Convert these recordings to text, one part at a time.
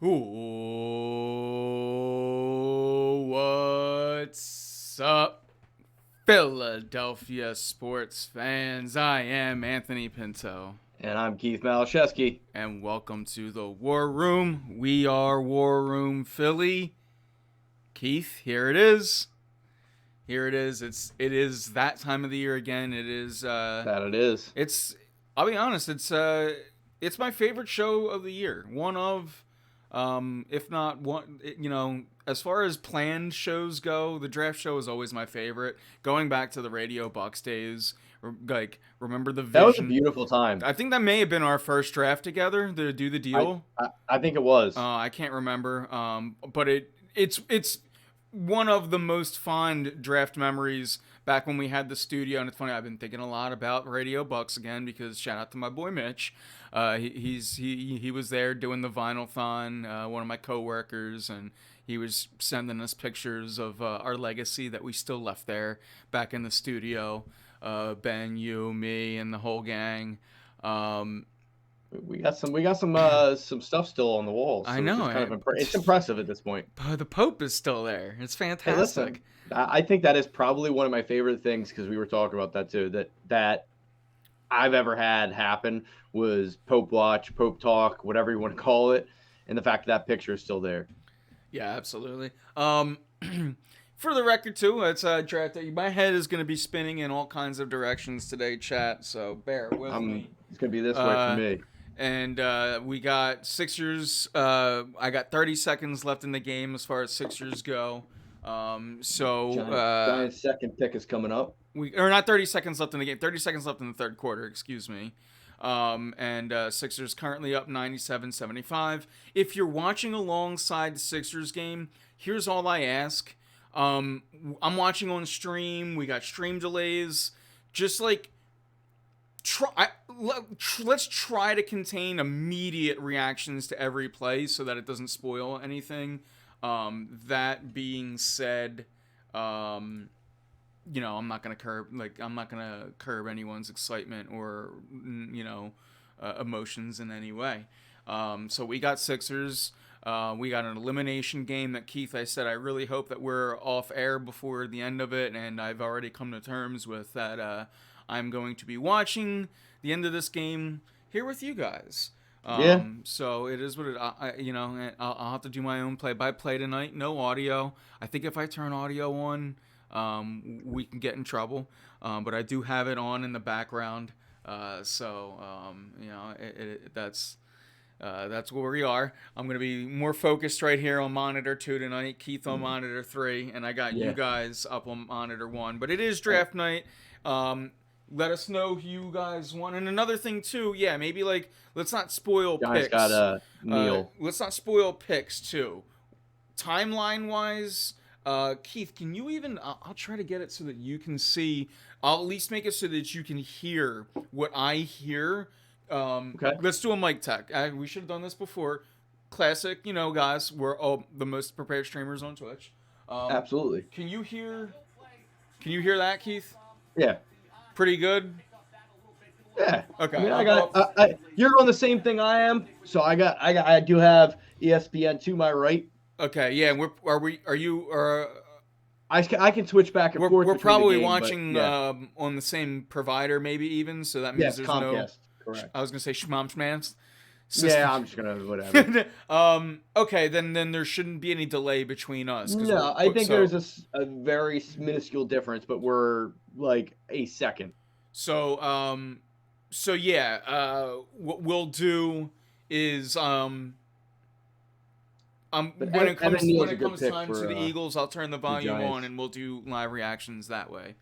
Ooh, what's up, Philadelphia sports fans? I am Anthony Pinto, And I'm Keith Malashevsky. and welcome to the War Room. We are War Room Philly. Keith, here it is. Here it is. It is that time of the year again. It is. That it is. It's. I'll be honest. It's my favorite show of the year. One of, if not one. As far as planned shows go, the draft show is always my favorite. Going back to the Radio Bucks days, remember the That was a vision. beautiful time. I think that may have been our first draft together to do the I, deal. I think it was. I can't remember. But it's one of the most fond draft memories back when we had the studio. And it's funny, I've been thinking a lot about Radio Bucks again because shout out to my boy Mitch. He was there doing the vinyl-thon, one of my coworkers, and he was sending us pictures of our legacy that we still left there back in the studio. Ben, you, me, and the whole gang. We got some stuff still on the walls. So I know. It's impressive at this point. The Pope is still there. It's fantastic. Hey, listen, I think that is probably one of my favorite things because we were talking about that too. That I've ever had happen was Pope watch, Pope talk, whatever you want to call it, and the fact that picture is still there. Yeah, absolutely. For the record, too, it's a draft. My head is going to be spinning in all kinds of directions today, chat. So bear with me. It's gonna be this way for me. And we got Sixers. I got 30 seconds left in the game as far as Sixers go. Giants' second pick is coming up. Or not 30 seconds left in the game. 30 seconds left in the third quarter. Excuse me. And Sixers currently up 97-75. If you're watching alongside the Sixers game, here's all I ask. I'm watching on stream. We got stream delays. Just like let's try to contain immediate reactions to every play so that it doesn't spoil anything. That being said, I'm not gonna curb anyone's excitement or emotions in any way. So we got Sixers. We got an elimination game that Keith, I said I really hope that we're off air before the end of it, and I've already come to terms with that. I'm going to be watching the end of this game here with you guys. Yeah. So it is what it. I'll have to do my own play-by-play tonight. No audio. I think if I turn audio on, we can get in trouble. But I do have it on in the background. That's where we are. I'm going to be more focused right here on monitor 2 tonight. Keith on monitor 3, and I got you guys up on monitor 1. But it is draft night. Let us know who you guys want. And another thing too, maybe let's not spoil Giants picks. got Neil. Let's not spoil picks too. Timeline wise, Keith, can you even? I'll try to get it so that you can see. I'll at least make it so that you can hear what I hear. Okay. Let's do a mic tech. We should have done this before. Classic, guys. We're all the most prepared streamers on Twitch. Absolutely. Can you hear? Can you hear that, Keith? Yeah. Pretty good. Yeah. Okay. I mean, I got. You're on the same thing I am, so I do have ESPN to my right. Okay. Yeah. Are you? I can switch back and forth. We're probably the game, watching yeah. On the same provider, maybe even. So that means there's Comcast, no. Correct. I was gonna say schmamschmans. Yeah, I'm just gonna whatever. Okay, then there shouldn't be any delay between us. No, I think there's a very minuscule difference, but we're like a second. So what we'll do is when it comes time to the Eagles, I'll turn the volume on and we'll do live reactions that way.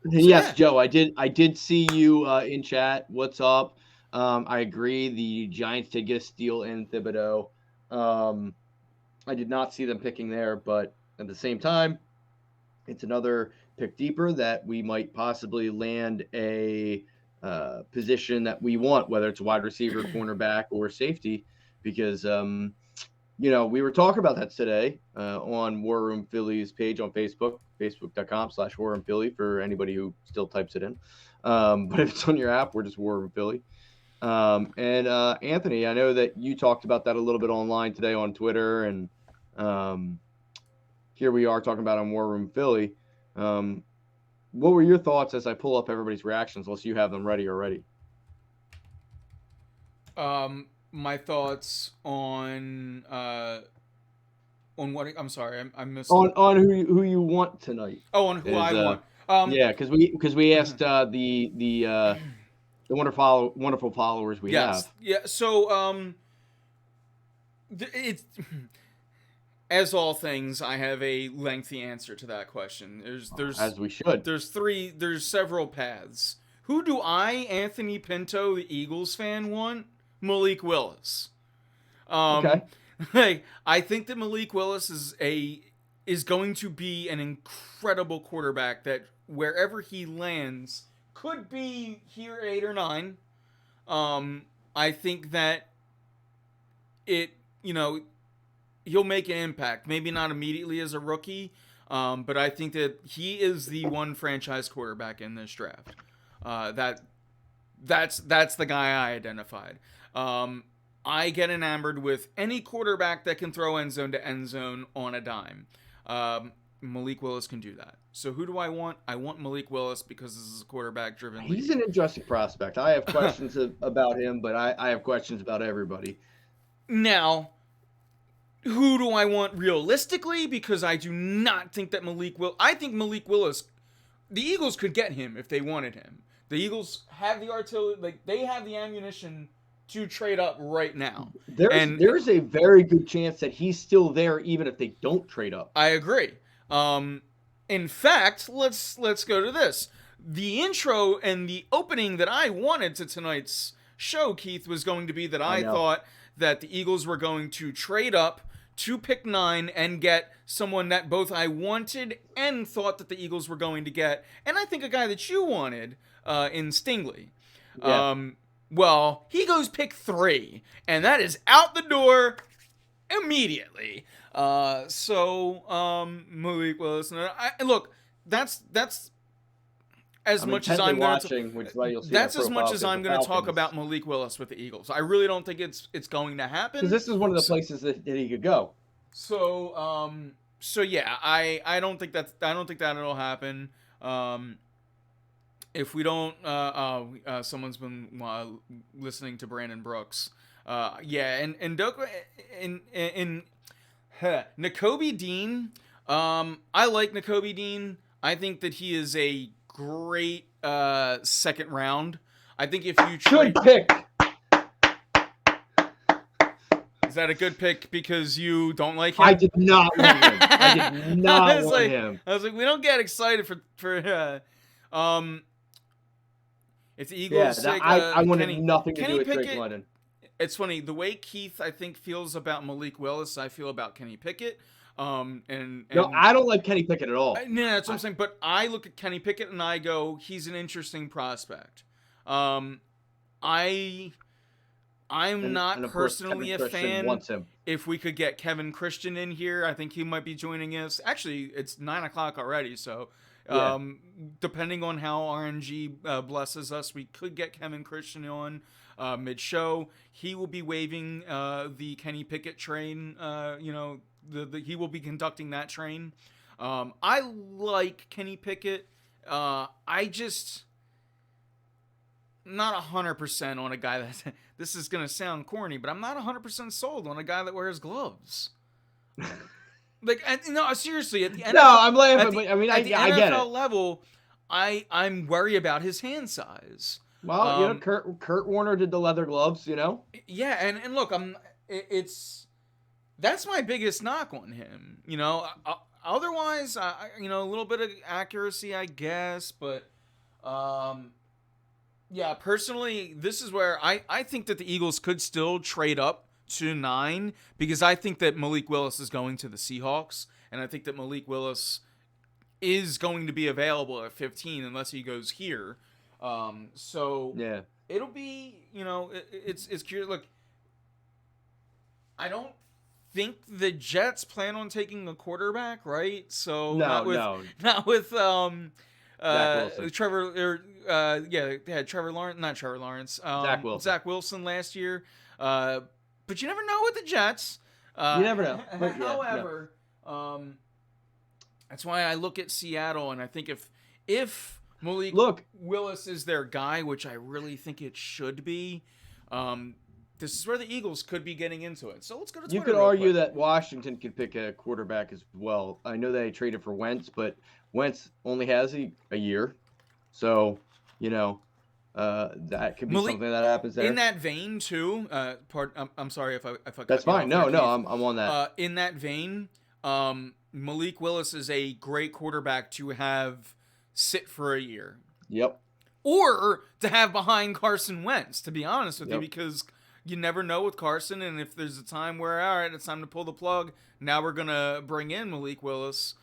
Yes, Joe, I did see you in chat. What's up? I agree. The Giants did get a steal in Thibodeau. I did not see them picking there, but at the same time, it's another pick deeper that we might possibly land a position that we want, whether it's wide receiver, cornerback, or safety, because we were talking about that today on War Room Philly's page on Facebook, facebook.com/War Room Philly for anybody who still types it in. But if it's on your app, we're just War Room Philly. And Anthony, I know that you talked about that a little bit online today on Twitter, and here we are talking about on War Room Philly. What were your thoughts as I pull up everybody's reactions, unless you have them ready already? My thoughts on what? I'm sorry, I missed on who you want tonight. Oh, on who I want. Yeah, because we asked the wonderful followers we yes, have. yeah. So it's as all things, I have a lengthy answer to that question. There's as we should. There's several paths. Who do I, Anthony Pinto, the Eagles fan, want? Malik Willis. Okay. Like, I think that Malik Willis is going to be an incredible quarterback that wherever he lands could be here 8 or 9. I think that he'll make an impact. Maybe not immediately as a rookie, but I think that he is the one franchise quarterback in this draft. That's the guy I identified. I get enamored with any quarterback that can throw end zone to end zone on a dime. Malik Willis can do that. So who do I want? I want Malik Willis because this is a quarterback-driven league. He's an interesting prospect. I have questions about him, but I have questions about everybody. Now, who do I want realistically? Because I do not think that I think Malik Willis, the Eagles could get him if they wanted him. The Eagles have the artillery, they have the ammunition to trade up right now. There's a very good chance that he's still there even if they don't trade up. I agree. In fact, let's go to this. The intro and the opening that I wanted to tonight's show, Keith, was going to be that I thought that the Eagles were going to trade up to pick 9 and get someone that both I wanted and thought that the Eagles were going to get. And I think a guy that you wanted in Stingley. Yeah. Well, he goes pick 3, and that is out the door immediately. Malik Willis. Look, that's as much as I'm going to. That's as much as I'm going to talk about Malik Willis with the Eagles. I really don't think it's going to happen. Because this is one of the places that he could go. So yeah, I don't think that'll happen. If we don't, someone's been listening to Brandon Brooks. Yeah, and Nakobe Dean. I like Nakobe Dean. I think that he is a great second round. I think if you good pick. Is that a good pick because you don't like him? I did not want him. I did not want him. I was like, we don't get excited for if the Eagles. Yeah, I wanted nothing to do with Drake London. It's funny the way Keith I think feels about Malik Willis. I feel about Kenny Pickett. No, I don't like Kenny Pickett at all. No, that's what I'm saying. But I look at Kenny Pickett and I go, he's an interesting prospect. I'm not personally a fan. If we could get Kevin Christian in here, I think he might be joining us. Actually, it's 9:00 already, so depending on how RNG blesses us, we could get Kevin Christian on mid-show. He will be waving the Kenny Pickett train. He will be conducting that train. I like Kenny Pickett. I just not 100% on a guy that this is gonna sound corny, but I'm not 100% sold on a guy that wears gloves. No, seriously. At the NFL, I'm laughing. But I get it. NFL level, I'm worried about his hand size. Well, Kurt Warner did the leather gloves. Yeah, and look, that's my biggest knock on him. Otherwise, a little bit of accuracy, I guess, but yeah, personally, this is where I think that the Eagles could still trade up to 9 because I think that Malik Willis is going to the Seahawks, and I think that Malik Willis is going to be available at 15 unless he goes here. So yeah, it'll be it's curious. Look, I don't think the Jets plan on taking a quarterback, right? So not with Zach Wilson. Trevor Lawrence, not Trevor Lawrence. Zach Wilson. Zach Wilson last year. But you never know with the Jets. You never know. But However, that's why I look at Seattle, and I think if Malik Willis is their guy, which I really think it should be, this is where the Eagles could be getting into it. So let's go to Twitter. You could argue that Washington could pick a quarterback as well. I know they traded for Wentz, but Wentz only has a year. So, that could be something that happens there. In that vein, too, I'm sorry if I That's fine. No, I'm on that. In that vein, Malik Willis is a great quarterback to have sit for a year. Yep. Or to have behind Carson Wentz, to be honest with you, because you never know with Carson, and if there's a time where, all right, it's time to pull the plug, now we're going to bring in Malik Willis.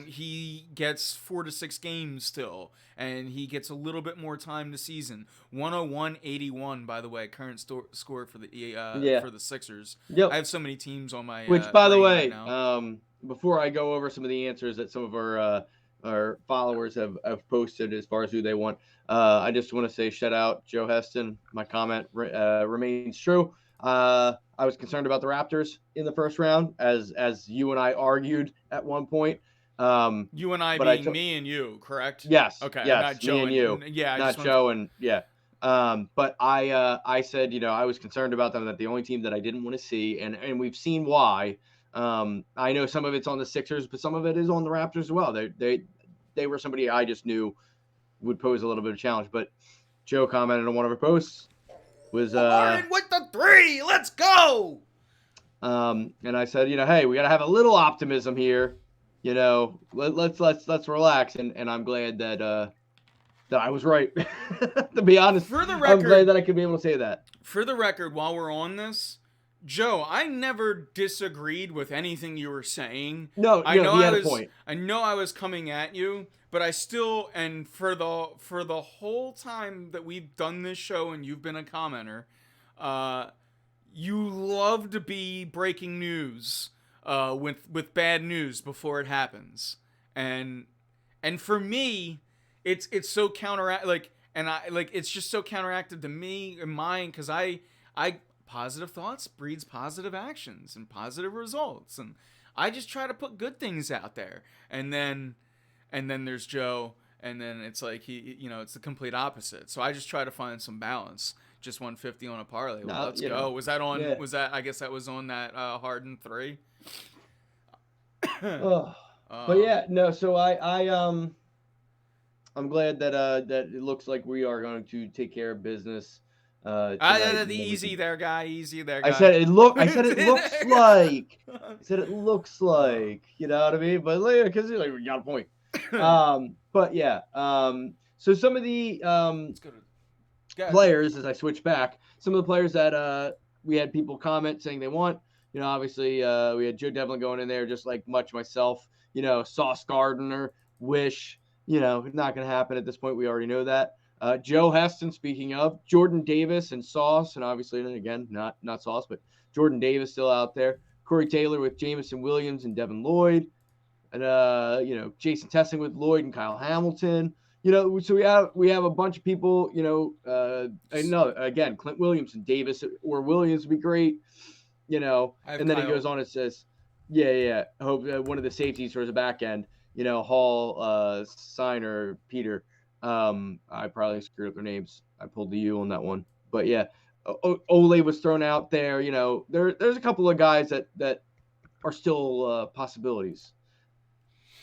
He gets 4 to 6 games still, and he gets a little bit more time this season. 101-81, by the way, current score for the Sixers. Yep. I have so many teams on my Which, by the way, right before I go over some of the answers that some of our followers have posted as far as who they want, I just want to say shout out Joe Heston. My comment remains true. I was concerned about the Raptors in the first round, as you and I argued at one point. You and I being me and you, correct? Yes. Okay. Yes. Not Joe me and you. Yeah. Not Joe and yeah. But I said, I was concerned about them, that the only team that I didn't want to see, and we've seen why. I know some of it's on the Sixers, but some of it is on the Raptors as well. They were somebody I just knew would pose a little bit of challenge. But Joe commented on one of her posts was Martin with the 3, let's go. And I said, hey, we got to have a little optimism here. Let's relax. And I'm glad that I was right. To be honest, for the record, I'm glad that I could be able to say that. For the record, while we're on this, Joe, I never disagreed with anything you were saying. No, he had a point. I know I was coming at you, but I still, and for the whole time that we've done this show and you've been a commenter, you love to be breaking news with bad news before it happens, and for me, it's so it's just so counteractive to me and mine, because I positive thoughts breeds positive actions and positive results, and I just try to put good things out there, and then there's Joe, and then it's like it's the complete opposite. So I just try to find some balance. Just 150 on a parlay. Well, let's go. Was that on? Yeah. Was that? I guess that was on that Harden 3. But yeah, no. So I'm glad that it looks like we are going to take care of business. Easy there, guy. I said it looks like. I said it looks like. You know what I mean? But because we got a point. But yeah. So some of the players, as I switch back, some of the players that we had people comment saying they want. Obviously we had Joe Devlin going in there, just like myself. Sauce Gardner, Wish. Not going to happen at this point. We already know that. Joe Heston, speaking of, Jordan Davis and Sauce, and obviously, again, not Sauce, but Jordan Davis still out there. Corey Taylor with Jamison Williams and Devin Lloyd. And, Jason Tessing with Lloyd and Kyle Hamilton. So we have a bunch of people, again, Clint Williams and Davis or Williams would be great, and then Kyle. He goes on and says, I hope one of the safeties for the back end, Hall, Signer, Peter. I probably screwed up their names. I pulled the U on that one, but yeah, Ole was thrown out there. There's a couple of guys that are still possibilities.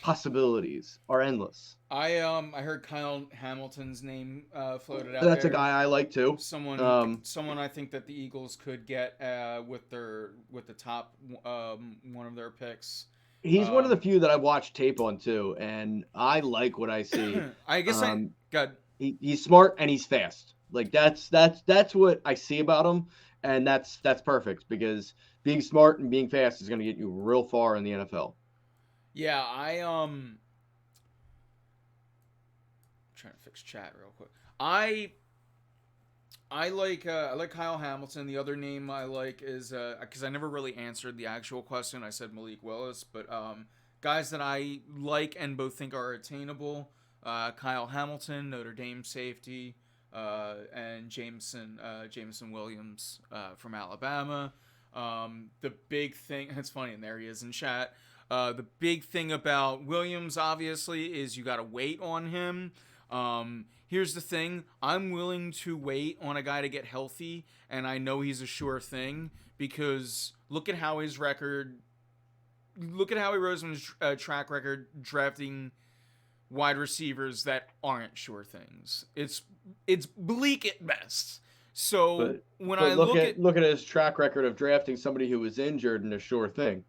Possibilities are endless. I heard Kyle Hamilton's name floated out. That's there. A guy I like too. Someone I think that the Eagles could get with the top one of their picks. He's one of the few that I watched tape on too, and I like what I see. I guess good. He's smart and he's fast. Like that's what I see about him, and that's perfect, because being smart and being fast is going to get you real far in the NFL. Yeah, I'm trying to fix chat real quick. I like Kyle Hamilton. The other name I like is because I never really answered the actual question. I said Malik Willis, but guys that I like and both think are attainable. Kyle Hamilton, Notre Dame safety, and Jameson Williams from Alabama. The big thing, it's funny, and there he is in chat. The big thing about Williams, obviously, is you got to wait on him. Here's the thing. I'm willing to wait on a guy to get healthy, and I know he's a sure thing because look at how his record... Look at how he rose in his track record drafting wide receivers that aren't sure things. It's bleak at best. So when I look at his track record of drafting somebody who was injured and a sure thing.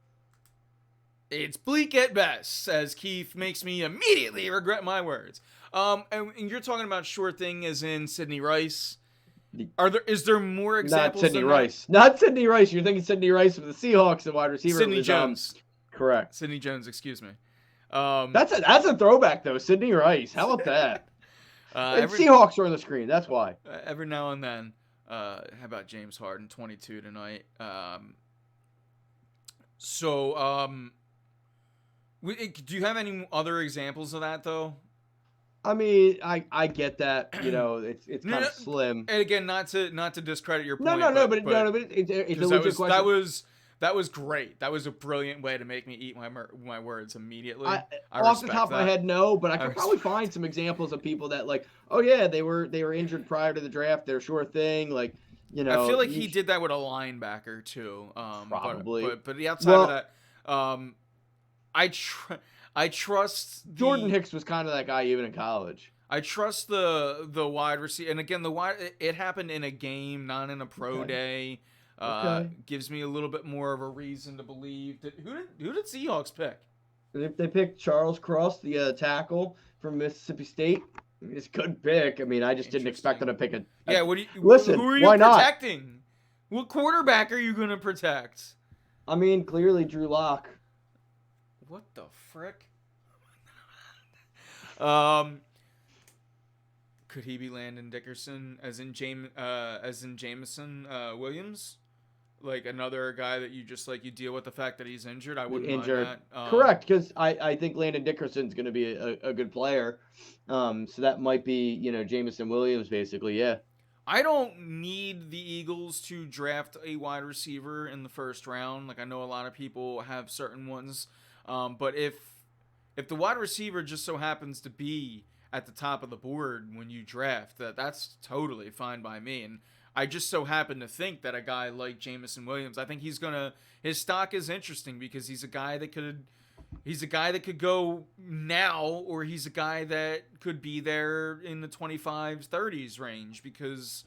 It's bleak at best, as Keith makes me immediately regret my words. And you're talking about sure thing as in Sidney Rice. Is there more examples? Not Sidney Rice. Not Sidney Rice. You're thinking Sidney Rice of the Seahawks, the wide receiver. Sidney Jones. Correct. Sidney Jones, excuse me. That's a throwback though. Sidney Rice. How about that? Seahawks are on the screen. That's why. Every now and then. How about James Harden, 22 tonight? Do you have any other examples of that though? I mean, I get that. You know, it's kind of slim. And again, not to discredit your point. But it's a legit question. That was great. That was a brilliant way to make me eat my words immediately. Off the top of my head, no, but I could probably find some examples of people that like, oh yeah, they were injured prior to the draft. They're sure thing. Like, you know, I feel like he did that with a linebacker too. Probably. But the outside of that, I trust Jordan Hicks was kind of that guy even in college. I trust the wide receiver, and again, it happened in a game, not in a pro day. Gives me a little bit more of a reason to believe that who did Seahawks pick? They picked Charles Cross, the tackle from Mississippi State. It's a good pick. I mean, I just didn't expect them to pick a. Listen, who are you why protecting? Not? What quarterback are you going to protect? I mean, clearly Drew Lock. What the frick? Could he be Landon Dickerson as in Jameson Williams? Like another guy that you just you deal with the fact that he's injured. I wouldn't mind that. Correct, because I think Landon Dickerson's going to be a good player. So that might be, Jameson Williams basically, yeah. I don't need the Eagles to draft a wide receiver in the first round. Like I know a lot of people have certain ones. But if the wide receiver just so happens to be at the top of the board when you draft, that's totally fine by me. And I just so happen to think that a guy like Jameson Williams, I think his stock is interesting because he's a guy that could go now, or he's a guy that could be there in the 25s, 30s range because,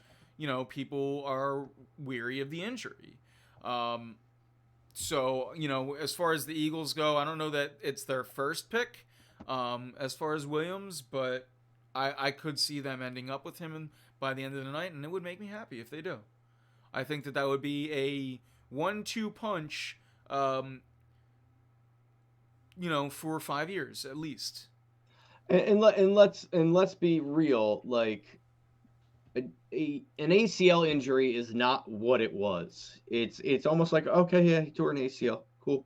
people are weary of the injury. So, as far as the Eagles go, I don't know that it's their first pick as far as Williams, but I could see them ending up with him by the end of the night, and it would make me happy if they do. I think that would be a 1-2 punch, 4 or 5 years at least. And let's be real, like an ACL injury is not what it was. It's almost like, okay, yeah, he tore an ACL, cool,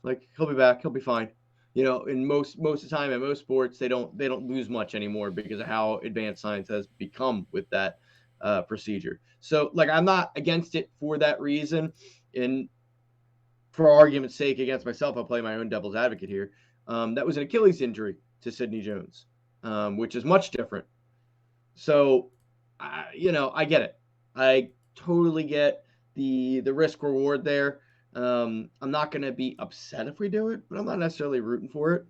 like he'll be back, he'll be fine. In most of the time in most sports, they don't lose much anymore because of how advanced science has become with that procedure. So like I'm not against it for that reason. And for argument's sake, against myself, I'll play my own devil's advocate here. That was an Achilles injury to Sidney Jones, which is much different. So, I get it. I totally get the risk reward there. I'm not going to be upset if we do it, but I'm not necessarily rooting for it.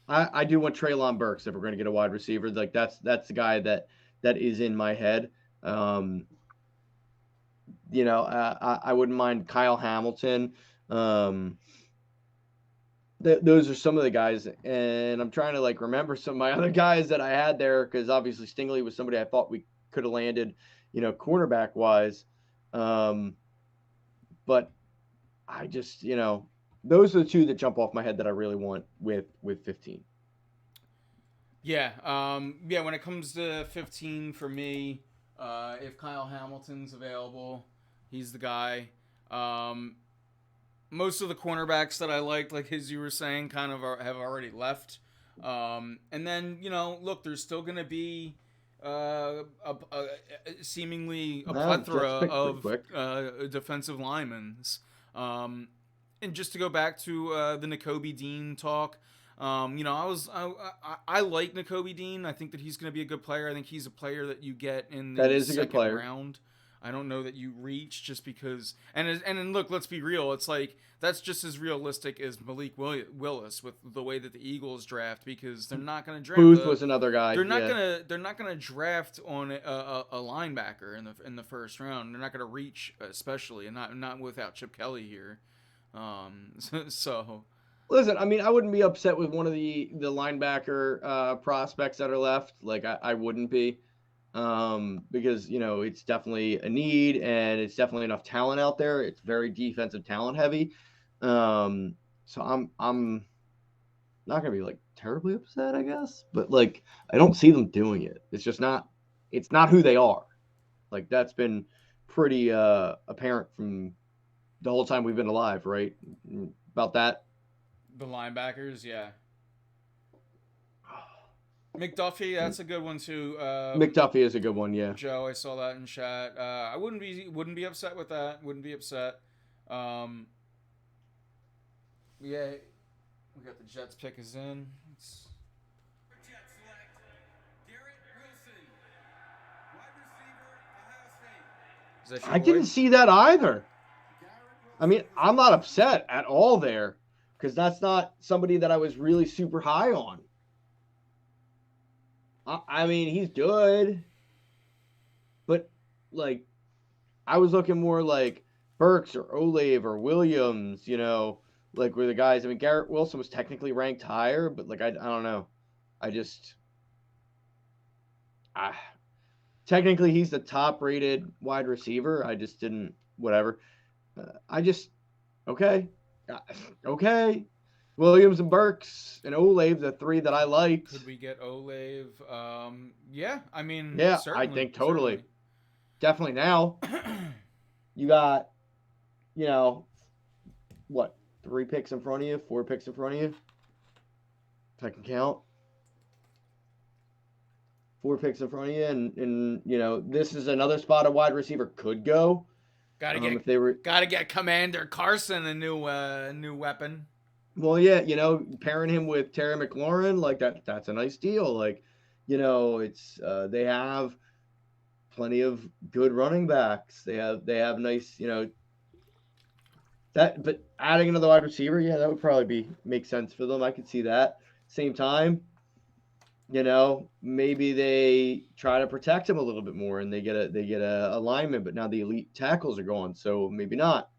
I do want Treylon Burks if we're going to get a wide receiver. Like that's the guy that is in my head. I wouldn't mind Kyle Hamilton. Those are some of the guys, and I'm trying to remember some of my other guys that I had there because obviously Stingley was somebody I thought we could have landed, cornerback wise. But I just, those are the two that jump off my head that I really want with 15. Yeah. When it comes to 15 for me, if Kyle Hamilton's available, he's the guy. Most of the cornerbacks that I liked, like as you were saying, kind of have already left. And then, look, there's still going to be seemingly a Well, plethora Jets picked pretty of quick. defensive linemen. Um, and just to go back to the N'Kobe Dean talk, I like N'Kobe Dean. I think that he's going to be a good player. I think he's a player that you get in That the is a good second player. round. I don't know that you reach just because. And look, let's be real. It's like that's just as realistic as Malik Willis with the way that the Eagles draft, because they're not going to draft Booth a was another guy. Yeah. they're not gonna draft on a linebacker in the first round. They're not gonna reach, especially, and not without Chip Kelly here. So Listen, I mean, I wouldn't be upset with one of the linebacker prospects that are left. Like, I wouldn't be, because it's definitely a need, and it's definitely enough talent out there. It's very defensive talent heavy. So I'm not gonna be like terribly upset, I guess, but like I don't see them doing it. It's just not. It's not who they are. Like that's been pretty apparent from the whole time we've been alive, right? About that. the linebackers, yeah. McDuffie, that's a good one too. McDuffie is a good one, yeah. Joe, I saw that in chat. I wouldn't be upset with that. Wouldn't be upset. Um, yeah, we got the Jets pick is in. Is that your I boy? didn't see that either. I mean, I'm not upset at all there because that's not somebody that I was really super high on. I mean, he's good, but like I was looking more like Burks or Olave or Williams, like were the guys. I mean, Garrett Wilson was technically ranked higher, but like I don't know. I just I, technically he's the top rated wide receiver. I just didn't whatever. I just okay, okay. Williams and Burks and Olave, the three that I liked. Could we get Olave? Yeah, I mean, Yeah, I certainly, think totally, definitely. Now you got, you know, what 3 picks in front of you, 4 picks in front of you, if I can count. 4 picks in front of you, and this is another spot a wide receiver could go. If they were, Gotta get Commander Carson a new weapon. well, yeah, pairing him with Terry McLaurin, like that's a nice deal. Like, it's they have plenty of good running backs. They have nice, that. But adding another wide receiver, yeah, that would probably make sense for them. I could see that. Same time, maybe they try to protect him a little bit more, and they get a alignment. But now the elite tackles are gone, so maybe not.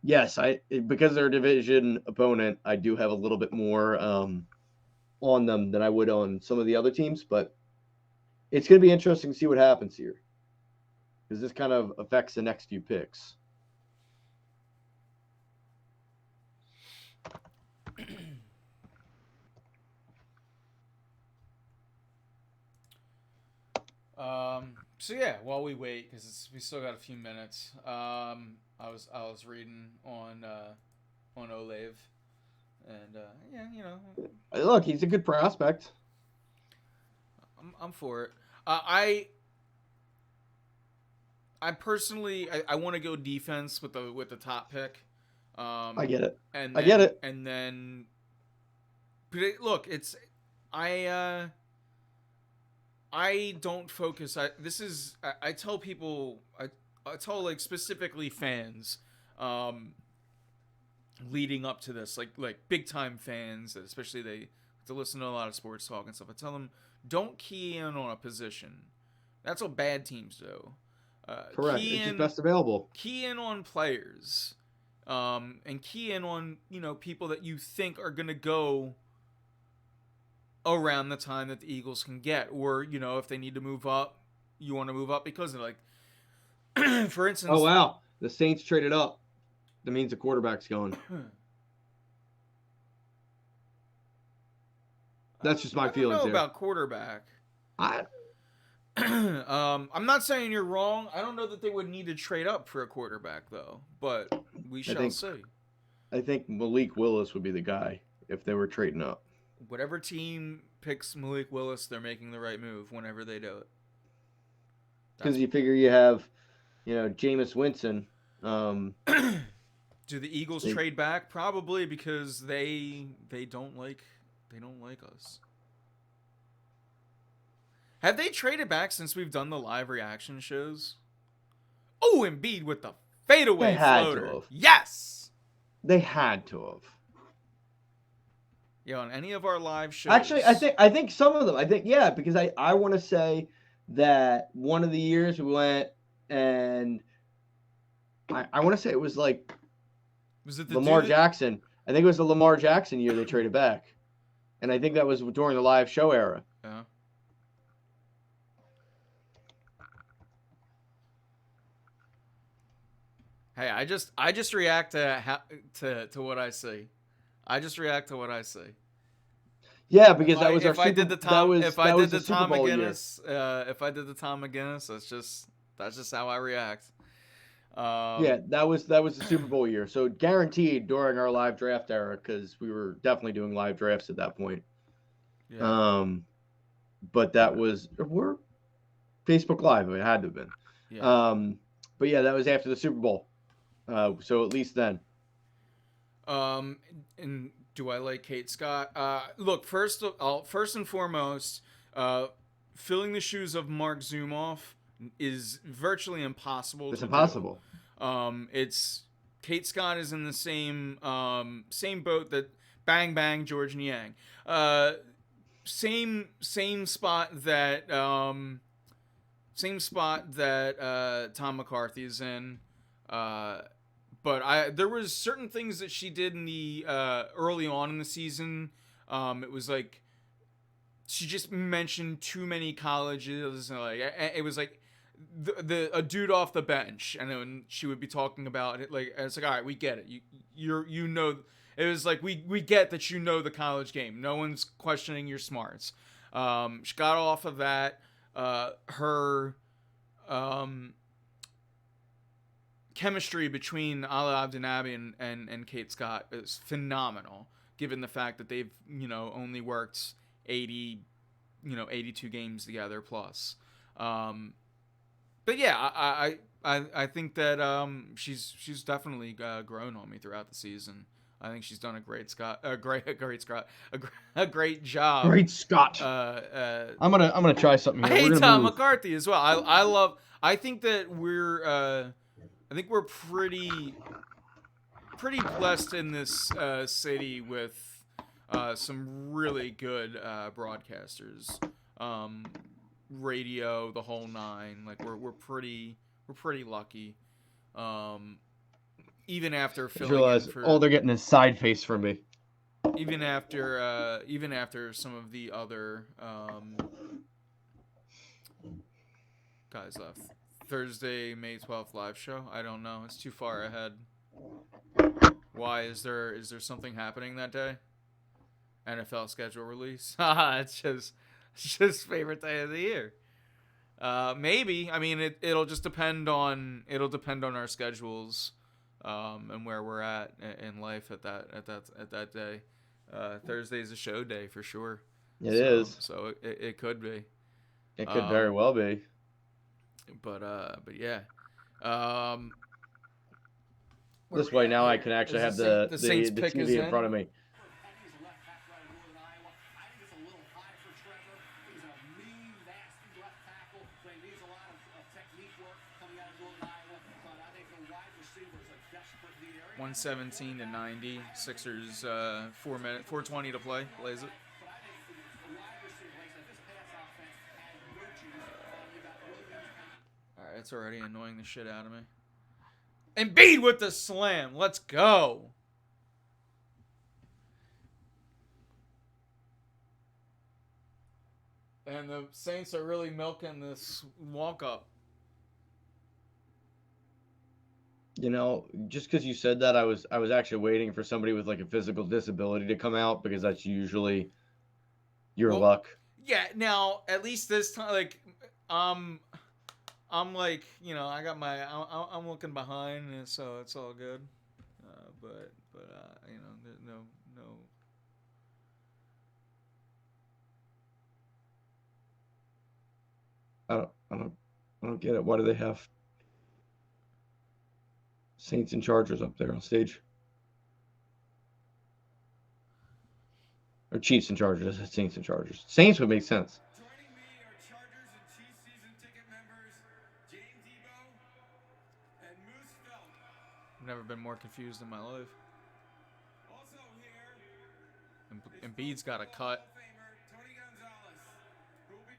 Yes, because they're a division opponent, I do have a little bit more on them than I would on some of the other teams. But it's going to be interesting to see what happens here, because this kind of affects the next few picks. So yeah, while we wait, because we still got a few minutes. I was reading on Olave, and yeah, Look, he's a good prospect. I'm for it. I personally I want to go defense with the top pick. I get it. And I get it. And then, look, it's I don't focus. I tell people, I tell like specifically fans, leading up to this, like big time fans, especially they to listen to a lot of sports talk and stuff. I tell them, don't key in on a position. That's what bad teams do. Correct. It's just best available. Key in on players, and key in on people that you think are gonna go around the time that the Eagles can get, or if they need to move up, you want to move up because they're like, for instance. Oh wow, the Saints traded up. That means the quarterback's going. That's just my feelings. I don't know about quarterback. I'm not saying you're wrong. I don't know that they would need to trade up for a quarterback though, but we shall see. I think Malik Willis would be the guy if they were trading up. whatever team picks Malik Willis, they're making the right move whenever they do it. Because you figure you have, Jameis Winston. Do the Eagles trade back? Probably, because they don't like us. Have they traded back since we've done the live reaction shows? Oh, Embiid with the fadeaway floater. Yes! They had to have. Yeah, on any of our live shows. Actually, I think some of them. I think, yeah, because I want to say that one of the years we went and I want to say it was like was it the Lamar Jackson. I think it was the Lamar Jackson year they traded back. And I think that was during the live show era. Yeah. Hey, I just react to what I see. I just react to what I see. Yeah, because that was our Super Bowl. If I did the Tom McGinnis, that's just how I react. Yeah, that was the Super Bowl year. So guaranteed during our live draft era, because we were definitely doing live drafts at that point. Yeah. But that was we're Facebook Live. It had to have been. Yeah. But yeah, that was after the Super Bowl. So at least then. And do I like Kate Scott? Look, first and foremost, filling the shoes of Mark Zumoff is virtually impossible. It's impossible. It's Kate Scott is in the same boat that Bang Bang George Niang. Same spot that Tom McCarthy is in. But there was certain things that she did in the early on in the season. It was like she just mentioned too many colleges. Like it was like a dude off the bench, and then she would be talking about it. Like it's like, all right, we get it. You know. It was like we get that you know the college game. No one's questioning your smarts. She got off of that. Her chemistry between Ala Abdinabi and Kate Scott is phenomenal, given the fact that they've only worked 82 games together plus. But yeah, I think that she's definitely grown on me throughout the season. I think she's done a great job. Great Scott. I'm gonna try something here. I hate Tom McCarthy as well. I think that we're pretty blessed in this city with some really good broadcasters, radio, the whole nine. Like we're pretty lucky. Even after filling in for, all they're getting is side face from me. Even after some of the other guys left. Thursday, May 12th live show. I don't know. It's too far ahead. Why is there something happening that day? NFL schedule release. It's just favorite day of the year. Maybe. I mean, it'll just depend on our schedules, and where we're at in life at that day. Thursday's a show day for sure. It is. So it could be. It could very well be. But yeah. This way now I can actually have the TV in front of me. One 117-90. Sixers 420 to play. Plays it. Alright, it's already annoying the shit out of me. Embiid with the slam. Let's go. And the Saints are really milking this walk-up. Just because you said that, I was actually waiting for somebody with like a physical disability to come out, because that's usually your luck. Yeah. Now, at least this time, like, I'm like, I got I'm looking behind, and so it's all good. But I don't get it. Why do they have Saints and Chargers up there on stage? Or Chiefs and Chargers. I said Saints and Chargers. Saints would make sense. Joining me are Chargers and Chiefs season ticket members James Debo and Moose Felt. I've never been more confused in my life. Also here, Embiid's got a cut. Hall of Famer Tony Gonzalez, who will be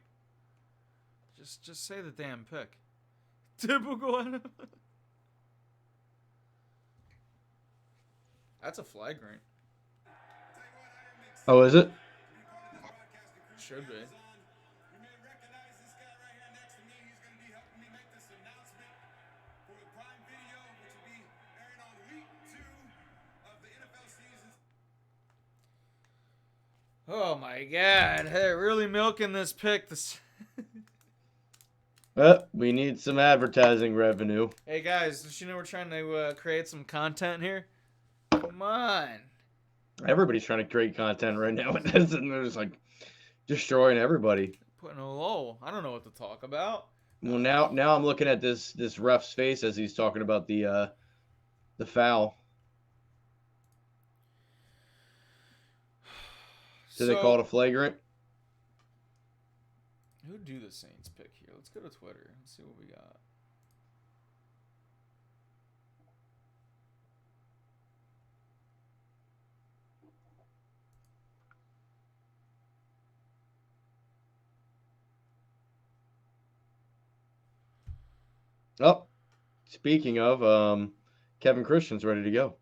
Just say the damn pick. Typical. That's a flagrant. Oh, is it? Should be. You may recognize this guy right here next to me. He's going to be helping me make this announcement for the Prime Video, which will be airing on week 2 of the NFL season. Oh my god, they're really milking this pick. We need some advertising revenue. Hey guys, don't you know we're trying to create some content here? Come on. Everybody's trying to create content right now, and they're just like destroying everybody. Putting a low. I don't know what to talk about. Well, now I'm looking at this ref's face as he's talking about the foul. Did they call it a flagrant? Who do the Saints pick here? Let's go to Twitter and see what we got. Oh, speaking of, Kevin Christian's ready to go.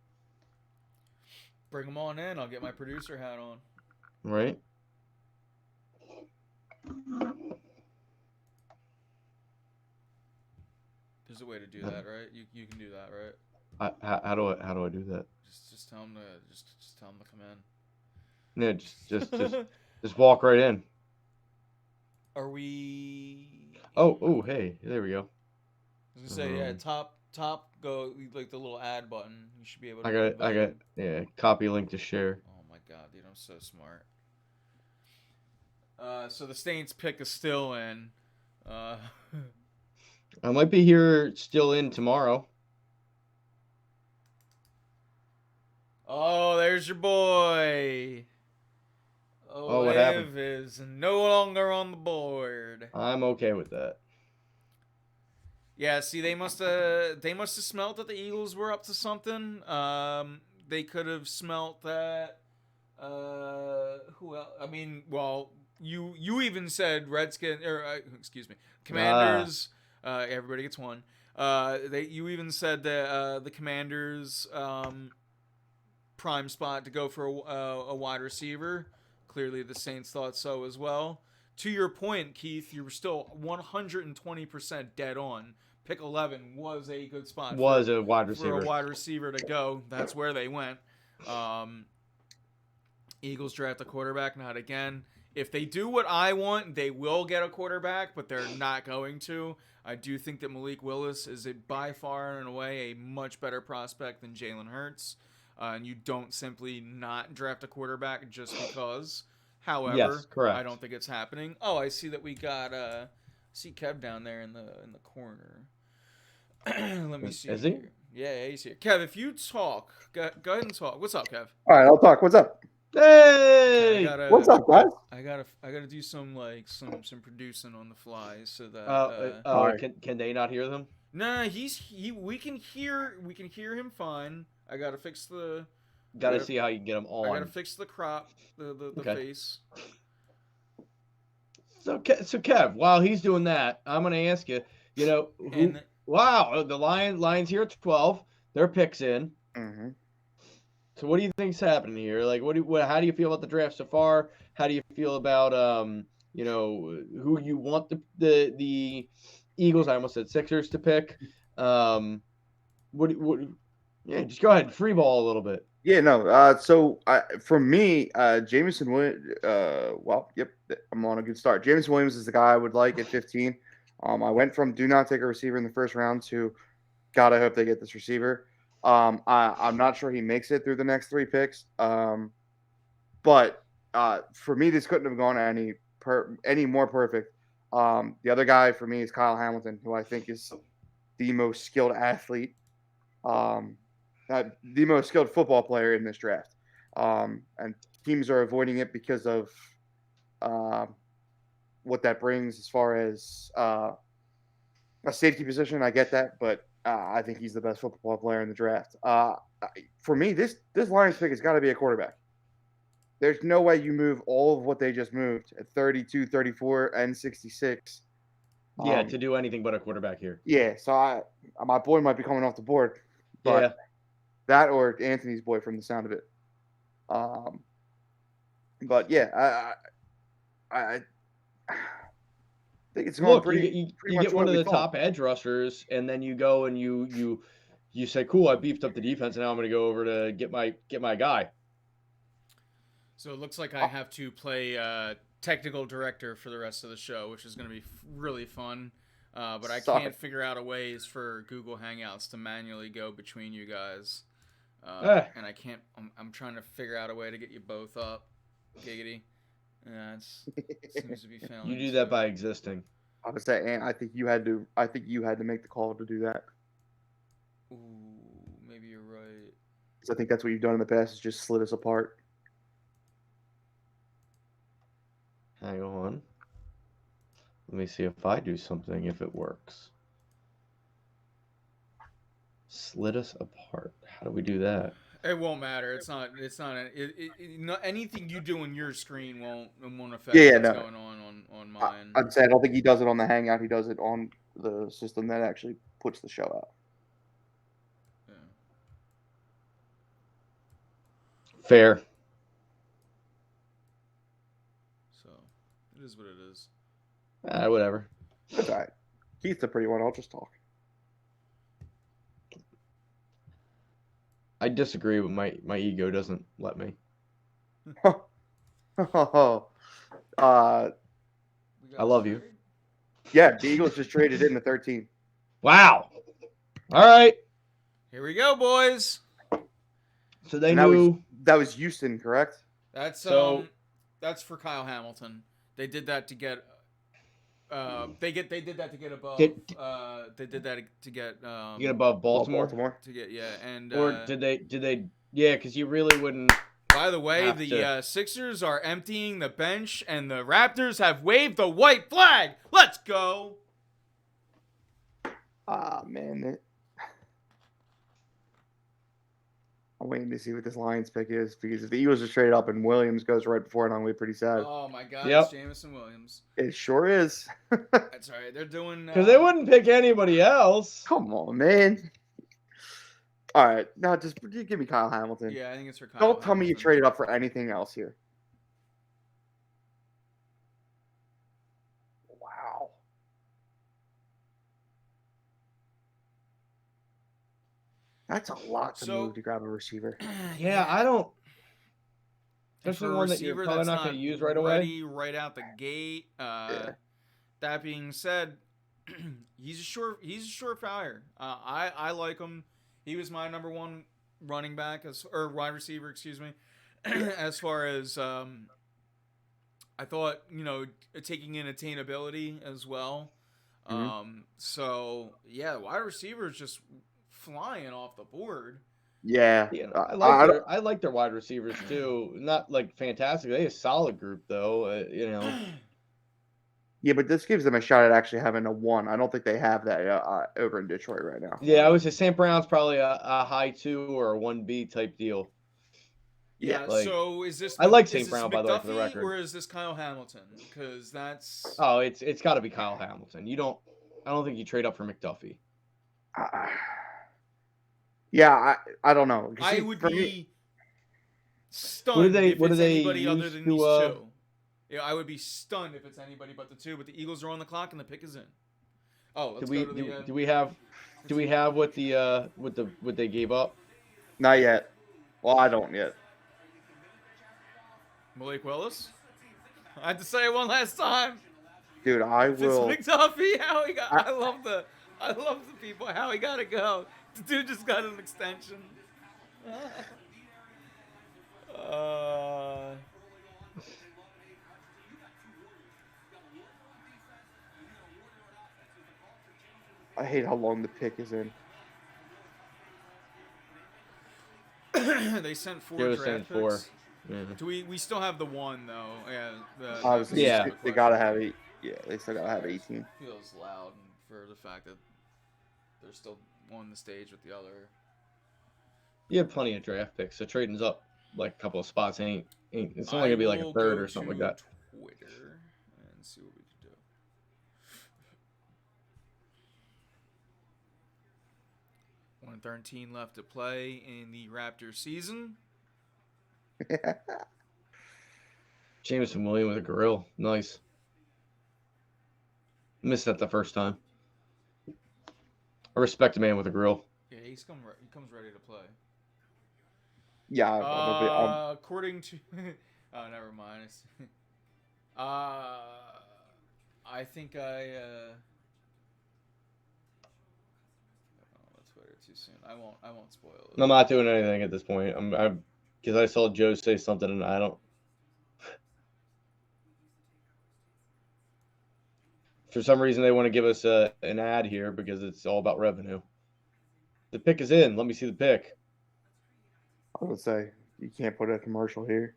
Bring them on in. I'll get my producer hat on. Right. There's a way to do that, right? You can do that, right? How do I do that? Just tell them to just tell them to come in. Yeah, just walk right in. Are we? Oh, hey, there we go. I was gonna say, yeah, top go like the little add button. You should be able to. I got yeah, copy link to share. Oh my god, dude, I'm so smart. So the Saints pick is still in. I might be here still in tomorrow. Oh, there's your boy. Oh, what happened? Olive is no longer on the board. I'm okay with that. Yeah, see, they must have smelt that the Eagles were up to something. They could have smelt that. Who else? I mean, well, you even said Redskin or excuse me, Commanders. Everybody gets one. You even said that the Commanders prime spot to go for a wide receiver. Clearly, the Saints thought so as well. To your point, Keith, you were still 120% dead on. Pick 11 was a good spot. Was a wide receiver. For a wide receiver to go. That's where they went. Eagles draft a quarterback, not again. If they do what I want, they will get a quarterback, but they're not going to. I do think that Malik Willis is by far and away a much better prospect than Jalen Hurts. And you don't simply not draft a quarterback just because. However, yes, correct. I don't think it's happening. Oh, I see that we got see Kev down there in the corner. Let me see. Is he? Yeah, he's here. Kev, if you talk, go ahead and talk. What's up, Kev? All right, I'll talk. What's up? Hey! What's up, guys? I gotta do some some producing on the fly so that. Right. Can they not hear them? Nah, we can hear him fine. I gotta fix the. Gotta see how you get them on. I gotta fix the crop, the face. So Kev, while he's doing that, I'm gonna ask you. Wow, the Lions here at 12. Their picks in. Mm-hmm. So what do you think's happening here? Like, how do you feel about the draft so far? How do you feel about who you want the Eagles? I almost said Sixers to pick. Yeah, just go ahead, free ball a little bit. Yeah, no. So for me, Jameson Williams. Yep, I'm on a good start. Jameson Williams is the guy I would like at 15. I went from do not take a receiver in the first round to God, I hope they get this receiver. I'm not sure he makes it through the next 3 picks. But for me, this couldn't have gone any more perfect. The other guy for me is Kyle Hamilton, who I think is the most skilled athlete, the most skilled football player in this draft. And teams are avoiding it because of what that brings as far as a safety position. I get that, but I think he's the best football player in the draft. For me, this Lions pick has got to be a quarterback. There's no way you move all of what they just moved at 32, 34, and 66. Yeah, to do anything but a quarterback here. Yeah, so my boy might be coming off the board, but Yeah. that or Anthony's boy from the sound of it. But yeah, I think it's going Look, pretty you much get one what of we the thought. top edge rushers, and then you go and you say, "Cool, I beefed up the defense, and now I'm going to go over to get my guy." So it looks like I have to play technical director for the rest of the show, which is going to be really fun. But I can't figure out a ways for Google Hangouts to manually go between you guys. And I can't. I'm trying to figure out a way to get you both up. Giggity. Yeah, it seems to be failing. You do that by existing. I would say, and I think you had to make the call to do that. Ooh, maybe you're right. Because I think that's what you've done in the past, is just slid us apart. Hang on. Let me see if I do something, if it works. Slit us apart. How do we do that? It won't matter. It's not. Anything you do on your screen won't affect what's going on mine. I'd say I don't think he does it on the Hangout. He does it on the system that actually puts the show out. Yeah. Fair. So it is what it is. Whatever. That's all right. Keith's a pretty one. I'll just talk. I disagree, but my ego doesn't let me. I love you. Yeah, the Eagles just traded in the 13. Wow. All right. Here we go, boys. So they knew that was Houston, correct? That's that's for Kyle Hamilton. They did that to get. They did that to get above. They did that to get. Get above Baltimore. To get and. Or did they? Yeah, because you really wouldn't. By the way, the Sixers are emptying the bench, and the Raptors have waved the white flag. Let's go. Man. I'm waiting to see what this Lions pick is, because if the Eagles just trade up and Williams goes right before it, I'm going to be pretty sad. Oh, my God. Yep. It's Jamison Williams. It sure is. That's right. They're doing... Because they wouldn't pick anybody else. Come on, man. All right. Now, just give me Kyle Hamilton. Yeah, I think it's for Kyle Don't tell me you traded up for anything else here. Wow. That's a lot to move to grab a receiver. Yeah, I don't. Especially one that you're probably not going to use right away. Right out the gate. That being said, he's a surefire. I like him. He was my number one running back or wide receiver, excuse me. As far as I thought, taking in attainability as well. So yeah, wide receiver is just flying off the board. Yeah, I like their wide receivers too. Not like fantastic. They have a solid group though. Yeah, but this gives them a shot at actually having a 1. I don't think they have that over in Detroit right now. Yeah, I would say St. Brown's probably a high 2 or a 1B type deal. Yeah. So is this? I like St. Brown, by the way, for the record. Or is this Kyle Hamilton? Because that's. Oh, it's got to be Kyle Hamilton. I don't think you trade up for McDuffie. Yeah, I don't know. I would be stunned if it's anybody other than these two. Yeah, I would be stunned if it's anybody but the two. But the Eagles are on the clock and the pick is in. Oh, let's go to the. Do we have what they gave up? Not yet. Well, I don't yet. Malik Willis. I had to say it one last time. Dude, I will. It's McDuffie. How he got? I love the people. How he got to go. The dude just got an extension. I hate how long the pick is in. They sent 4 Joe draft sent picks. 4. Yeah. Do we still have the one though? Yeah. Obviously, Yeah. they gotta have it. Yeah, they still gotta have 18. Feels loud for the fact that they're still on the stage with the other. You have plenty of draft picks, so trading's up like a couple of spots ain't. It's only I gonna be like a will third go or something like to that. Twitter and see what we can do. $113 left to play in the Raptors season. Jameson Williams with a grill, nice. Missed that the first time. I respect a man with a grill. Yeah, he comes ready to play. Yeah, I'm a bit. According to, oh, never mind. I think I. Twitter too soon. I won't spoil it. I'm not doing anything at this point. I'm because I saw Joe say something and I don't. For some reason, they want to give us an ad here because it's all about revenue. The pick is in. Let me see the pick. I would say you can't put a commercial here.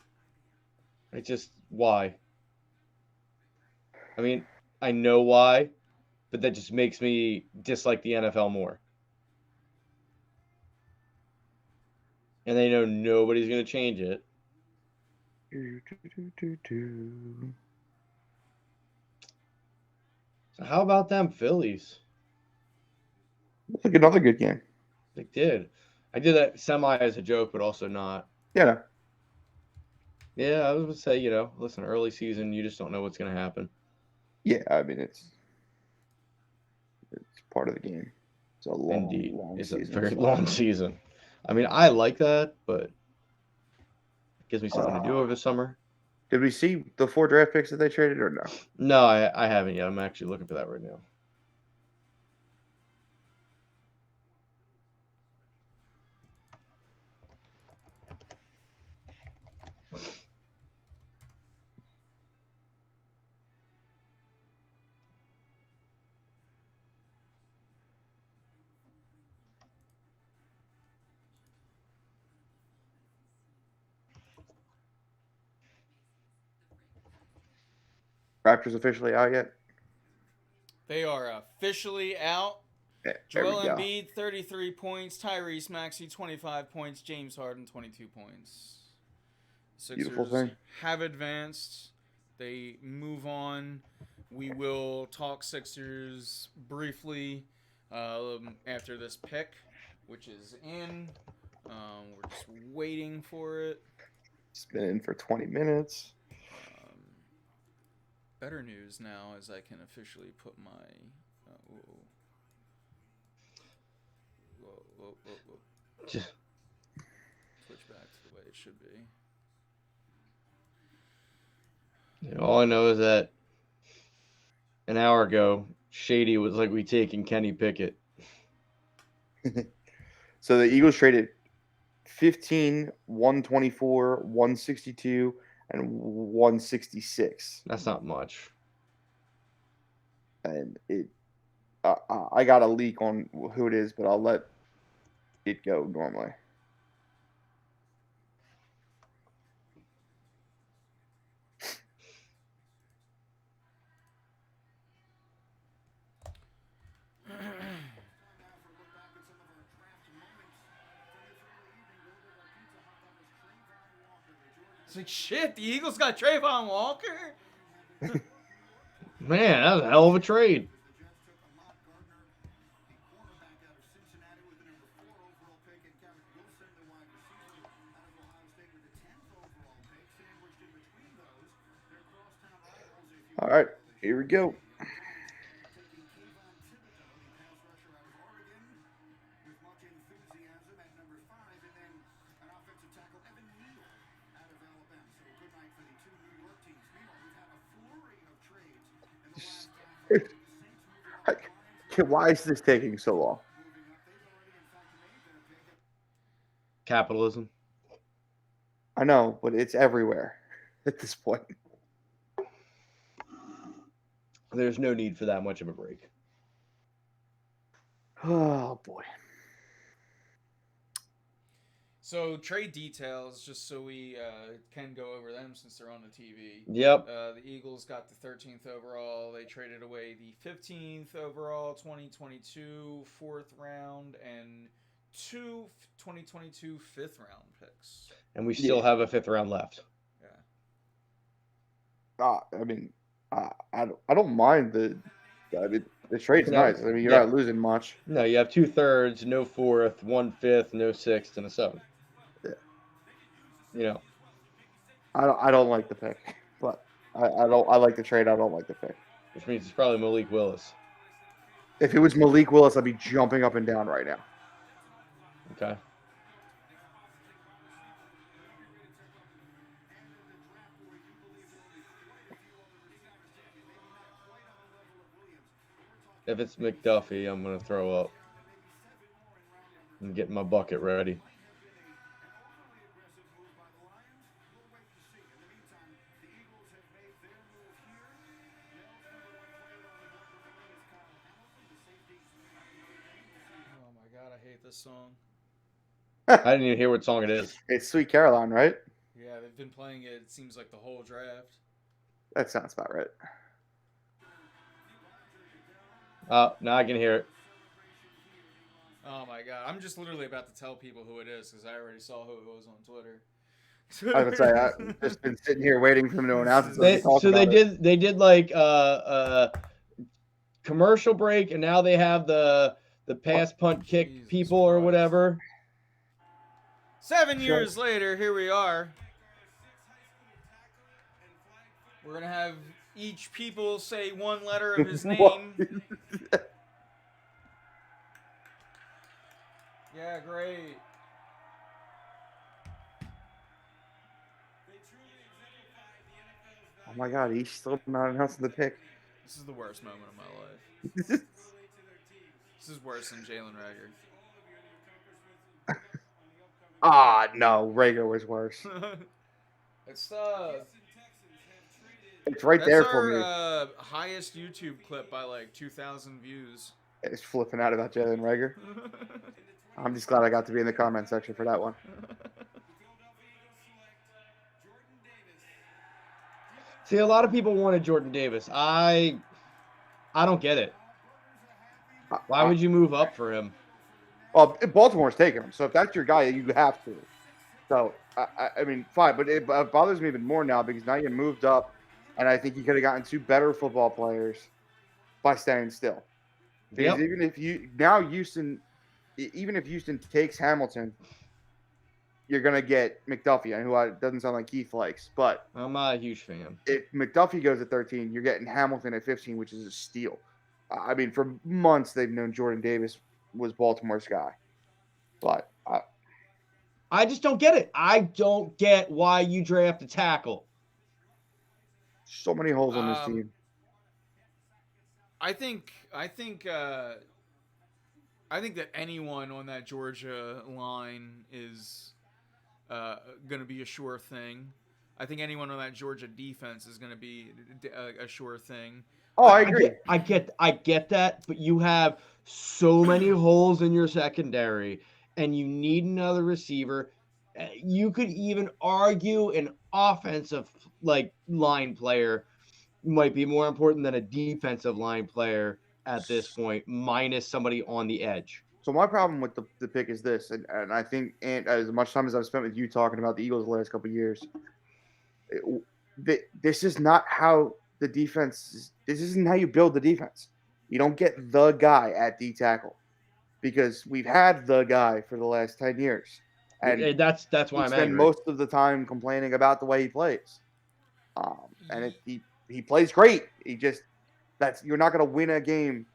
It's just why. I mean, I know why, but that just makes me dislike the NFL more. And they know nobody's going to change it. So how about them Phillies? Looks like another good game. They did. I did that semi as a joke, but also not. Yeah. Yeah, I was going to say, listen, early season, you just don't know what's going to happen. Yeah, I mean it's part of the game. It's a long It's season. a very long season. I mean, I like that, but it gives me something to do over the summer. Did we see the 4 draft picks that they traded or no? No, I haven't yet. I'm actually looking for that right now. Raptors officially out yet? They are officially out. Yeah, Joel Embiid, 33 points. Tyrese Maxey, 25 points. James Harden, 22 points. Beautiful Sixers thing. have advanced. They move on. We will talk Sixers briefly after this pick, which is in. We're just waiting for it. It's been in for 20 minutes. Better news now is I can officially put my... Whoa. Switch back to the way it should be. All I know is that an hour ago, Shady was like, we taking Kenny Pickett. So the Eagles traded 15, 124, 162, and 166. That's not much. And I got a leak on who it is, but I'll let it go normally. It's like, shit, the Eagles got Trayvon Walker? Man, that was a hell of a trade. All right, here we go. Why is this taking so long? Capitalism. I know, but it's everywhere at this point. There's no need for that much of a break. Oh boy. So trade details, just so we can go over them since they're on the TV. Yep. The Eagles got the 13th overall. They traded away the 15th overall 2022 fourth round and two 2022 fifth round picks. And we still have a 5th round left. I mean, I don't mind the. I mean, the trade's No, nice. I mean, you're yeah. not losing much. No, you have 2/3, no 4th, 1/5, no 6th, and a 7th. Yeah. You know. I don't like the pick, but I like the trade. I don't like the pick. Which means it's probably Malik Willis. If it was Malik Willis, I'd be jumping up and down right now. Okay. If it's McDuffie, I'm going to throw up. I'm getting my bucket ready. Oh my god, I hate this song. I didn't even hear what song it is. It's Sweet Caroline, right? Yeah, they've been playing it. It seems like the whole draft. That sounds about right. Now I can hear it. Oh my god, I'm just literally about to tell people who it is because I already saw who it was on Twitter. I would say I've just been sitting here waiting for him to announce it. They did like commercial break, and now they have the pass punt kick Jesus people or Christ. whatever. 7 years later, here we are. We're gonna have each people say one letter of his name. Yeah, great. Oh my god, he's still not announcing the pick. This is the worst moment of my life. This is worse than Jalen Rager. No, Rager was worse. It's It's right there for me. Highest YouTube clip by like 2,000 views. It's flipping out about Jalen Rager. I'm just glad I got to be in the comment section for that one. See, a lot of people wanted Jordan Davis. I don't get it. Why would you move up for him? Well, Baltimore's taking him, so if that's your guy, you have to. So, I mean, fine, but it bothers me even more now because now you moved up, and I think you could have gotten 2 better football players by staying still. Because even if Houston takes Hamilton, you're gonna get McDuffie, who doesn't sound like Keith likes, but I'm not a huge fan. if McDuffie goes at 13, you're getting Hamilton at 15, which is a steal. I mean, for months they've known Jordan Davis was Baltimore's guy, but I just don't get it. I don't get why you draft a tackle. so many holes on this team. I think that anyone on that Georgia line is going to be a sure thing. I think anyone on that Georgia defense is going to be a sure thing. Oh, I agree. I get that, but you have so many holes in your secondary, and you need another receiver. You could even argue an offensive line player might be more important than a defensive line player at this point, minus somebody on the edge. So my problem with the pick is this, and I think, and as much time as I've spent with you talking about the Eagles the last couple of years, this is not how the defense. This isn't how you build the defense. You don't get the guy at D tackle because we've had the guy for the last 10 years, and that's why I'm spend angry. most of the time complaining about the way he plays. And he plays great. You're not going to win a game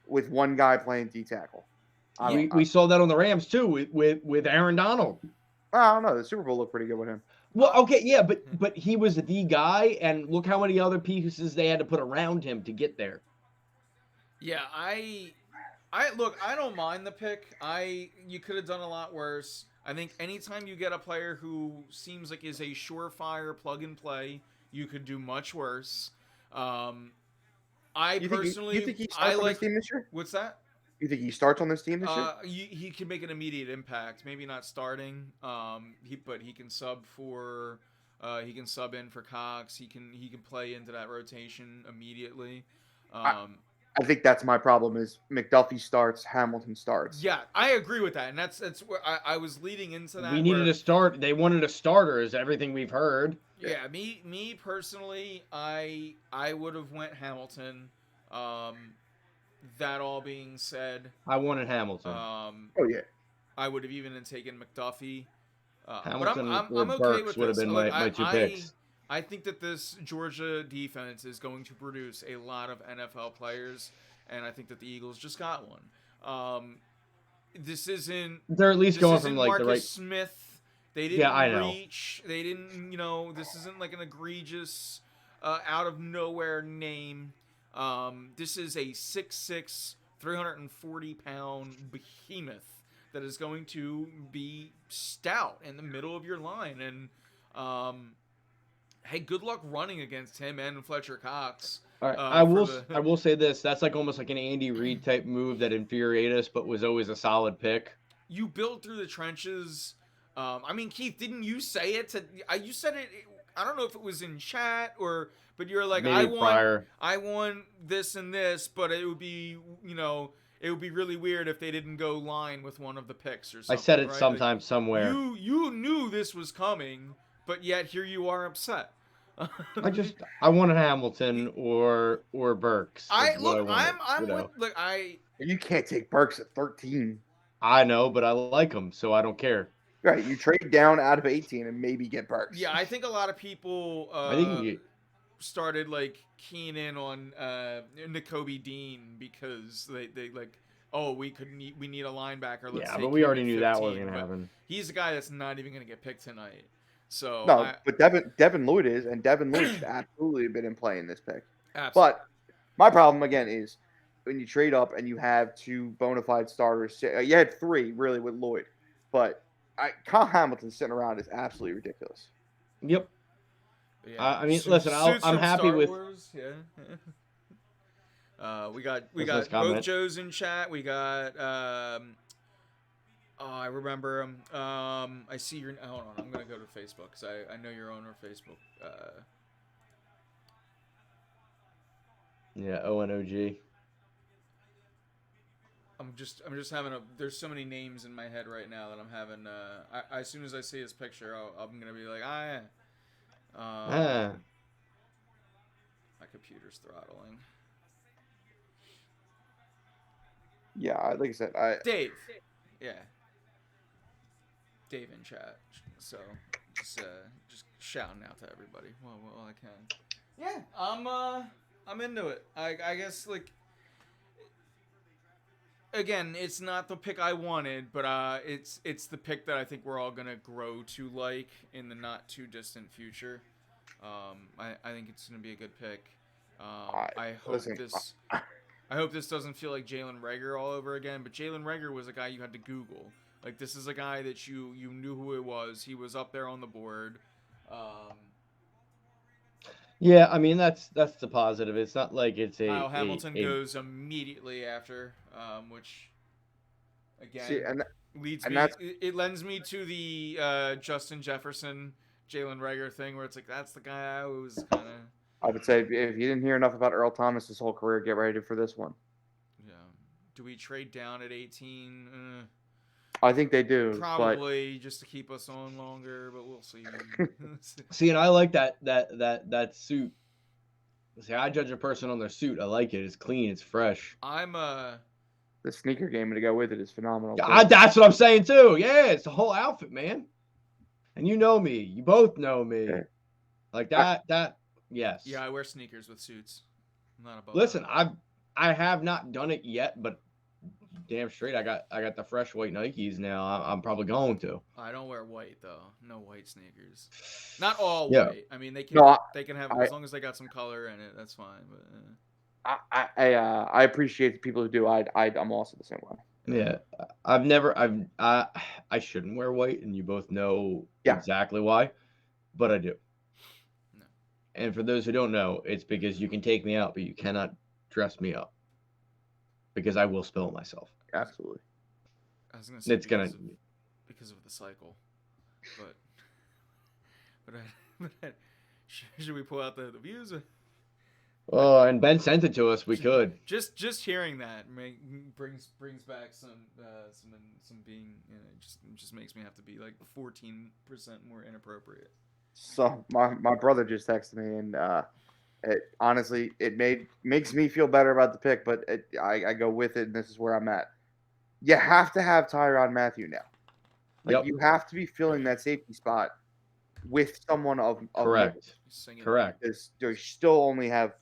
with one guy playing D tackle. We saw that on the Rams too with Aaron Donald. I don't know. The Super Bowl looked pretty good with him. Well, okay, yeah, but he was the guy, and look how many other pieces they had to put around him to get there. Yeah, I look, I don't mind the pick. You could have done a lot worse. I think anytime you get a player who seems like is a surefire plug and play, you could do much worse. I You personally, think he I starts on like. this team this year? What's that? You think he starts on this team this year? He can make an immediate impact. Maybe not starting. But he can sub for. He can sub in for Cox. He can play into that rotation immediately. I think that's my problem. Is McDuffie starts, Hamilton starts. Yeah, I agree with that, and that's where I was leading into that. We needed a start. They wanted a starter, is everything we've heard. Yeah, me personally, I would have went Hamilton. That all being said, I wanted Hamilton. Oh yeah, I would have even taken McDuffie. Hamilton but I'm or okay Burks with would have this. been Look, my two picks. I think that this Georgia defense is going to produce a lot of NFL players, and I think that the Eagles just got one. This isn't. They're at least going from like Marcus the right. Smith. They didn't I know. reach. They didn't. This isn't like an egregious, out of nowhere name. This is a 6'6", 340-pound behemoth that is going to be stout in the middle of your line. And hey, good luck running against him and Fletcher Cox. All right, I will say this. That's like almost like an Andy Reid type move that infuriated us, but was always a solid pick. You build through the trenches. I mean, Keith, didn't you say it? You said it. I don't know if it was in chat but you're like, I want this and this, but it would be, it would be really weird if they didn't go line with one of the picks or something. I said it right? sometime somewhere. You knew this was coming, but yet here you are upset. I wanted Hamilton or Burks. You can't take Burks at 13. I know, but I like him, so I don't care. Right, you trade down out of 18 and maybe get Burks. Yeah, I think a lot of people started like keying in on Nakobe Dean because they like, oh, we need a linebacker. Let's but we already knew that wasn't gonna happen. He's a guy that's not even gonna get picked tonight. So but Devin Lloyd is, and Devin Lloyd should absolutely have been in play in this pick. Absolutely. But my problem again is when you trade up and you have two bona fide starters. You had three really with Lloyd, but Kyle Hamilton sitting around is absolutely ridiculous. Yep. Yeah. I mean, listen, I'm happy with. Wars, yeah. We got both Joes in chat. We got. I remember him. I see your. Hold on, I'm gonna go to Facebook because I know you're on our Facebook. Yeah, ONOG. I'm just having there's so many names in my head right now that I'm having. As soon as I see his picture, I'm gonna be like, My computer's throttling. Yeah, like I said, Dave. Yeah. Dave in chat. So just shouting out to everybody while I can. Yeah, I'm into it. I guess like. Again, it's not the pick I wanted, but it's the pick that I think we're all gonna grow to like in the not too distant future. I think it's gonna be a good pick. I hope this doesn't feel like Jalen Reagor all over again. But Jalen Reagor was a guy you had to Google. Like this is a guy that you knew who it was. He was up there on the board. Yeah, I mean that's the positive. It's not like it's a. Kyle Hamilton goes immediately after, which again it lends me to the Justin Jefferson, Jalen Reagor thing, where it's like that's the guy I was kind of. I would say if you didn't hear enough about Earl Thomas his whole career, get ready for this one. Yeah. Do we trade down at 18? I think they do. Probably just to keep us on longer, but we'll see. See, and I like that suit. See, I judge a person on their suit. I like it. It's clean. It's fresh. The sneaker game to go with it is phenomenal. That's what I'm saying too. Yeah, it's the whole outfit, man. And you know me. You both know me. Yeah. Like that. Yes. Yeah, I wear sneakers with suits. I'm not above. Listen, I have not done it yet, but. Damn straight, I got the fresh white Nikes now. I'm probably going to. I don't wear white though. No white sneakers. Not all white. I mean, they can have as long as they got some color in it. That's fine. But I appreciate the people who do. I'm also the same way. Yeah, I shouldn't wear white, and you both know exactly why, but I do. No. And for those who don't know, it's because you can take me out, but you cannot dress me up. because I will spill it myself. Absolutely. I was gonna say It's gonna. because of the cycle, but should we pull out the views? Oh, and Ben sent it to us. We could. Just hearing that brings back some being, just makes me have to be like 14% more inappropriate. So my brother just texted me, and it honestly makes me feel better about the pick, but I go with it, and this is where I'm at. You have to have Tyrann Mathieu now. Like Yep. you have to be filling that safety spot with someone of Correct. Singing, Correct. Because they still only have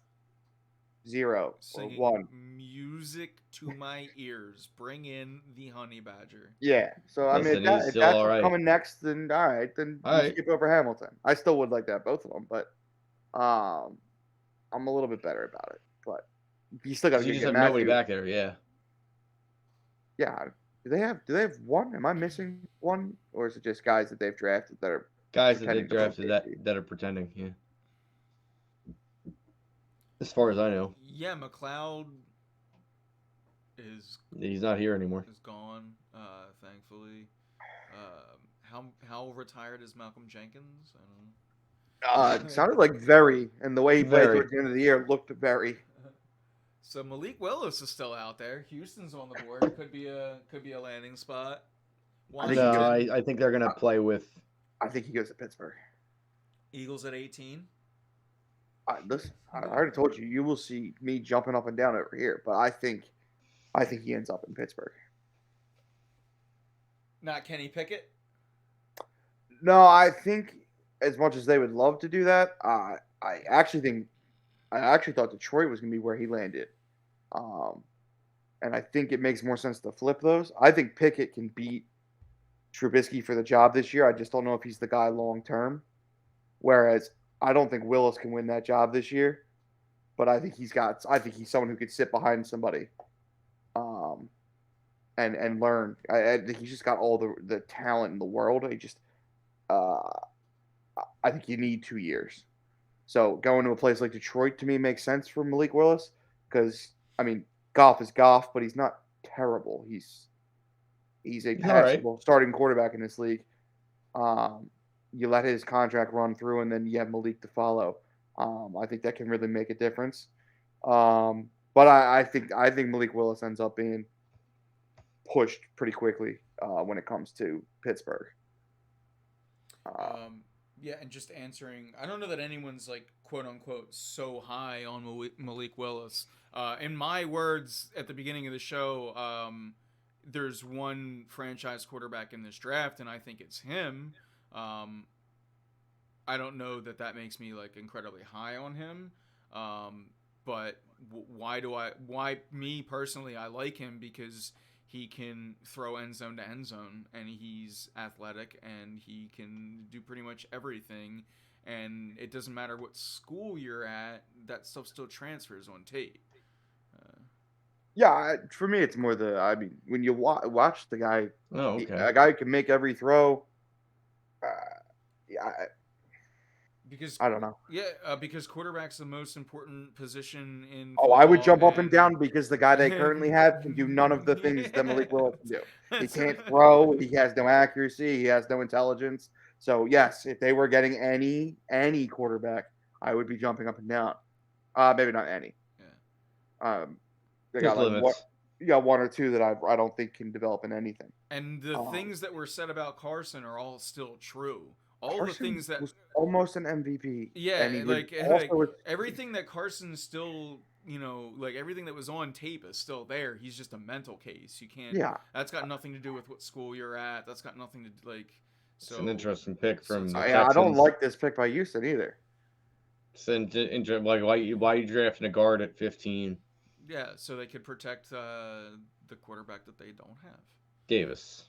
0 or singing 1. music to my ears. Bring in the honey badger. Yeah. So I mean, Listen, if he's that's still all what's right. coming next, then all right, then All you right. skip over Hamilton. I still would like to have both of them, but I'm a little bit better about it. But you still got to You just get have nobody Matthew. back there. Yeah. Yeah. Do they have one? Am I missing one, or is it just guys that they've drafted that are Guys that they pretending to play drafted safety? that are pretending. Yeah. As far as I know, Yeah, McLeod is he's not here anymore. gone. Thankfully. How retired is Malcolm Jenkins? I don't know. It sounded like very, and the way he played Very. towards the end of the year looked very. So Malik Willis is still out there. Houston's on the board. Could be a landing spot. I think No, Washington, I think they're gonna play with. I think he goes to Pittsburgh. Eagles at 18. Listen, I already told you, you will see me jumping up and down over here, but I think he ends up in Pittsburgh. Not Kenny Pickett. No, I think as much as they would love to do that, I actually thought Detroit was going to be where he landed, and I think it makes more sense to flip those. I think Pickett can beat Trubisky for the job this year. I just don't know if he's the guy long term. Whereas I don't think Willis can win that job this year, but I think he's someone who could sit behind somebody, and learn. I think he's just got all the talent in the world. I think you need 2 years. So going to a place like Detroit to me makes sense for Malik Willis because I mean Goff is Goff, but he's not terrible. He's a passable starting quarterback in this league. You let his contract run through, and then you have Malik to follow. I think that can really make a difference. But I think Malik Willis ends up being pushed pretty quickly when it comes to Pittsburgh. Yeah, and just answering, I don't know that anyone's like quote unquote so high on Malik Willis. In my words at the beginning of the show, there's one franchise quarterback in this draft, and I think it's him. I don't know that makes me like incredibly high on him. But why me personally, I like him because he can throw end zone to end zone, and he's athletic, and he can do pretty much everything. And it doesn't matter what school you're at; that stuff still transfers on tape. Yeah, for me, it's more when you watch the guy, Oh, okay. a guy who can make every throw. Because I don't know. Yeah, because quarterback's the most important position in. Oh, I would football, jump up and down because the guy they currently have can do none of the things that Malik Willis can do. He can't throw. He has no accuracy. He has no intelligence. So yes, if they were getting any quarterback, I would be jumping up and down. Maybe not any. Yeah. They got one or two that I don't think can develop in anything. And the things that were said about Carson are all still true. All Carson the things that was almost an MVP. Yeah, and like everything that Carson still, like everything that was on tape is still there. He's just a mental case. You can't. Yeah. That's got nothing to do with what school you're at. That's got nothing to like. So it's an interesting pick from the I Texans. don't like this pick by Houston either. It's like why you drafting a guard at 15? Yeah, so they could protect the quarterback that they don't have. Davis.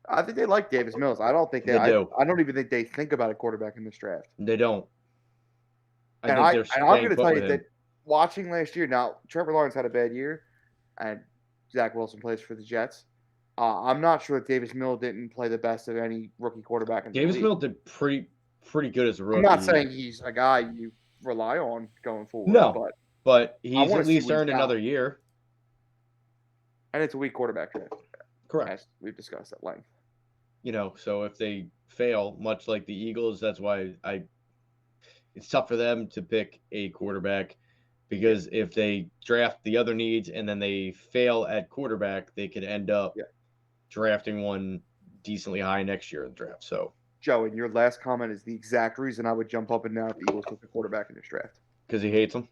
I think they like Davis Mills. I don't think they do. I don't even think they think about a quarterback in this draft. They don't. I'm going to tell you that watching last year, now Trevor Lawrence had a bad year, and Zach Wilson plays for the Jets. I'm not sure that Davis Mills didn't play the best of any rookie quarterback in the league. Davis Mills did pretty good as a rookie. I'm not saying he's a guy you rely on going forward. No, but but I he's wanna at see least what he's earned got. another year. And it's a weak quarterback draft, Correct. as we've discussed at length. So if they fail, much like the Eagles, that's why it's tough for them to pick a quarterback, because if they draft the other needs and then they fail at quarterback, they could end up Yeah. drafting one decently high next year in the draft. So Joe, and your last comment is the exact reason I would jump up and down if the Eagles took a quarterback in this draft. because he hates them.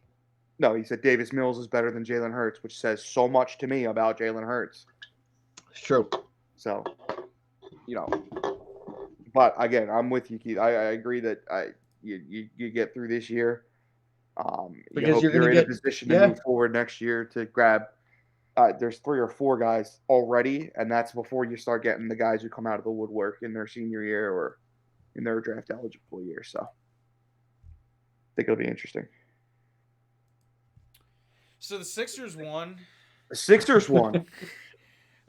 No, he said Davis Mills is better than Jalen Hurts, which says so much to me about Jalen Hurts. It's true. So, but again, I'm with you, Keith. I agree that you get through this year. You Because hope you're gonna you're in a get- position to yeah. move forward next year to grab. There's 3 or 4 guys already, and that's before you start getting the guys who come out of the woodwork in their senior year or in their draft eligible year. So, I think it'll be interesting. So the Sixers won. The Sixers won.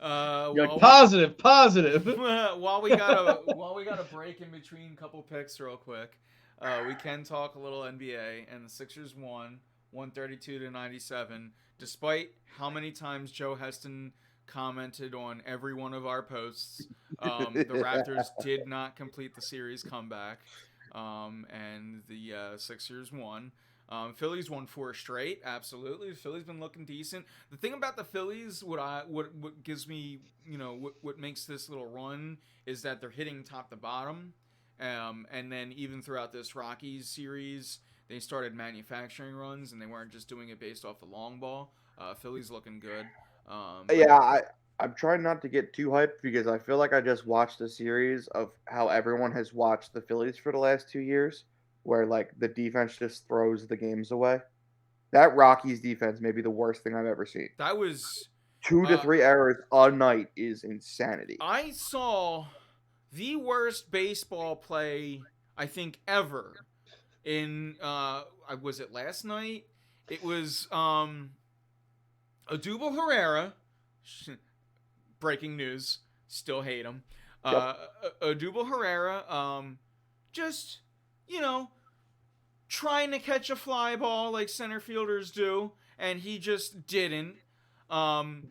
You're like, positive. While we got a break in between couple picks real quick, we can talk a little NBA, and the Sixers won 132-97, despite how many times Joe Heston commented on every one of our posts. The Raptors did not complete the series comeback, and the Sixers won. Phillies won 4 straight. Absolutely, the Phillies been looking decent. The thing about the Phillies, what gives me, what makes this little run is that they're hitting top to bottom, and then even throughout this Rockies series, they started manufacturing runs, and they weren't just doing it based off the long ball. Phillies looking good. I'm trying not to get too hyped because I feel like I just watched a series of how everyone has watched the Phillies for the last 2 years, where like the defense just throws the games away. That Rockies defense may be the worst thing I've ever seen. That was 2 to 3 errors a night is insanity. I saw the worst baseball play I think ever in was it last night? It was Odubel Herrera. Breaking news. Still hate him. Odubel Herrera just trying to catch a fly ball like center fielders do, and he just didn't. And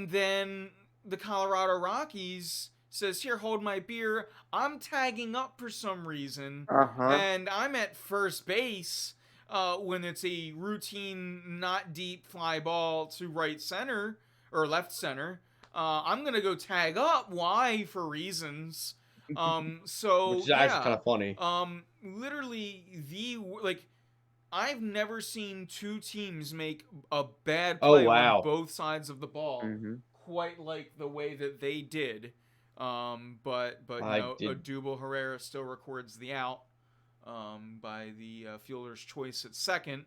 then the Colorado Rockies says, "Here, hold my beer. I'm tagging up for some reason, and I'm at first base when it's a routine, not deep fly ball to right center or left center. I'm gonna go tag up. Why? For reasons. So which is actually kind of funny. Literally I've never seen 2 teams make a bad Oh, play wow. on both sides of the ball Mhm. quite like the way that they did. But Odubel Herrera still records the out by the fielder's choice at second.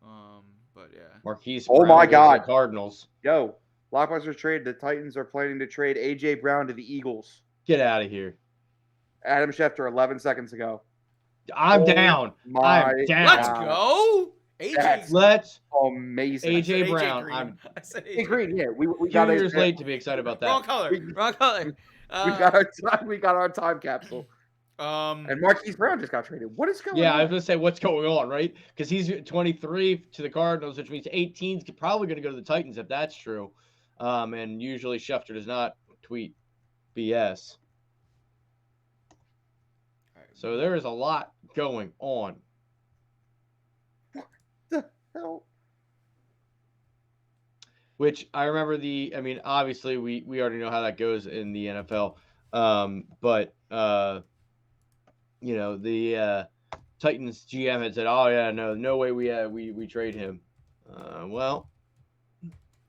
But yeah. Marquise Oh Brown my goes to God. the Cardinals. Yo, Blockbuster trade. The Titans are planning to trade A.J. Brown to the Eagles. Get out of here. Adam Schefter, 11 seconds ago. I'm Oh down. my I'm down. Let's God. go! That's Let's amazing. AJ AJ Brown. Green. I'm I said Hey, AJ Green, yeah, we 2 got years late to be excited about that. Wrong color. Wrong color. we got our time capsule. And Marquise Brown just got traded. What is going on? Yeah, I was gonna say what's going on, right? Because he's 23 to the Cardinals, which means 18's probably gonna go to the Titans if that's true. And usually Schefter does not tweet BS. So there is a lot going on. the hell? Which I remember obviously we already know how that goes in the NFL. But the Titans GM had said, "Oh yeah, no way we trade him." Well,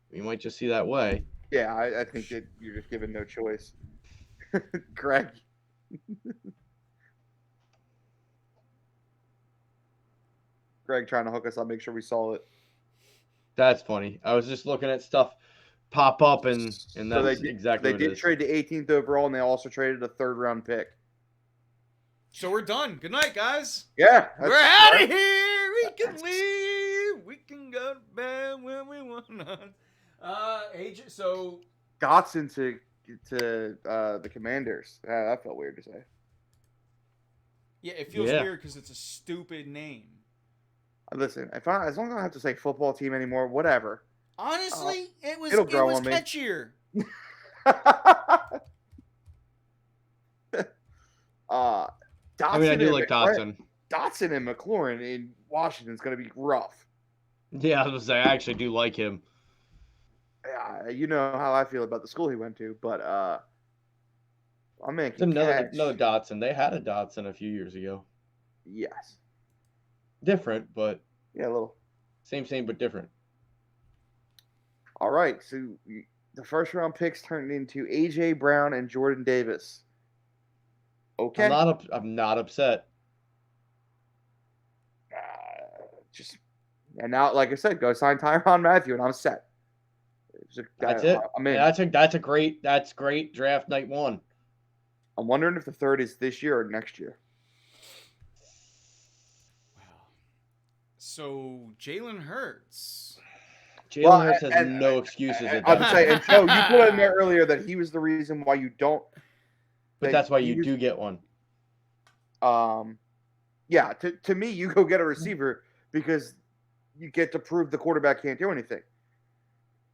we might just see that way. Yeah, I think that you're just given no choice. Greg. Greg trying to hook us up, make sure we saw it. That's funny. I was just looking at stuff pop up, and that's exactly they what it did is. trade the 18th overall, and they also traded a 3rd round pick. So we're done. Good night, guys. Yeah, We're out of here. We can leave. We can go to bed when we want. AJ. So Dotson to the Commanders. That felt weird to say. yeah, it feels weird because it's a stupid name. Listen, as long as I don't have to say football team anymore, whatever. Honestly, it'll it grow was on me. catchier. I mean, I Dotson do and like Dotson. Dotson and McLaurin in Washington is going to be rough. Yeah, I was gonna say I actually do like him. You know how I feel about the school he went to, but my man It's can another catch. Dotson. They had a Dotson a few years ago. Yes. Different, but Yeah, a little. same, but different. All right, so the first round picks turned into AJ Brown and Jordan Davis. Okay. I'm not upset. Just and now, like I said, go sign Tyrann Mathieu, and I'm set. That's it. I'm in. That's great draft night one. I'm wondering if the third is this year or next year. Wow. So Jalen Hurts. Jalen Hurts has no excuses at I'm that. saying, and Joe, you put in there earlier that he was the reason why you don't. But that's why you do get one. Yeah. To me, you go get a receiver because you get to prove the quarterback can't do anything.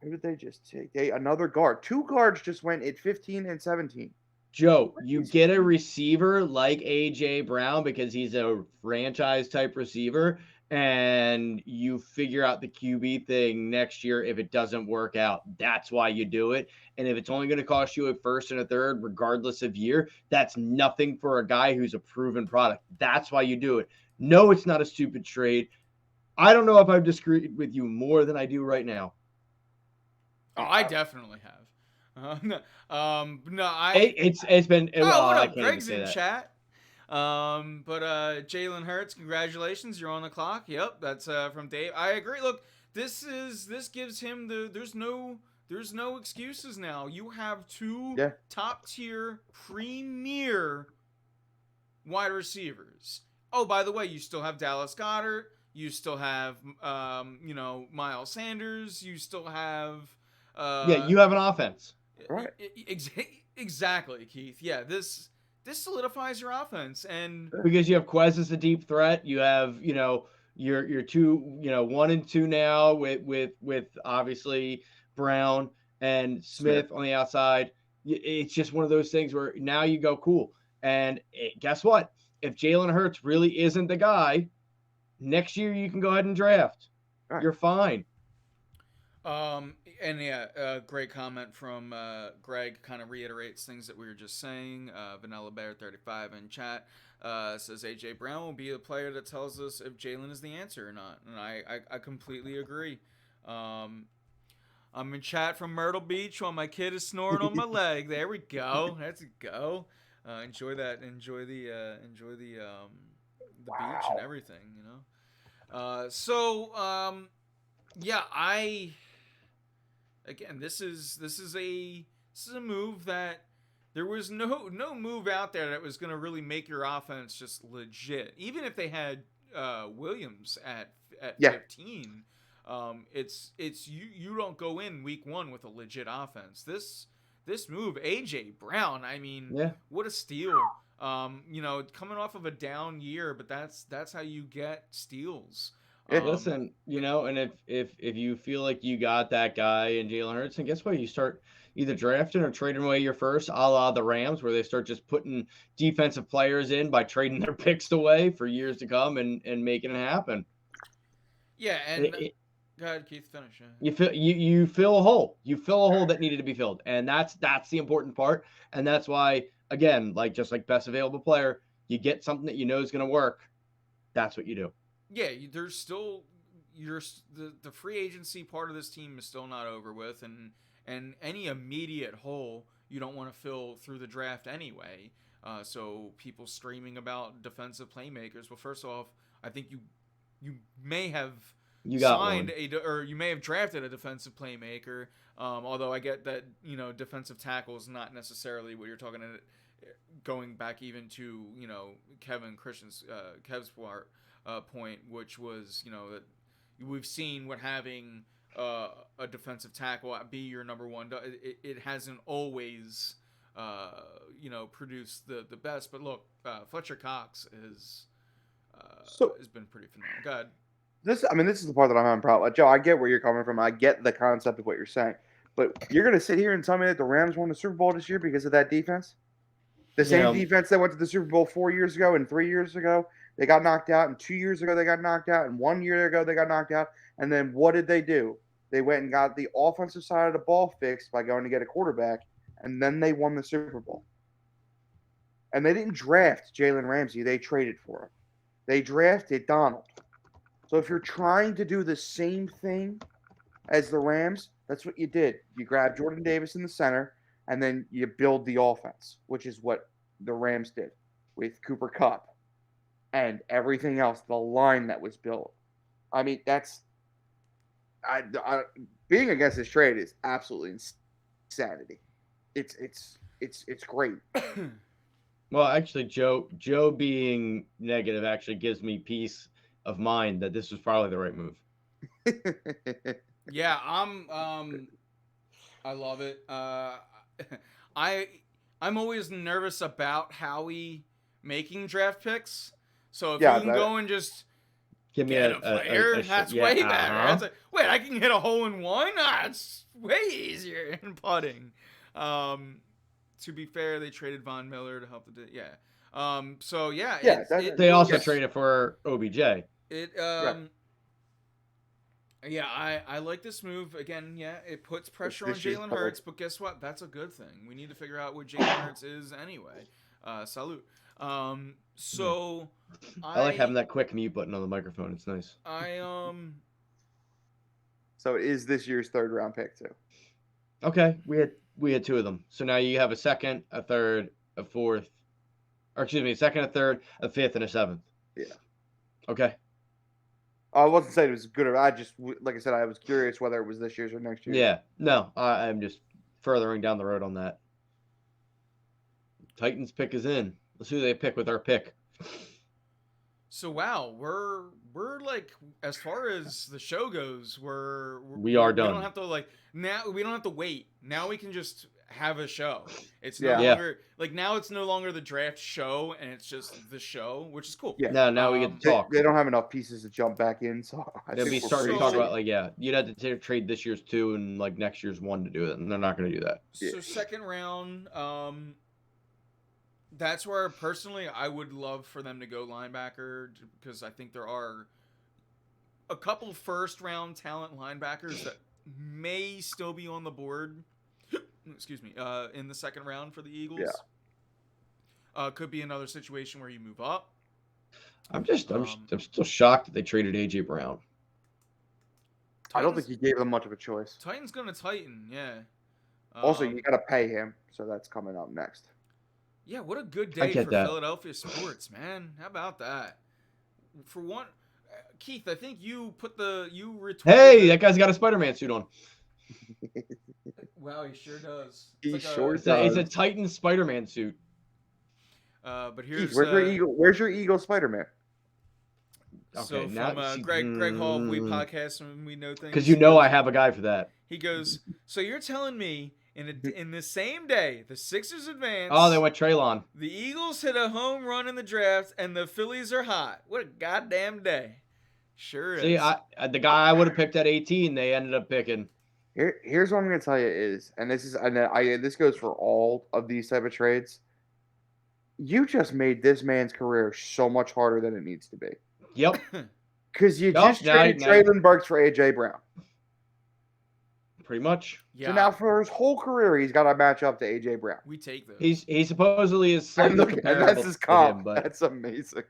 Who did they just take? Another guard. Two guards just went at 15 and 17. Joe, you get a receiver like AJ Brown because he's a franchise type receiver, and you figure out the QB thing next year if it doesn't work out. That's why you do it. And if it's only going to cost you a first and a third, regardless of year, that's nothing for a guy who's a proven product. That's why you do it. No, it's not a stupid trade. I don't know if I've disagreed with you more than I do right now. Oh, I definitely have. No, it's been. Oh, what I up? can't Greg's even in say that. chat. But Jalen Hurts, congratulations, you're on the clock. Yep, that's from Dave. I agree. Look, this gives him there's no excuses now. You have two top tier premier wide receivers. Oh, by the way, you still have Dallas Goedert. You still have Miles Sanders. You still have You have an offense. Right. Exactly, Keith. Yeah, this solidifies your offense, and because you have Quez as a deep threat. You have your two 1 and 2 now with obviously Brown and Smith on the outside. It's just one of those things where now you go cool. And guess what? If Jalen Hurts really isn't the guy, next year you can go ahead and draft. Right. You're fine. And great comment from Greg. Kind of reiterates things that we were just saying. Vanilla Bear 35 in chat says AJ Brown will be a player that tells us if Jalen is the answer or not, and I completely agree. I'm in chat from Myrtle Beach while my kid is snoring on my leg. There we go. That's a go. Enjoy that. Enjoy the beach and everything. Again, this is a move that there was no move out there that was going to really make your offense just legit. Even if they had Williams at 15, it's you don't go in week one with a legit offense. This move, AJ Brown, I mean, what a steal. Coming off of a down year, but that's how you get steals. Listen, and if you feel like you got that guy in Jalen Hurts, and guess what? You start either drafting or trading away your first, a la the Rams, where they start just putting defensive players in by trading their picks away for years to come and making it happen. Yeah, and go ahead, Keith, finish. You fill a hole. You fill a hole that needed to be filled, and that's the important part. And that's why, again, just like best available player, you get something that you know is going to work. That's what you do. Yeah, there's still the free agency part of this team is still not over with, and any immediate hole you don't want to fill through the draft anyway. So people screaming about defensive playmakers. Well, first off, I think you may have signed you may have drafted a defensive playmaker. Although I get that defensive tackle is not necessarily what you're talking about. Going back even to Kev's part. Point, which was that we've seen what having a defensive tackle be your number one. It hasn't always produced the best. But look, Fletcher Cox has been pretty phenomenal. Go ahead. this is the part that I'm having a problem. Joe, I get where you're coming from. I get the concept of what you're saying, but you're gonna sit here and tell me that the Rams won the Super Bowl this year because of that defense? The same defense that went to the Super Bowl 4 years ago and 3 years ago, they got knocked out, and 2 years ago they got knocked out, and 1 year ago they got knocked out. And then what did they do? They went and got the offensive side of the ball fixed by going to get a quarterback, and then they won the Super Bowl. And they didn't draft Jalen Ramsey; they traded for him. They drafted Donald. So if you're trying to do the same thing as the Rams, that's what you did. You grab Jordan Davis in the center, and then you build the offense, which is what the Rams did with Cooper Kupp and everything else, the line that was built. I mean, that's being against this trade is absolutely insanity. It's great. Well, actually, Joe being negative actually gives me peace of mind that this was probably the right move. Yeah, I love it. I'm always nervous about Howie making draft picks. So if you can go and just give me get a player, that's way better. It's like, wait, I can hit a hole in one? It's way easier than putting. To be fair, they traded Von Miller to help the So yeah, they also traded for OBJ. Yeah, I like this move. Again, yeah, it puts pressure on Jalen Hurts, but guess what? That's a good thing. We need to figure out what Jalen Hurts is anyway. Salute. So I like having that quick mute button on the microphone. It's nice. So it is this year's third round pick too. Okay, we had two of them. So now you have a second, a third, a fourth, or excuse me, a second, a third, a fifth, and a seventh. Yeah. Okay. I wasn't saying it was good. I just, like I said, I was curious whether it was this year's or next year. Yeah. No, I'm just furthering down the road on that. Titans pick is in. Let's see who they pick with our pick. So wow, we're like, as far as the show goes, we are done. We don't have to now. We don't have to wait. Now we can just have a show. It's no longer like now. It's no longer the draft show, and it's just the show, which is cool. Yeah. Now we get to talk. They don't have enough pieces to jump back in, so then we start to talk about you'd have to trade this year's 2 and next year's 1 to do it, and they're not going to do that. So second round, that's where personally I would love for them to go linebacker, because I think there are a couple first round talent linebackers that may still be on the board. Excuse me. In the second round for the Eagles. Yeah. Could be another situation where you move up. I'm still shocked that they traded AJ Brown. I don't think he gave them much of a choice. Titans gonna tighten, yeah. Also, you gotta pay him, so that's coming up next. Yeah, what a good day for Philadelphia sports, man. How about that? For one, Keith, I think you retweeted. Hey, that guy's got a Spider-Man suit on. Wow, he sure does. He sure does. It's a Titan Spider-Man suit. But here's Keith, where's your Eagle Spider-Man? So okay, from Greg Hall, we podcast and we know things. Because I have a guy for that. He goes, so you're telling me in the same day the Sixers advance. Oh, they went Treylon. The Eagles hit a home run in the draft, and the Phillies are hot. What a goddamn day! Sure is. See, the guy I would have picked at 18, they ended up picking. Here's what I'm going to tell you is, and this goes for all of these type of trades. You just made this man's career so much harder than it needs to be. Yep. Because you just traded Traylon Burks for AJ Brown. Pretty much. Yeah. So now for his whole career, he's got to match up to AJ Brown. We take those. He supposedly is slightly comparable. And that's his comp. Him, but that's amazing.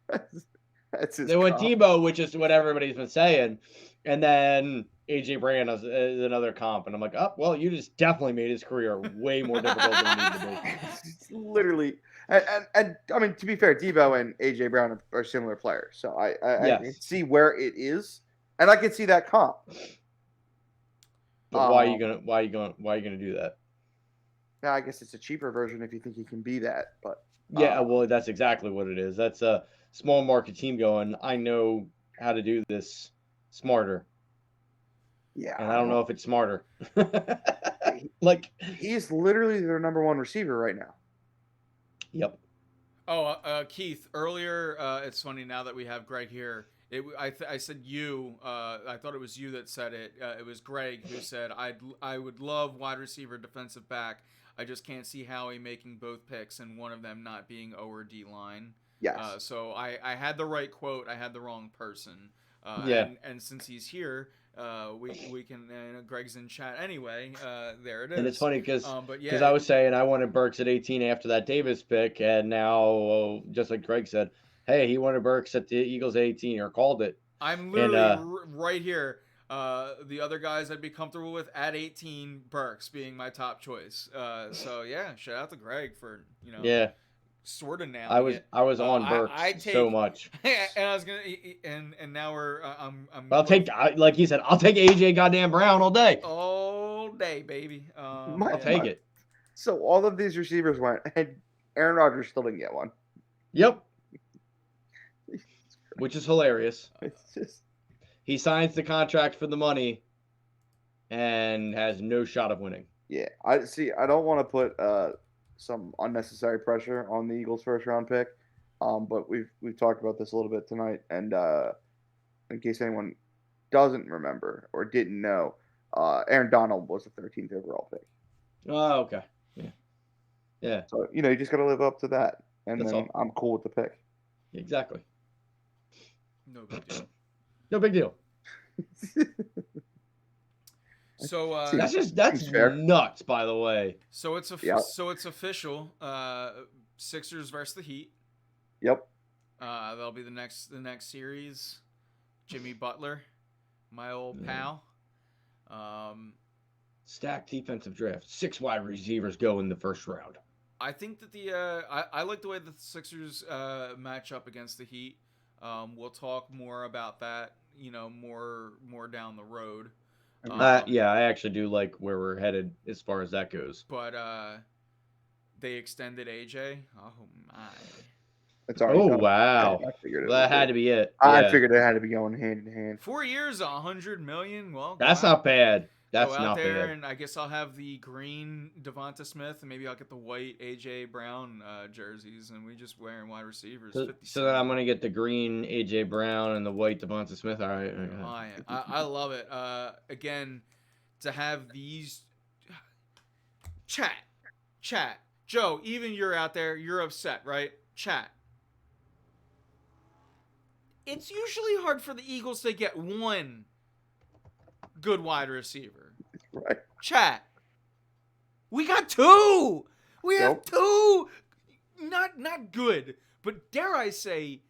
That's his they went Debo, which is what everybody's been saying, and then AJ Brown is another comp, and I'm like, oh, well, you just definitely made his career way more difficult than it needed to be. It's literally, and I mean, to be fair, Debo and AJ Brown are similar players, so I can see where it is, and I can see that comp. But why are you gonna do that? Yeah, I guess it's a cheaper version if you think you can be that, but yeah, well, that's exactly what it is. That's a small market team going, I know how to do this smarter. Yeah. And I don't know if it's smarter. He's literally their number one receiver right now. Yep. Oh, Keith, earlier, it's funny now that we have Greg here. I said you. I thought it was you that said it. It was Greg who said I would love wide receiver, defensive back. I just can't see Howie making both picks and one of them not being O or D line. Yes. So I had the right quote. I had the wrong person. Yeah. And since he's here, we can. Greg's in chat anyway. There it is. And it's funny because but yeah, I was saying I wanted Burks at 18 after that Davis pick, and now just like Greg said, hey, he wanted Burks at the Eagles at 18 or called it. I'm literally right here. The other guys I'd be comfortable with at 18, Burks being my top choice. So yeah, shout out to Greg for Yeah. sort of now. I was on Burks so much. And I was gonna and now we're I'm like he said, I'll take AJ goddamn Brown all day. all day, baby. I'll take it. So all of these receivers went, and Aaron Rodgers still didn't get one. Yep. Which is hilarious. It's just He signs the contract for the money and has no shot of winning. yeah. I don't want to put some unnecessary pressure on the Eagles' first round pick. But we've talked about this a little bit tonight, and in case anyone doesn't remember or didn't know, Aaron Donald was the 13th overall pick. Oh, okay. Yeah. So you just got to live up to that, and That's then all. I'm cool with the pick. Exactly. no big deal. No big deal. So That's fair. nuts, by the way. so it's Yeah. so it's official. Sixers versus the Heat. Yep. That'll be the next series. Jimmy Butler, my old pal. Stacked defensive draft. 6 wide receivers go in the first round. I think that I like the way the Sixers match up against the Heat. We'll talk more about that, more down the road. Yeah, I actually do like where we're headed as far as that goes. But they extended AJ. Oh my! It's already Oh done. wow, I figured that had to be it. I Yeah. figured it had to be going hand in hand. 4 years, $100 million. Well, That's go not bad. That's go out not there, bad. and I guess I'll have the green Devonta Smith, and maybe I'll get the white AJ Brown jerseys, and we just wearing wide receivers. So then I'm gonna get the green AJ Brown and the white Devonta Smith. All right. I love it. Again, to have these chat, Joe. Even you're out there, you're upset, right? Chat. It's usually hard for the Eagles to get one good wide receiver. Right. Chat. We got 2. We have Nope. 2. Not good, but dare I say,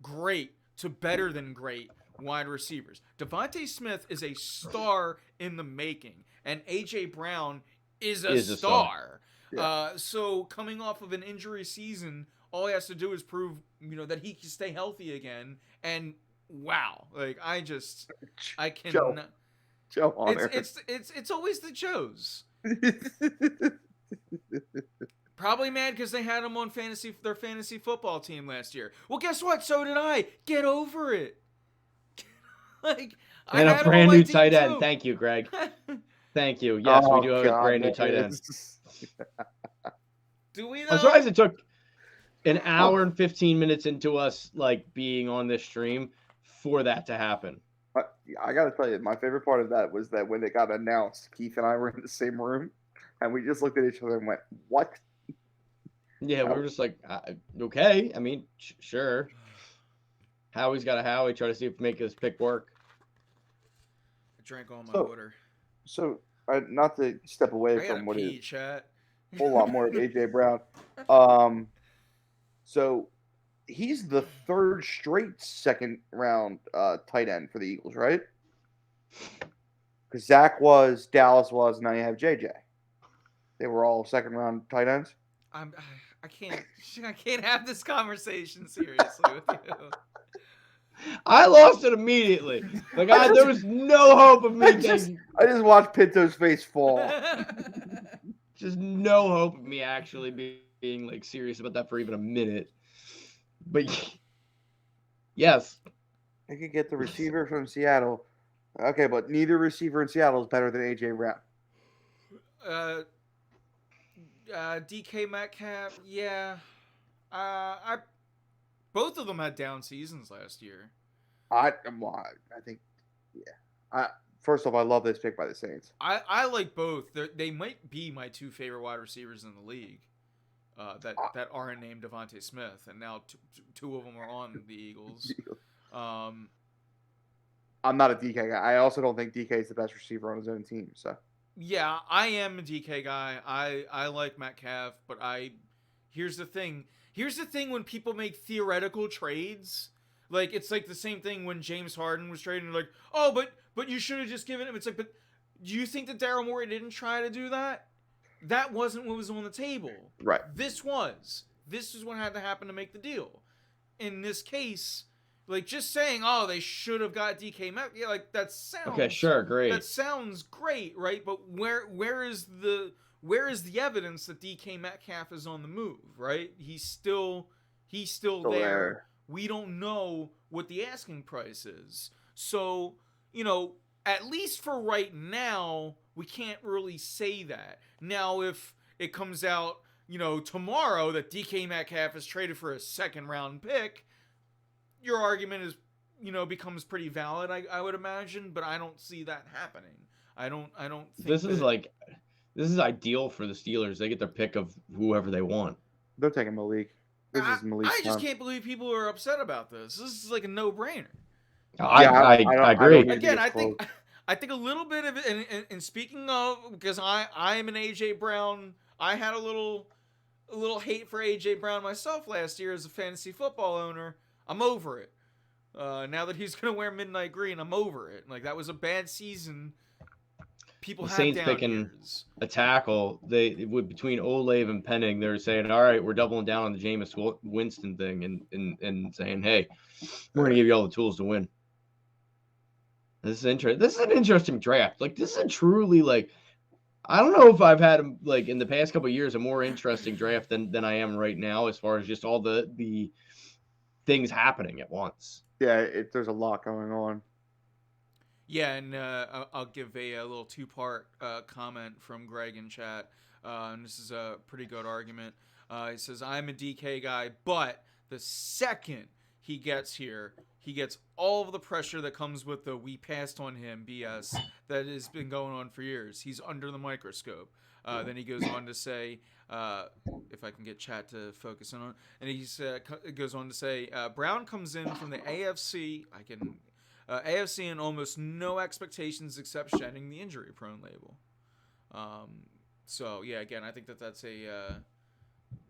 great to better than great wide receivers. Devontae Smith is a star in the making, and AJ Brown is a star. Yeah. So coming off of an injury season, all he has to do is prove, that he can stay healthy again. And wow, like I can. Joe Honor. It's always the Joes. Probably mad because they had him on their fantasy football team last year. Well, guess what? So did I. Get over it. And a brand new tight end. Thank you, Greg. Thank you. Yes, we do have a brand new tight end. Do we? I'm surprised it took an hour and 15 minutes into us being on this stream for that to happen. I gotta tell you, my favorite part of that was that when it got announced, Keith and I were in the same room, and we just looked at each other and went, "What?" Yeah, we were just like, okay. I mean, sure. Howie's got a Howie. Try to see if make his pick work. I drank all my water. So, not to step away I from gotta what pee, is chat. a whole lot more of AJ Brown. So he's the 3rd straight second round tight end for the Eagles, right? Because Zach was, Dallas was, now you have JJ. They were all second round tight ends. I can't have this conversation seriously with you. I lost it immediately. There was no hope of me I just watched Pinto's face fall. Just no hope of me actually being serious about that for even a minute. But yes, They could get the receiver from Seattle. Okay, but neither receiver in Seattle is better than AJ Brown. DK Metcalf, yeah. Both of them had down seasons last year. Well, I think, yeah. First off, I love this pick by the Saints. I like both. They might be my two favorite wide receivers in the league. That aren't named Devontae Smith, and now two of them are on the Eagles. I'm not a DK guy. I also don't think DK is the best receiver on his own team. So yeah, I am a DK guy. I like Metcalf, but here's the thing. Here's the thing when people make theoretical trades, like it's like the same thing when James Harden was traded. Like, oh, but you should have just given him. It's like, but do you think that Daryl Morey didn't try to do that? That wasn't what was on the table. right. This was. This is what had to happen to make the deal. In this case, like just saying, oh, they should have got DK Metcalf. Yeah, like that sounds Okay, sure, great. That sounds great, right? But where is the evidence that DK Metcalf is on the move, right? He's still there. We don't know what the asking price is. So, at least for right now, we can't really say that. Now, if it comes out, tomorrow that DK Metcalf is traded for a second round pick, your argument is, becomes pretty valid, I would imagine, but I don't see that happening. I don't think this is ideal for the Steelers. They get their pick of whoever they want. They're taking Malik. This is Malik's I just time. can't believe people are upset about this. This is like a no-brainer. I agree. Again, I think a little bit of it, and speaking of, because I am an AJ Brown, I had a little hate for AJ Brown myself last year as a fantasy football owner. I'm over it. Now that he's gonna wear midnight green, I'm over it. Like that was a bad season. People have Saints down picking years. a tackle. Between Olave and Penning, they're saying, all right, we're doubling down on the Jameis Winston thing and saying, hey, we're gonna give you all the tools to win. This is interesting. This is an interesting draft. Like this is a truly I don't know if I've had in the past couple of years a more interesting draft than I am right now as far as just all the things happening at once. Yeah, there's a lot going on. Yeah, and I'll give a little two-part comment from Greg in chat. And this is a pretty good argument. He says, I'm a DK guy, but the second he gets here, he gets all of the pressure that comes with the we passed on him BS that has been going on for years. He's under the microscope. Then he goes on to say, if I can get chat to focus on it, and he goes on to say, Brown comes in from the AFC. AFC and almost no expectations except shedding the injury-prone label. So yeah, again, I think that's a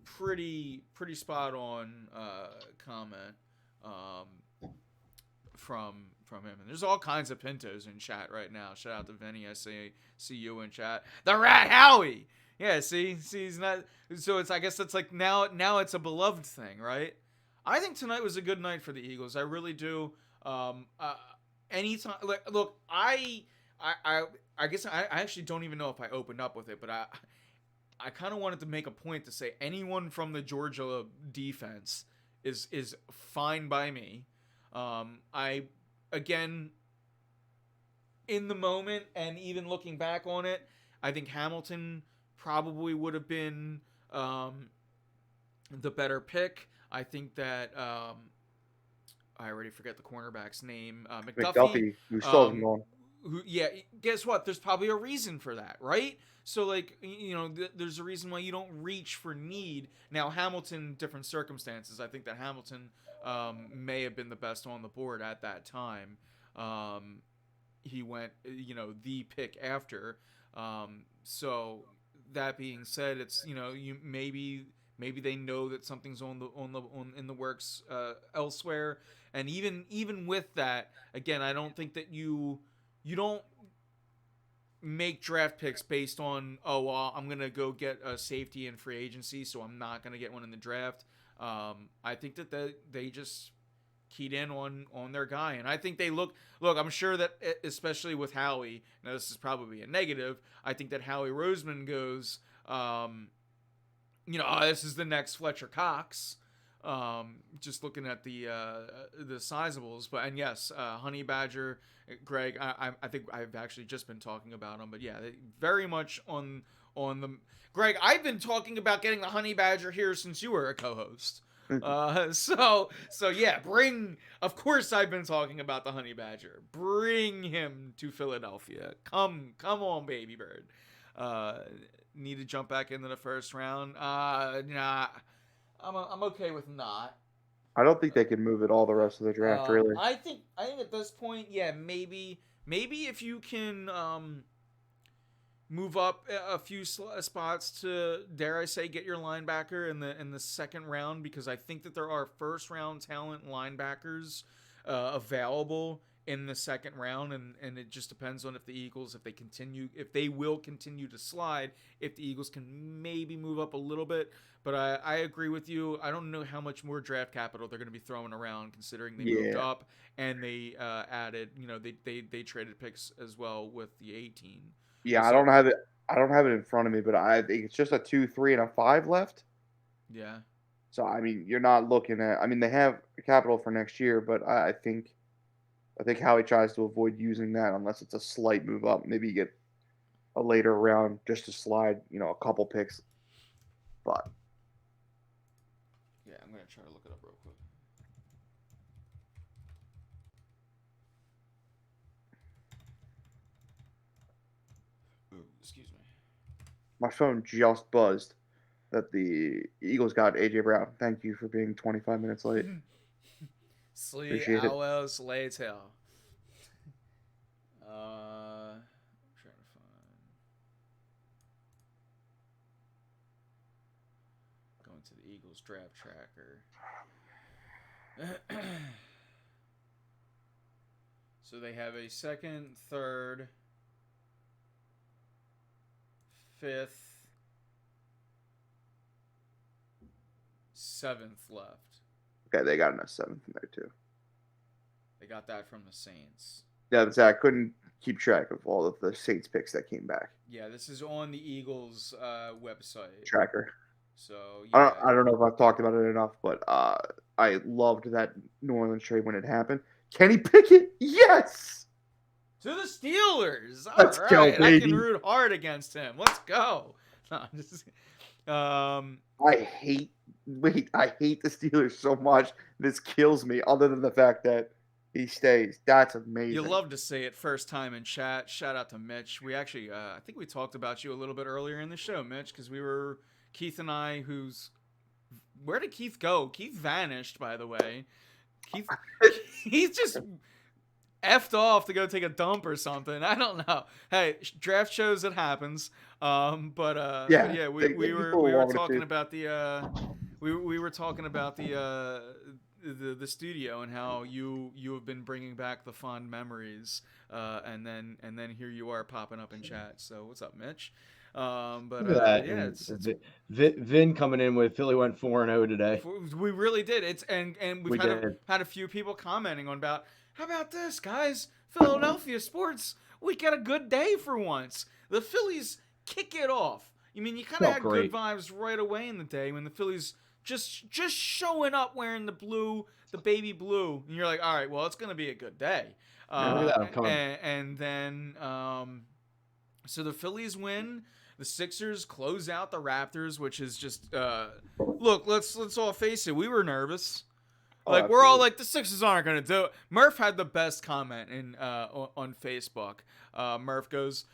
pretty spot-on comment from him. And there's all kinds of Pintos in chat right now. Shout out to Vinny. I see you in chat. The Rat Howie. Yeah, see, he's not. So I guess that's like now it's a beloved thing, right? I think tonight was a good night for the Eagles. I really do. Anytime, look, I guess I actually don't even know if I opened up with it, but I kind of wanted to make a point to say anyone from the Georgia defense is fine by me. Again, in the moment and even looking back on it, I think Hamilton probably would have been the better pick. I think that I already forget the cornerback's name. McDuffie, who still hasn't gone. Guess what? There's probably a reason for that, right? So, there's a reason why you don't reach for need. Now, Hamilton, different circumstances. I think that Hamilton may have been the best on the board at that time. He went, the pick after. So, that being said, it's, you maybe they know that something's in the works elsewhere. And even with that, again, I don't think that you don't make draft picks based on, I'm going to go get a safety in free agency, so I'm not going to get one in the draft. I think that they just keyed in on their guy. And I think they look, I'm sure that especially with Howie, now this is probably a negative, I think that Howie Roseman goes, this is the next Fletcher Cox. Just looking at the sizables, and yes, Honey Badger, Greg. I think I've actually just been talking about him, but yeah, very much on the. Greg, I've been talking about getting the Honey Badger here since you were a co-host. So yeah, of course I've been talking about the Honey Badger. Bring him to Philadelphia. Come on, baby bird. Need to jump back into the first round? Nah. I'm okay with not. I don't think they can move it all the rest of the draft, really. I think at this point, yeah, maybe if you can move up a few spots to, dare I say, get your linebacker in the second round, because I think that there are first round talent linebackers available in the second round, and it just depends on if the Eagles, if they will continue to slide, if the Eagles can maybe move up a little bit. But I agree with you. I don't know how much more draft capital they're going to be throwing around, considering they moved up and they added, they traded picks as well with the 18. Yeah, So, I don't have it. I don't have it in front of me, but I think it's just a 2, 3, and a 5 left. Yeah. So I mean, you're not looking at. I mean, they have capital for next year, but I think Howie tries to avoid using that unless it's a slight move up. Maybe you get a later round just to slide, a couple picks. But yeah, I'm gonna try to look it up real quick. Ooh, excuse me. my phone just buzzed that the Eagles got AJ Brown. Thank you for being 25 minutes late. Sleep Appreciate it. hours later. I'm trying to find. Going to the Eagles draft tracker. So they have a second, third, fifth, seventh left. Okay, they got a 7th in there too. They got that from the Saints. Yeah, but I couldn't keep track of all of the Saints picks that came back. Yeah, this is on the Eagles website. Tracker. So yeah. I don't know if I've talked about it enough, but I loved that New Orleans trade when it happened. Kenny Pickett, yes! To the Steelers. Let's All go, right, I can baby. root hard against him. Let's go. No, I hate the Steelers so much. This kills me, other than the fact that he stays. That's amazing. you love to say it first time in chat. Shout out to Mitch. We actually, I think we talked about you a little bit earlier in the show, Mitch, because Keith and I, where did Keith go? Keith vanished, by the way. He's just effed off to go take a dump or something. I don't know. Hey, draft shows, it happens. But yeah, we were talking about the we were talking about the studio and how you have been bringing back the fond memories, and then here you are popping up in chat. So what's up, Mitch? Yeah, it's Vin coming in with Philly went 4-0 today. we really did. We've did. had a few people commenting on about, how about this, guys? Philadelphia sports, we got a good day for once. The Phillies kick it off. I mean, you kind of had great. good vibes right away in the day when the Phillies just showing up wearing the blue, the baby blue, and you're like, all right, well, it's gonna be a good day. Look at that, I'm coming. And then so the Phillies win. The Sixers close out the Raptors, which is just look. Let's all face it. We were nervous. Like, we're all like, the Sixers aren't gonna do it. Murph had the best comment on Facebook. Murph goes,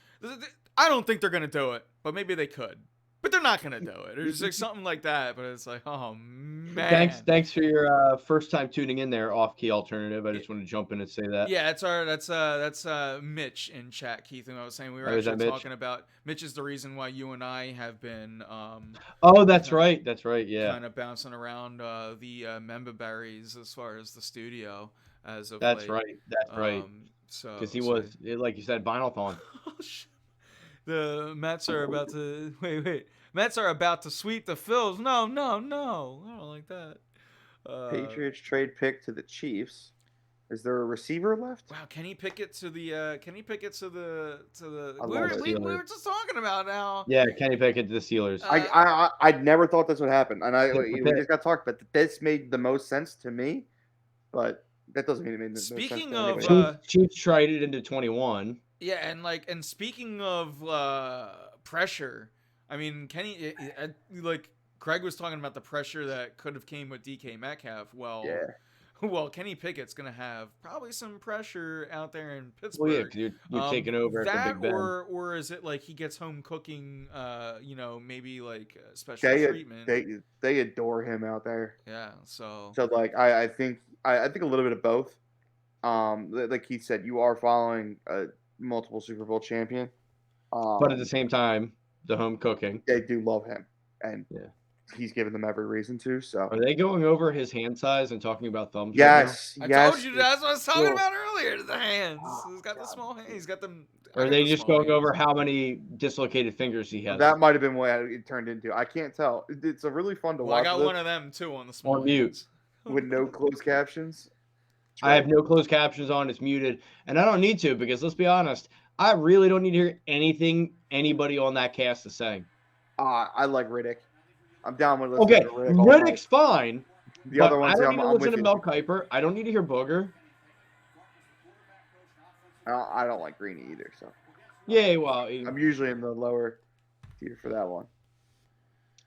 I don't think they're gonna do it, but maybe they could. But they're not gonna do it. Or just like something like that. But it's like, oh man. Thanks for your first time tuning in there, off key alternative. I just want to jump in and say that. Yeah, that's Mitch in chat, Keith, and I was saying we were actually talking about Mitch is the reason why you and I have been oh, that's right. Yeah. kind of bouncing around the member berries as far as the studio as of That's late. right. That's right. So Because he was, like you said, Vinyl-thon. The Mets are about to wait. Mets are about to sweep the Phils. No, I don't like that. Patriots trade pick to the Chiefs. Is there a receiver left? Wow, Kenny Pickett to the I we love it. we were just talking about now. Yeah, Kenny Pickett to the Steelers. I never thought this would happen, and we pick. just got talked about that. This made the most sense to me, but that doesn't mean it made the most sense. Speaking to of anybody. Chiefs traded into 21. Yeah, and speaking of pressure, I mean, Kenny, like Craig was talking about the pressure that could have came with DK Metcalf. Well, Yeah. Kenny Pickett's going to have probably some pressure out there in Pittsburgh. Well, yeah, 'cause you're taking over at the Big Ben. Or is it like he gets home cooking, maybe like special treatment? They adore him out there. Yeah, so like I think a little bit of both. Like he said, you are following a multiple Super Bowl champion. But at the same time, the home cooking. They do love him, and he's given them every reason to. So are they going over his hand size and talking about thumbs? Yes, right I told you that's what I was talking about earlier. The hands. He's got the small hands. He's got them. Or are they just going over how many dislocated fingers he has? That might have been what it turned into. I can't tell. It's a really fun to watch. I got one of them too on the small on mute with no closed captions. I have no closed captions on. It's muted, and I don't need to because let's be honest, I really don't need to hear anything anybody on that cast is saying. I like Riddick. I'm down with listening to Riddick. Riddick's fine. The other ones, I don't need to listen to Mel Kiper. I don't need to hear Booger. I don't like Greeny either. So yeah, well, I'm usually in the lower tier for that one.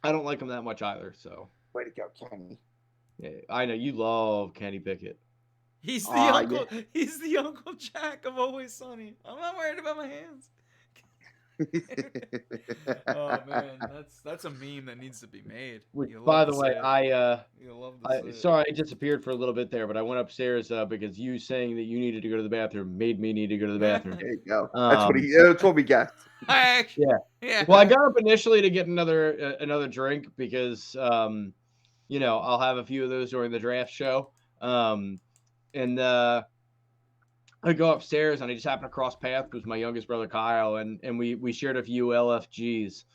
I don't like him that much either. So way to go, Kenny. Yeah, I know you love Kenny Pickett. He's the uncle. Yeah. He's the Uncle Jack of Always Sunny. I'm not worried about my hands. Oh man, that's a meme that needs to be made. By the way, sorry I disappeared for a little bit there, but I went upstairs because you saying that you needed to go to the bathroom made me need to go to the bathroom. There you go. That's what we got. Yeah. Well, I got up initially to get another drink because I'll have a few of those during the draft show. And I go upstairs and I just happened to cross paths with my youngest brother Kyle, and we shared a few LFGs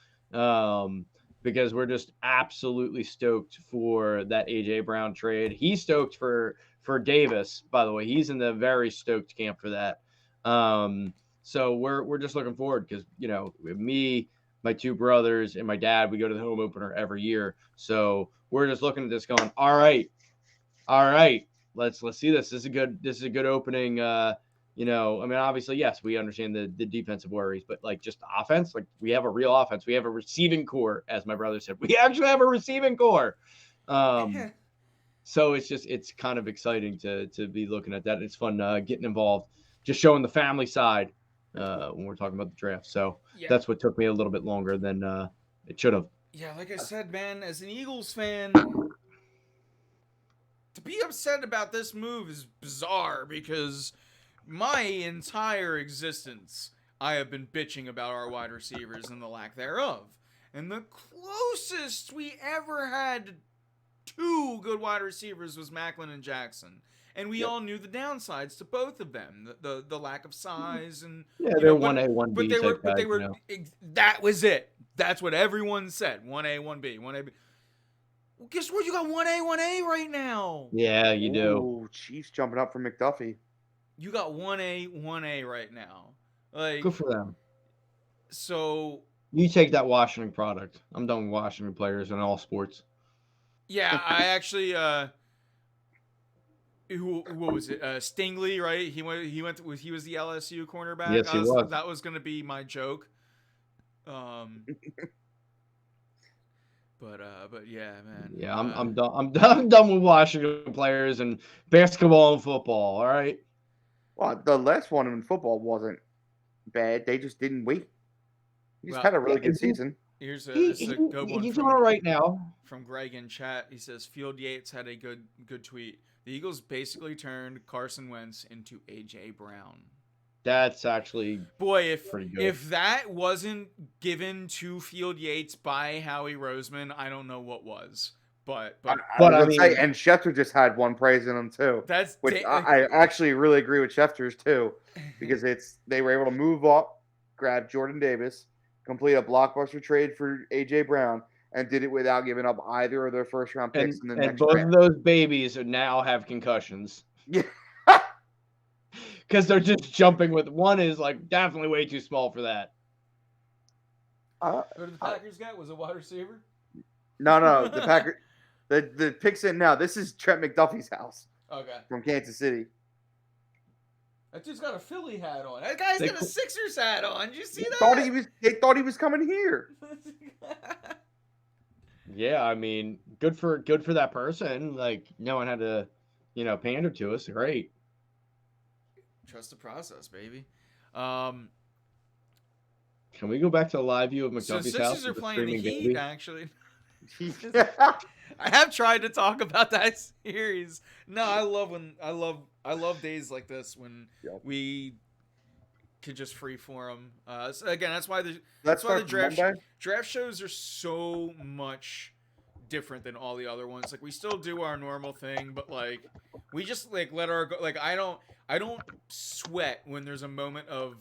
because we're just absolutely stoked for that AJ Brown trade. He's stoked for Davis, by the way. He's in the very stoked camp for that. So we're just looking forward because me, my two brothers, and my dad, we go to the home opener every year. So we're just looking at this going, all right. Let's see this. This is a good opening. Obviously, yes, we understand the defensive worries, but like just offense, like we have a real offense. We have a receiving core, as my brother said. We actually have a receiving core. So it's kind of exciting to be looking at that. It's fun getting involved, just showing the family side when we're talking about the draft. So that's what took me a little bit longer than it should have. Yeah, like I said, man, as an Eagles fan, to be upset about this move is bizarre because my entire existence I have been bitching about our wide receivers and the lack thereof. And the closest we ever had two good wide receivers was Macklin and Jackson. And we all knew the downsides to both of them, the lack of size and they're 1A, 1B. But they were that was it. That's what everyone said. 1A, 1B, 1A. Well, guess what? You got 1A, 1A right now. Yeah, you do. Oh, Chiefs jumping up for McDuffie. You got 1A, 1A right now. Like, good for them. So you take that Washington product. I'm done with Washington players in all sports. Yeah, I actually what was it? Stingley, right? He was the LSU cornerback. Yes, he was. That was going to be my joke. But yeah, man. Yeah, I'm done. I'm done with Washington players and basketball and football. All right. Well, the last one in football wasn't bad. They just didn't wait. He just had a really good season. He's doing it right now. From Greg in chat, he says Field Yates had a good tweet. The Eagles basically turned Carson Wentz into AJ Brown. That's actually pretty good. If that wasn't given to Field Yates by Howie Roseman, I don't know what was. But I mean, and Schefter just had one praising him too. I actually really agree with Schefter's too, because they were able to move up, grab Jordan Davis, complete a blockbuster trade for AJ Brown, and did it without giving up either of their first round picks in the next both round. of those babies now have concussions. Yeah. Because they're just jumping with one is like definitely way too small for that. Who did the Packers get? Was it wide receiver? No, the Packers. The pick's in now. This is Trent McDuffie's house. Okay. From Kansas City. That dude's got a Philly hat on. That guy's got a Sixers hat on. Did you see that? They thought he was coming here. Yeah, I mean, good for that person. Like, no one had to, pander to us. Great. Trust the process, baby. Um, Can we go back to the live view of so McDuffie's house Sixers are with the playing the screaming Heat, baby? actually. I have tried to talk about that series. No, I love days like this when Yep. we could just free form. So again, Let's that's why the start from Monday. draft shows are so much different than all the other ones. Like we still do our normal thing, but like we just like let our go. Like I don't sweat when there's a moment of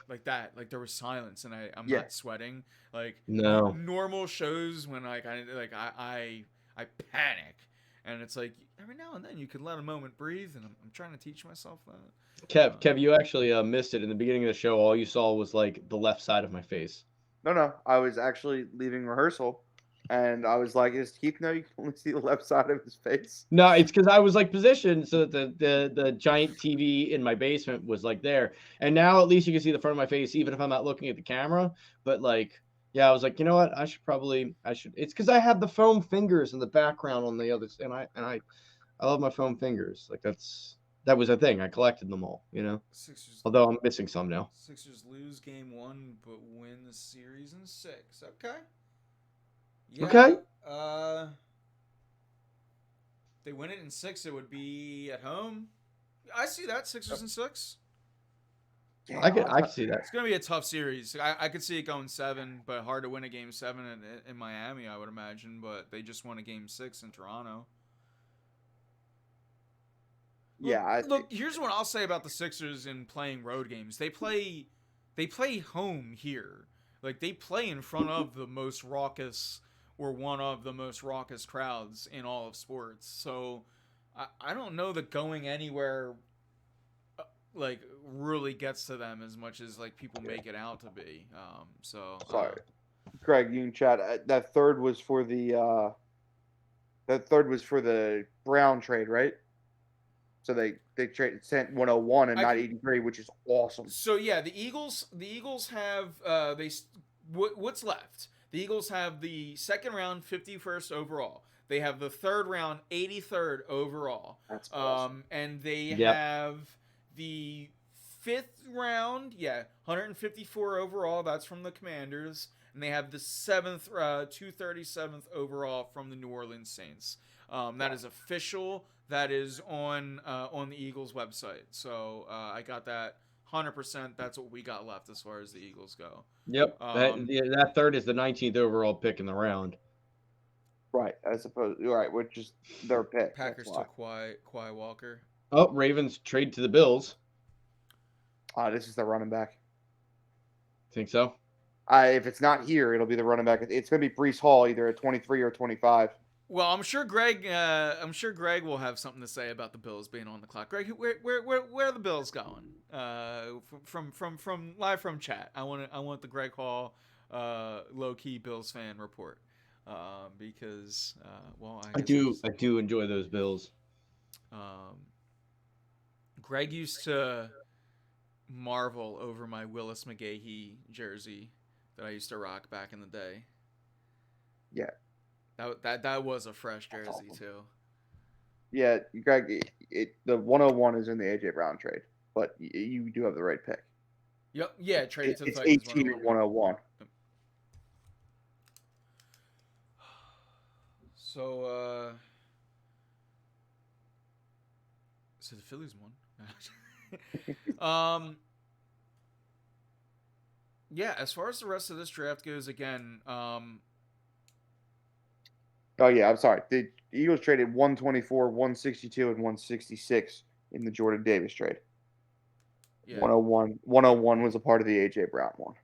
like that. Like there was silence and I'm Yeah. not sweating. Like No. normal shows when I panic. And it's like every now and then you can let a moment breathe, and I'm trying to teach myself that. Kev, you actually missed it in the beginning of the show. All you saw was like the left side of my face. No. I was actually leaving rehearsal, and I was like, "Is Keith know you can only see the left side of his face?" No, it's because I was like positioned so that the giant TV in my basement was like there, and now at least you can see the front of my face, even if I'm not looking at the camera. But like, yeah, I was like, you know what? I should. It's because I have the foam fingers in the background on the other, and I love my foam fingers. Like that was a thing. I collected them all. Sixers Although I'm missing some now. Sixers lose game 1 but win the series in 6. Okay. Yeah. Okay. They win it in 6, it would be at home. I see that, Sixers in 6. Yeah, I could see that. It's gonna be a tough series. I could see it going 7, but hard to win a game 7 in Miami, I would imagine. But they just won a game 6 in Toronto. Yeah, Look, here's what I'll say about the Sixers in playing road games. They play home here. Like they play in front of the most raucous or one of the most raucous crowds in all of sports. So I don't know that going anywhere like really gets to them as much as like people make it out to be. sorry, Greg, you can chat. That third was for the Brown trade, right? So they sent 101 and not 83, which is awesome. So yeah, the Eagles have what's left? The Eagles have the second round 51st overall. They have the third round 83rd overall. That's awesome. And they Yep. have the fifth round, 154 overall. That's from the Commanders, and they have the 237th overall from the New Orleans Saints. That is official. That is on the Eagles website. So I got that 100%. That's what we got left as far as the Eagles go. Yep. That third is the 19th overall pick in the round. Right, as opposed, right, which is their pick. Packers took Kawhi Walker. Oh, Ravens trade to the Bills. This is the running back. Think so? If it's not here, it'll be the running back. It's going to be Brees Hall, either at 23 or 25. Well, I'm sure Greg will have something to say about the Bills being on the clock. Greg, where are the Bills going? From live from chat. I want the Greg Hall low key Bills fan report. Because I do enjoy those Bills. Greg used to marvel over my Willis McGahee jersey that I used to rock back in the day. Yeah. That was a fresh jersey awesome. too. Yeah, Greg, the 101 is in the AJ Brown trade, but you do have the right pick. Yep. Yeah, traded to the It's Titans. 18 and 101. So the Phillies won. Yeah, as far as the rest of this draft goes, again, Oh yeah, I'm sorry. The Eagles traded 124, 162, and 166 in the Jordan Davis trade. Yeah. 101 was a part of the AJ Brown one.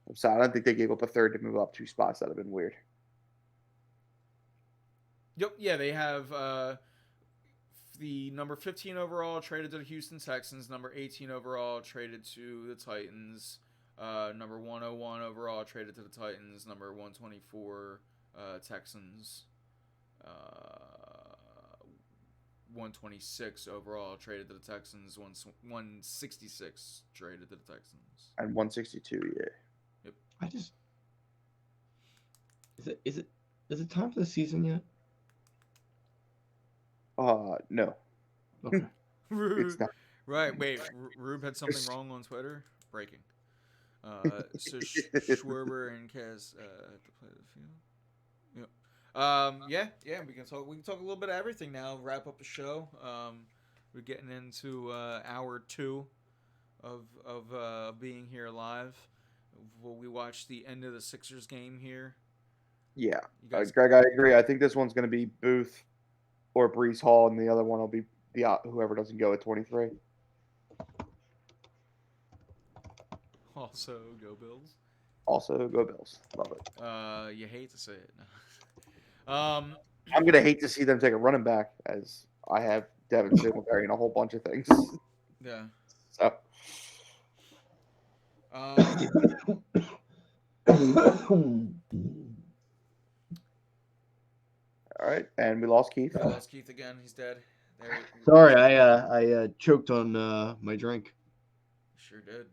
I'm sorry, I don't think they gave up a third to move up 2 spots. That'd have been weird. Yep. Yeah, they have the number 15 overall traded to the Houston Texans. Number 18 overall traded to the Titans. Number 101 overall traded to the Titans. Number 124 Texans. 126 overall traded to the Texans. 166 traded to the Texans. And 162, yeah. Yep. Is it time for the season yet? No, Okay. it's not. Right. Wait. Rube had something wrong on Twitter. Breaking. So Schwarber and Kaz have to play the field. Yep. Yeah. We can talk. We can talk a little bit of everything now. Wrap up the show. We're getting into hour 2 of being here live. We watched the end of the Sixers game here. Yeah, You guys, Greg, I agree. I think this one's going to be Booth or Brees Hall, and the other one will be whoever doesn't go at 23. also go Bills. Also, go Bills. Love it. You hate to say it. I'm going to hate to see them take a running back, as I have Devin Singletary and a whole bunch of things. Yeah. So, all right, and we lost Keith. We lost Keith again. He's dead. There. Sorry, I choked on my drink. Sure did.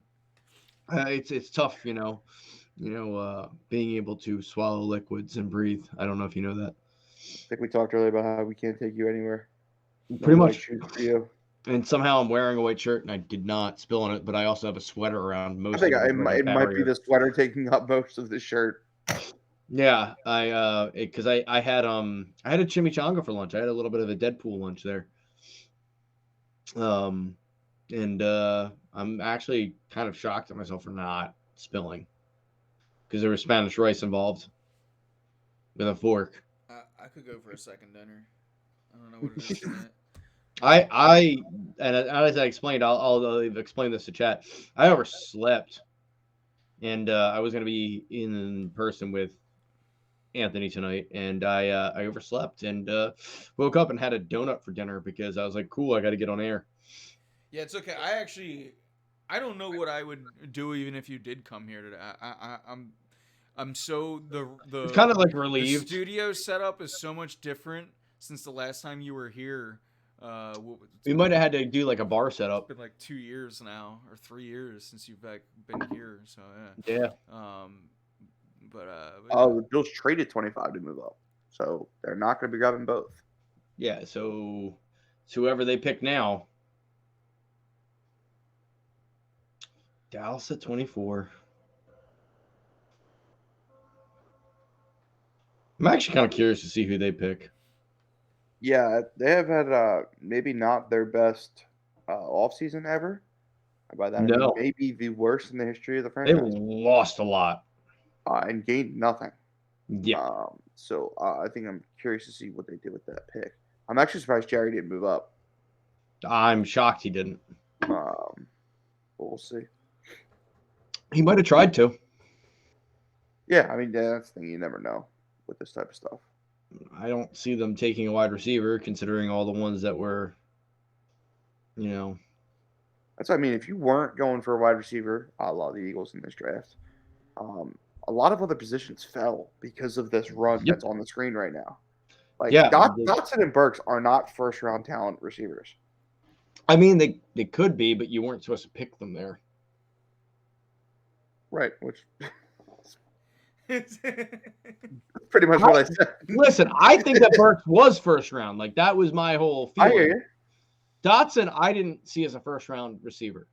It's tough, being able to swallow liquids and breathe. I don't know if you know that. I think we talked earlier about how we can't take you anywhere. Pretty No much. white shoes for you. And somehow I'm wearing a white shirt, and I did not spill on it, but I also have a sweater around most I think of it might be the sweater taking up most of the shirt. Yeah, because I had a chimichanga for lunch. I had a little bit of a Deadpool lunch there. And I'm actually kind of shocked at myself for not spilling, because there was Spanish rice involved with a fork. I could go for a second dinner. I don't know what it is tonight. And as I explained, I'll explain this to chat. I overslept, and I was going to be in person with Anthony tonight, and I overslept and woke up and had a donut for dinner because I was like, cool, I got to get on air. Yeah, it's okay. I don't know what I would do even if you did come here today. I'm so the It's kind of like the relieved. studio setup is so much different since the last time you were here. We might have had to do like a bar setup. It's been like 2 years now, or 3 years since you've been here. So Yeah. The Bills traded 25 to move up, so they're not going to be grabbing both. Yeah. So whoever they pick now, Dallas at 24. I'm actually kind of curious to see who they pick. Yeah, they have had maybe not their best offseason ever. By that, I mean maybe the worst in the history of the franchise. They lost a lot. And gained nothing. Yeah. So I think I'm curious to see what they did with that pick. I'm actually surprised Jerry didn't move up. I'm shocked he didn't. We'll see. He might have tried to. Yeah, I mean, that's the thing. You never know with this type of stuff. I don't see them taking a wide receiver, considering all the ones that were, That's what I mean. If you weren't going for a wide receiver, a lot of the Eagles in this draft, a lot of other positions fell because of this run that's on the screen right now. Like, Dotson and Burks are not first-round talent receivers. I mean, they could be, but you weren't supposed to pick them there. Right, which pretty much what I said. Listen, I think that Burks was first round. Like, that was my whole feeling. I hear you. Dotson, I didn't see as a first-round receiver.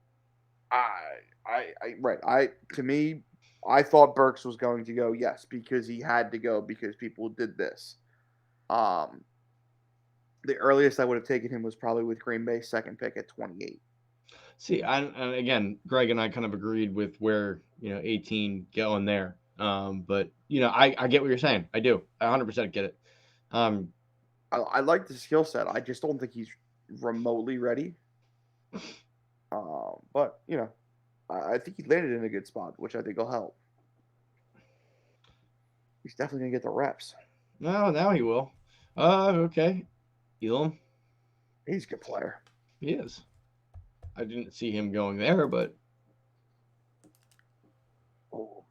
To me, I thought Burks was going to go, yes, because he had to go because people did this. The earliest I would have taken him was probably with Green Bay's second pick at 28. See, and again, Greg and I kind of agreed with where 18 going there. But I get what you're saying. I do. I 100% get it. I like the skill set. I just don't think he's remotely ready. But I think he landed in a good spot, which I think will help. He's definitely gonna get the reps. No, now he will. Okay. Elam. He's a good player. He is. I didn't see him going there, but. Oh,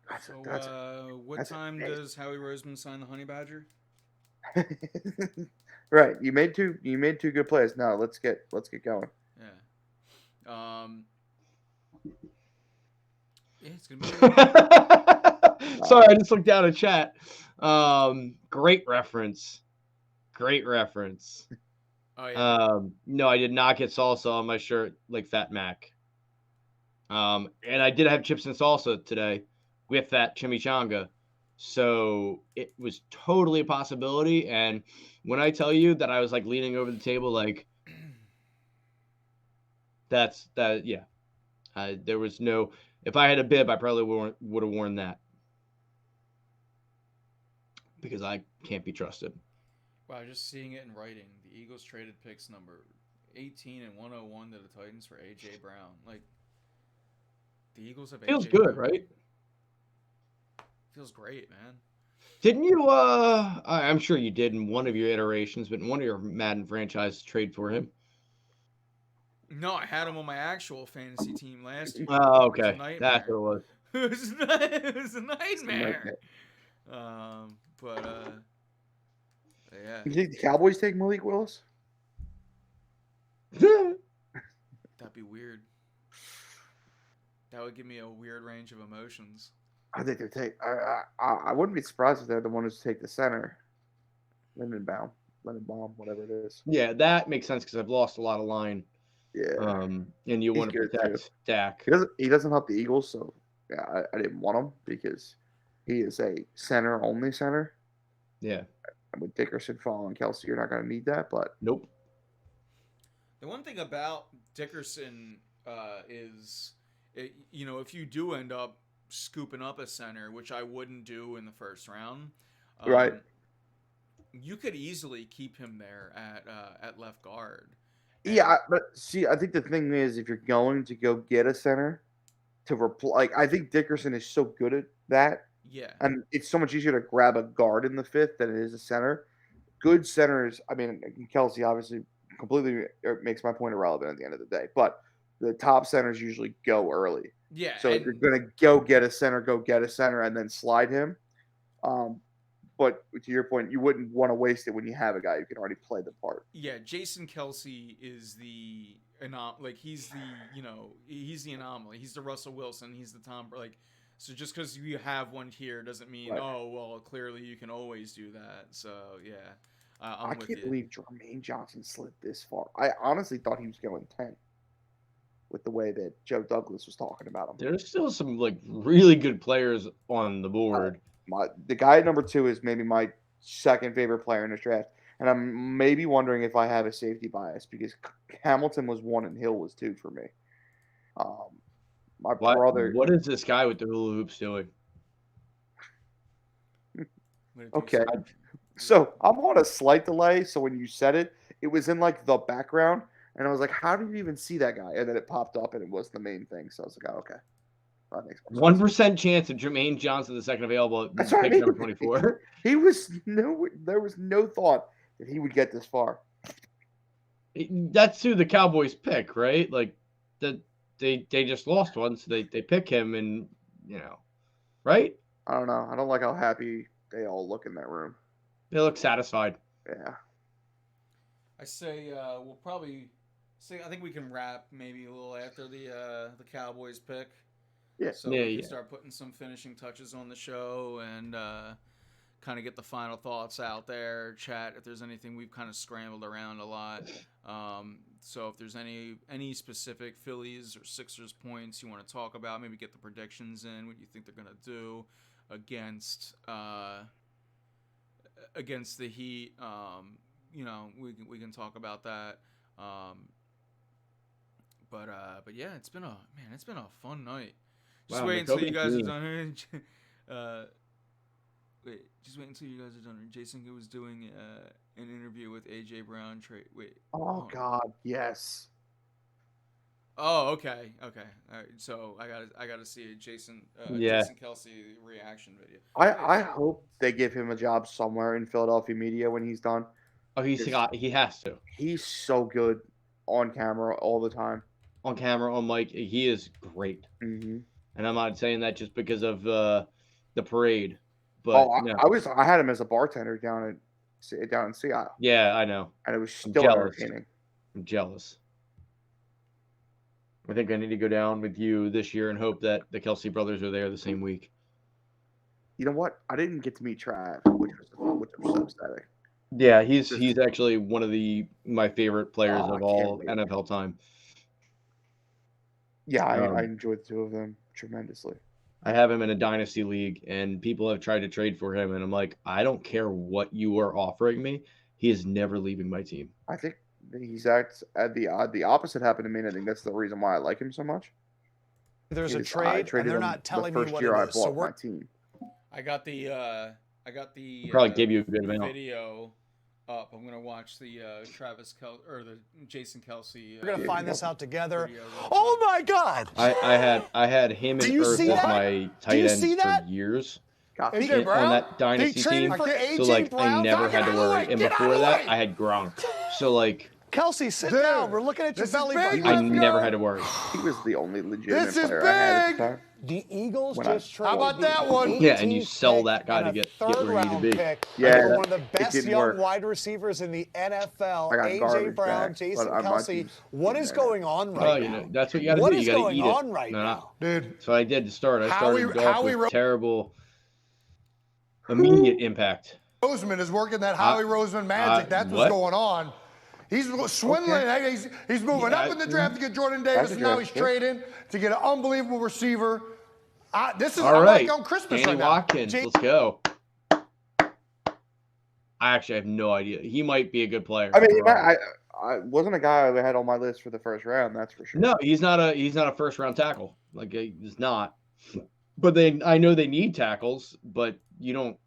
what time does Howie Roseman sign the Honey Badger? Right. You made two good plays. Now let's get going. Yeah. Yeah, it's gonna be. Sorry, I just looked down at chat. Great reference. Great reference. Oh yeah. No, I did not get salsa on my shirt like Fat Mac. And I did have chips and salsa today with that chimichanga. So it was totally a possibility. And when I tell you that I was like leaning over the table, like that's that, yeah. There was no. If I had a bib, I probably would have worn that because I can't be trusted. Wow, just seeing it in writing. The Eagles traded picks number 18 and 101 to the Titans for AJ Brown. Like the Eagles have Feels AJ good, Brown. right? Feels great, man. Didn't you? I'm sure you did in one of your iterations, but in one of your Madden franchises, trade for him. No, I had him on my actual fantasy team last year. Oh, It was a okay, that's nightmare. what it was. It was a It's a nightmare. nightmare. But yeah, You think the Cowboys take Malik Willis? that'd be weird. That would give me a weird range of emotions. I think they take. I wouldn't be surprised if they're the ones to take the center, Lindenbaum, whatever it is. Yeah, that makes sense because I've lost a lot of line. Yeah, And you he's want to good, protect too. Dak. He doesn't help the Eagles, so yeah, I didn't want him because he is a center only center. Yeah. And with Dickerson following Kelsey, you're not going to need that. But Nope. The one thing about Dickerson is, if you do end up scooping up a center, which I wouldn't do in the first round, right, you could easily keep him there at left guard. yeah. But see, I think the thing is, if you're going to go get a center to replace, like I think Dickerson is so good at that, Yeah. and it's so much easier to grab a guard in the fifth than it is a center. Good centers. I mean, Kelsey obviously completely makes my point irrelevant at the end of the day, but the top centers usually go early. Yeah. So if you're going to go get a center, and then slide him. But to your point, you wouldn't want to waste it when you have a guy who can already play the part. Yeah, Jason Kelsey is the he's the anomaly. He's the Russell Wilson. He's the Tom. So just because you have one here doesn't mean clearly you can always do that. So yeah, I can't believe Jermaine Johnson slid this far. I honestly thought he was going 10 with the way that Joe Douglas was talking about him. There's still some really good players on the board. The guy at number 2 is maybe my second favorite player in this draft. And I'm maybe wondering if I have a safety bias because Hamilton was 1 and Hill was 2 for me. My brother. What is this guy with the hula hoops doing? Okay. So I'm on a slight delay. So when you said it, it was in the background. And I was like, how did you even see that guy? And then it popped up and it was the main thing. So I was like, oh, okay. That makes more sense. 1% chance of Jermaine Johnson, the second available, That's what I pick mean. number 24. There was no thought that he would get this far. That's who the Cowboys pick, right? They just lost one, so they pick him, and right? I don't know. I don't like how happy they all look in that room. They look satisfied. Yeah. I say we'll probably say I think we can wrap maybe a little after the Cowboys pick. Yeah. So we can start putting some finishing touches on the show and kind of get the final thoughts out there. Chat if there's anything we've kind of scrambled around a lot. So if there's any specific Phillies or Sixers points you want to talk about, maybe get the predictions in, what you think they're gonna do against the Heat. We can talk about that. But yeah, it's been a fun night. Just wait until you guys are done. Just wait until you guys are done. Jason was doing an interview with AJ Brown. Oh God, yes. Oh, okay. All right. So I gotta see a Jason Kelsey reaction video. I hope they give him a job somewhere in Philadelphia media when he's done. Oh, he has to. He's so good on camera all the time. On camera, on mic, he is great. Mm-hmm. And I'm not saying that just because of the parade. But I had him as a bartender down in Seattle. Yeah, I know. And it was still entertaining. I'm jealous. I think I need to go down with you this year and hope that the Kelsey brothers are there the same week. You know what? I didn't get to meet Trav, which was so upsetting. Yeah, he's actually one of my favorite players Oh, of I can't all wait. NFL time. Yeah, I enjoyed the two of them tremendously. I have him in a dynasty league, and people have tried to trade for him, and I'm like, I don't care what you are offering me. He is never leaving my team. I think he's the opposite happened to me, and I think that's the reason why I like him so much. There's a I trade, and traded they're him not telling the me first what year it I is. So bought my team. I got the Probably gave you a good amount. video up. I'm gonna watch the the Jason Kelsey. we're gonna find this out together. video. Oh my God! I had him Do and you Earth see as that? my Do you tight see ends that? for years God, AJ on Brown? that dynasty They traded team. for AJ So like I Brown? never had to worry. And before that, I had Gronk. So like Kelsey, sit down. We're looking at your belly button. I never had to worry. he was the only legitimate This is player I had at the big! time. The Eagles When just traded. How about that one? Yeah, and you 18th sell pick that guy and to a get third where you need to round be. pick Yeah, for one of the best didn't young work. wide receivers in the NFL, I got AJ garbage Brown, back, Jason but my Kelsey. team's What getting is there going on Well, right you now? know, that's what you got to What do. You is got to going eat on it. right now? Dude, So I did to start. I started off Howie with terrible, immediate impact. Roseman is working that Howie Roseman magic. That's what's what? going on. He's swindling. Okay. He's moving up in the draft to get Jordan Davis, That's a and now he's draft pick. trading to get an unbelievable receiver. This is All I'm right, like on Christmas Danny right now. Watkins, let's go. I actually have no idea. He might be a good player. I mean, I wasn't a guy I had on my list for the first round. That's for sure. No, he's not a first round tackle. Like he's not. But I know they need tackles, but you don't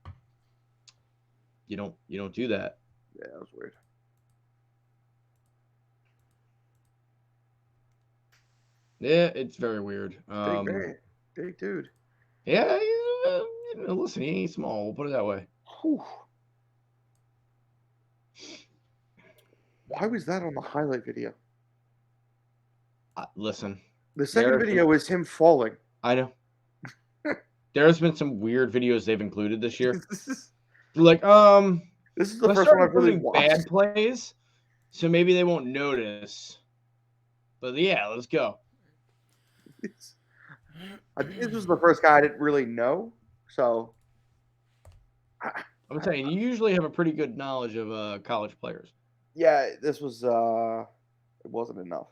do that. Yeah, that was weird. Yeah, it's very weird. Big man, big dude. Yeah, listen, he ain't small. We'll put it that way. Whew. Why was that on the highlight video? Listen, The second There's video is him falling. I know. There's been some weird videos they've included this year. Like, This is the let's first start one I've really including bad watched. plays, so maybe they won't notice. But yeah, let's go. I think this was the first guy I didn't really know. So I'm saying you usually have a pretty good knowledge of college players. yeah, this was it wasn't enough.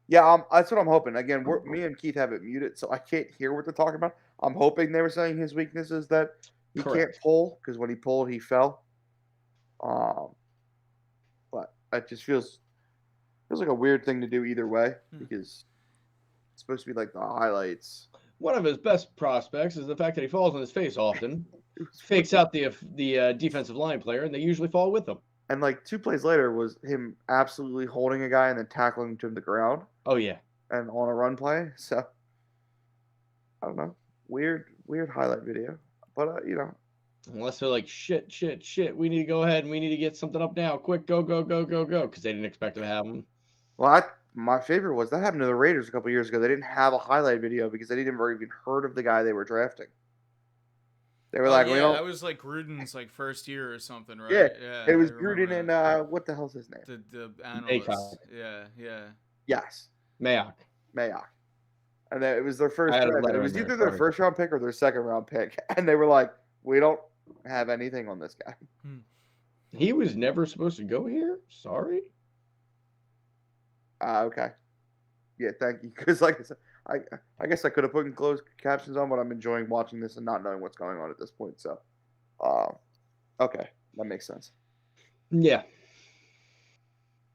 Yeah, that's what I'm hoping. Again, me and Keith have it muted, so I can't hear what they're talking about. I'm hoping they were saying his weakness is that he Correct. can't pull because when he pulled, he fell. But it just feels like a weird thing to do either way because it's supposed to be like the highlights. One of his best prospects is the fact that he falls on his face often, fakes out the defensive line player, and they usually fall with him. And like 2 plays later was him absolutely holding a guy and then tackling him to the ground Oh yeah. and on a run play. So I don't know, weird highlight video, but Unless they're like, shit, we need to go ahead and we need to get something up now. Quick, go, because they didn't expect to have them. Well, my favorite was that happened to the Raiders a couple years ago. They didn't have a highlight video because they didn't ever even heard of the guy they were drafting. They were like, yeah, we don't. that was like Gruden's like first year or something, right? Yeah, it was I remember Gruden that. and what the hell's his name? the analyst. Acock. Yeah. Yes, Mayock. And then it was their first I had a draft. letter It in was there, either their sorry. first round pick or their second round pick, and they were like, we don't have anything on this guy. He was never supposed to go here. Sorry. Okay. Yeah, thank you. Because like I said, I guess I could have put closed captions on, but I'm enjoying watching this and not knowing what's going on at this point. So, okay, that makes sense. Yeah.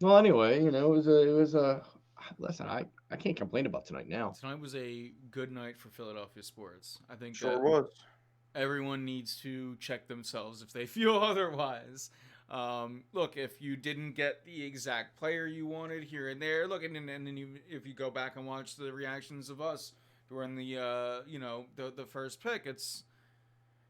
Well, anyway, it was a. Listen, I can't complain about tonight now. Tonight was a good night for Philadelphia sports. I think Sure that was. everyone needs to check themselves if they feel otherwise. Look, if you didn't get the exact player you wanted here and there, look, and then if you go back and watch the reactions of us during the the first pick, it's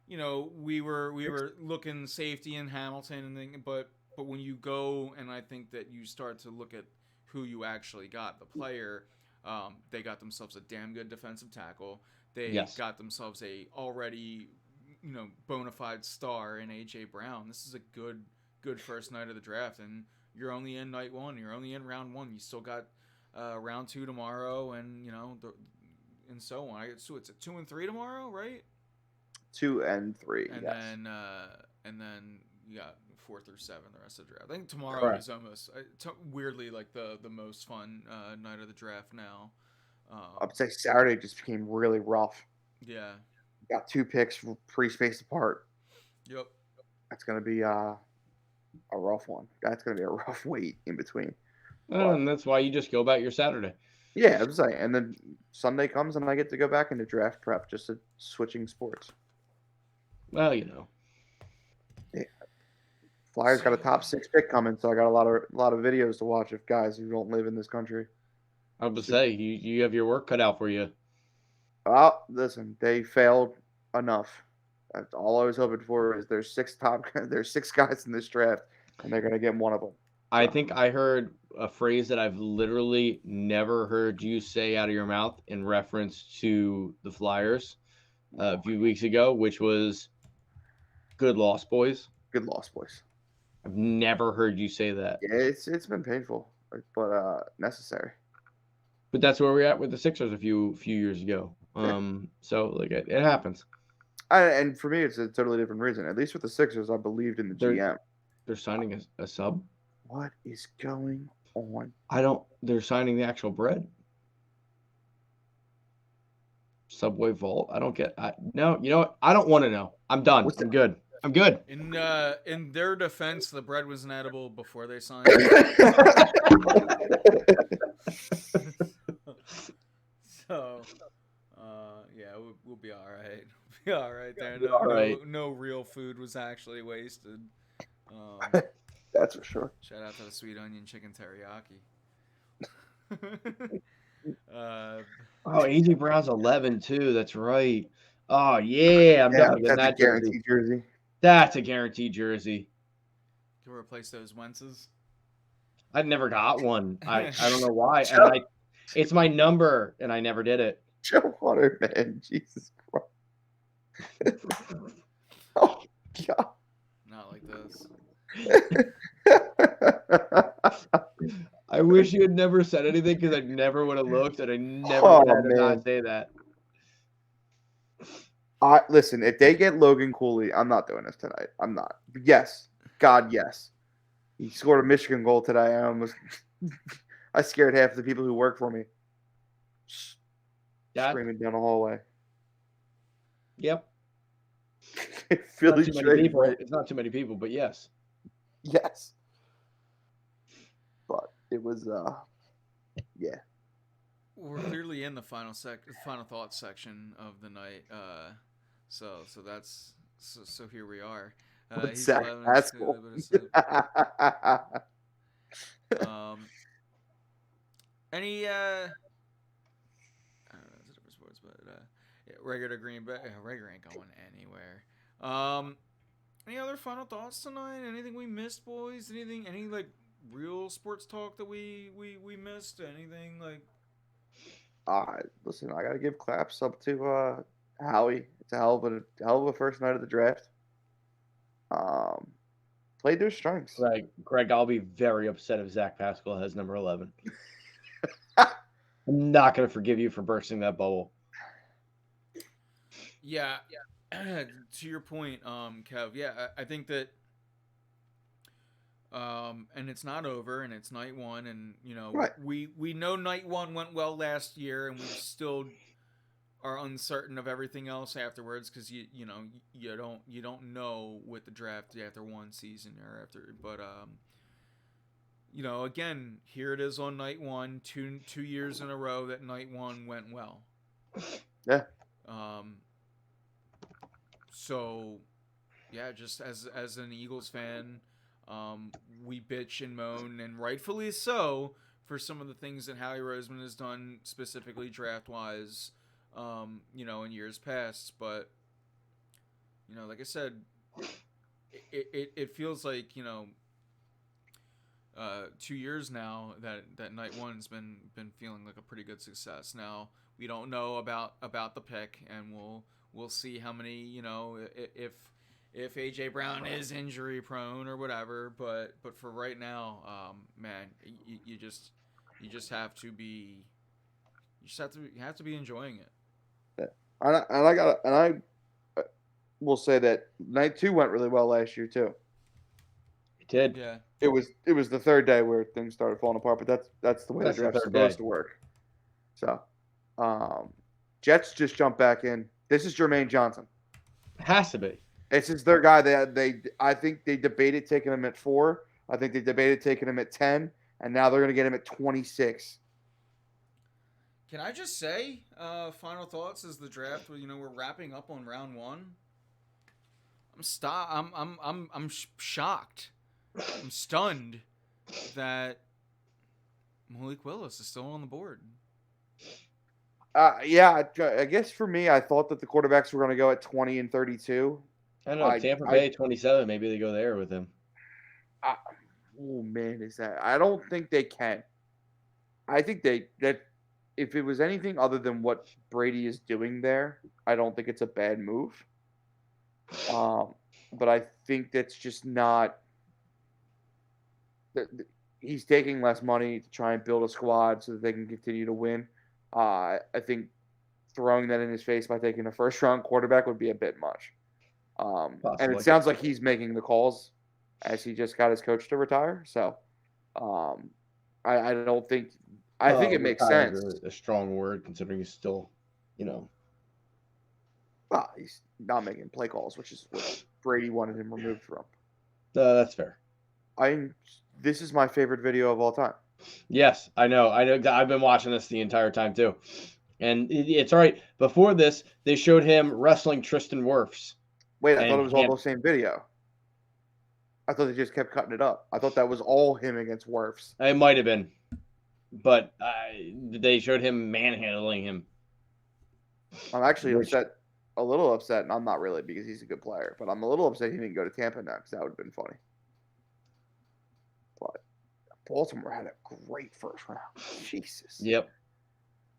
we were looking safety in Hamilton and then, but when you go and I think that you start to look at who you actually got, the player, they got themselves a damn good defensive tackle. They got themselves a already bona fide star in AJ Brown. This is a good first night of the draft, and you're only in night one. You're only in round one. You still got round two tomorrow, and and so on. So it's a 2 and 3 tomorrow, right? 2 and 3. And yes. then you got 4 through 7 the rest of the draft. I think tomorrow Correct. is almost weirdly like the most fun night of the draft now. I would say Saturday just became really rough. Yeah. Got 2 picks pretty spaced apart. Yep. That's going to be a rough one. That's going to be a rough wait in between. And that's why you just go about your Saturday. Yeah, I'm saying. And then Sunday comes and I get to go back into draft prep, just switching sports. Well, you know. Flyers got a top 6 pick coming, so I got a lot of videos to watch of guys who don't live in this country. I would say you have your work cut out for you. Oh, listen, they failed enough. That's all I was hoping for. Is there's 6 guys in this draft, and they're gonna get one of them. I think I heard a phrase that I've literally never heard you say out of your mouth in reference to the Flyers a few weeks ago, which was "Good loss, boys." Good loss, boys. I've never heard you say that. Yeah, it's been painful, but necessary. But that's where we're at with the Sixers a few years ago. So like it happens. And for me, it's a totally different reason. At least with the Sixers, I believed in the GM. They're signing a sub. What is going on? They're signing the actual bread. Subway Vault. I don't get. No, you know what? I don't want to know. I'm done. I'm good. I'm good. In their defense, the bread was inedible before they signed. So, yeah, we'll be all right. We'll be all right there. No real food was actually wasted. That's for sure. Shout out to the sweet onion chicken teriyaki. AJ Brown's 11 too. That's right. Oh yeah, I'm definitely getting that guaranteed jersey. That's a guaranteed jersey. Can we replace those Wentzes? I never got one. I don't know why. And it's my number, and I never did it. Joe Hunter, man, Jesus Christ. Oh God. Not like this. I wish you had never said anything because I never would have looked, and I never had to not say that. Listen, if they get Logan Cooley, I'm not doing this tonight. I'm not. Yes. God, yes. He scored a Michigan goal today. I scared half the people who work for me. Screaming down the hallway. Yep. Philly It's not too many people, but yes. Yes. But it was yeah. We're clearly in the final thoughts section of the night. So that's so here we are. He's Zach 11, Haskell. Any I don't know, it's a different sports, but regular Green Bay, regular ain't going anywhere. Any other final thoughts tonight? Anything we missed, boys? Any like real sports talk that we missed? Anything like? Listen, I gotta give claps up to Howie. It's a hell of a first night of the draft. Played their strengths. Greg, I'll be very upset if Zach Pascal has number 11. I'm not gonna forgive you for bursting that bubble. Yeah. To your point, Kev. Yeah, I think that. And it's not over, and it's night one, and right. we know night one went well last year, and we still are uncertain of everything else afterwards because you don't know with the draft after one season or after, but again, here it is on night one, two years in a row that night one went well. Yeah. So, yeah, just as an Eagles fan. We bitch and moan, and rightfully so, for some of the things that Howie Roseman has done, specifically draft-wise, in years past. But, like I said, it feels like, 2 years now that night one's been feeling like a pretty good success. Now, we don't know about the pick, and we'll see how many, if AJ Brown is injury prone or whatever, but for right now, man, you have to be enjoying it. Yeah. will say that night 2 went really well last year too. It did. Yeah. It was the third day where things started falling apart, but that's the way That's the the draft's third supposed day. to work. So, Jets just jumped back in. This is Jermaine Johnson. It has to be. This is their guy. I think they debated taking him at 4. I think they debated taking him at 10, and now they're going to get him at 26. Can I just say, final thoughts as the draft? We're wrapping up on round 1. I'm shocked. I'm stunned that Malik Willis is still on the board. Yeah, I guess for me, I thought that the quarterbacks were going to go at 20 and 32. I don't know. Tampa Bay 27. Maybe they go there with him. Oh man, is that? I don't think they can. I think that if it was anything other than what Brady is doing there, I don't think it's a bad move. But I think that's just not. He's taking less money to try and build a squad so that they can continue to win. I think throwing that in his face by taking a first-round quarterback would be a bit much. And it sounds like he's making the calls as he just got his coach to retire. So I don't think – I think it makes sense. A strong word considering he's still, Well, he's not making play calls, which is what Brady wanted him removed from. That's fair. This is my favorite video of all time. Yes, I know. I've been watching this the entire time too. And it's all right. Before this, they showed him wrestling Tristan Wirfs. Wait, I thought it was all the same video. I thought they just kept cutting it up. I thought that was all him against Wirfs. It might have been. But they showed him manhandling him. I'm actually a little upset, and I'm not really because he's a good player, but I'm a little upset he didn't go to Tampa now because that would have been funny. But Baltimore had a great first round. Jesus. Yep.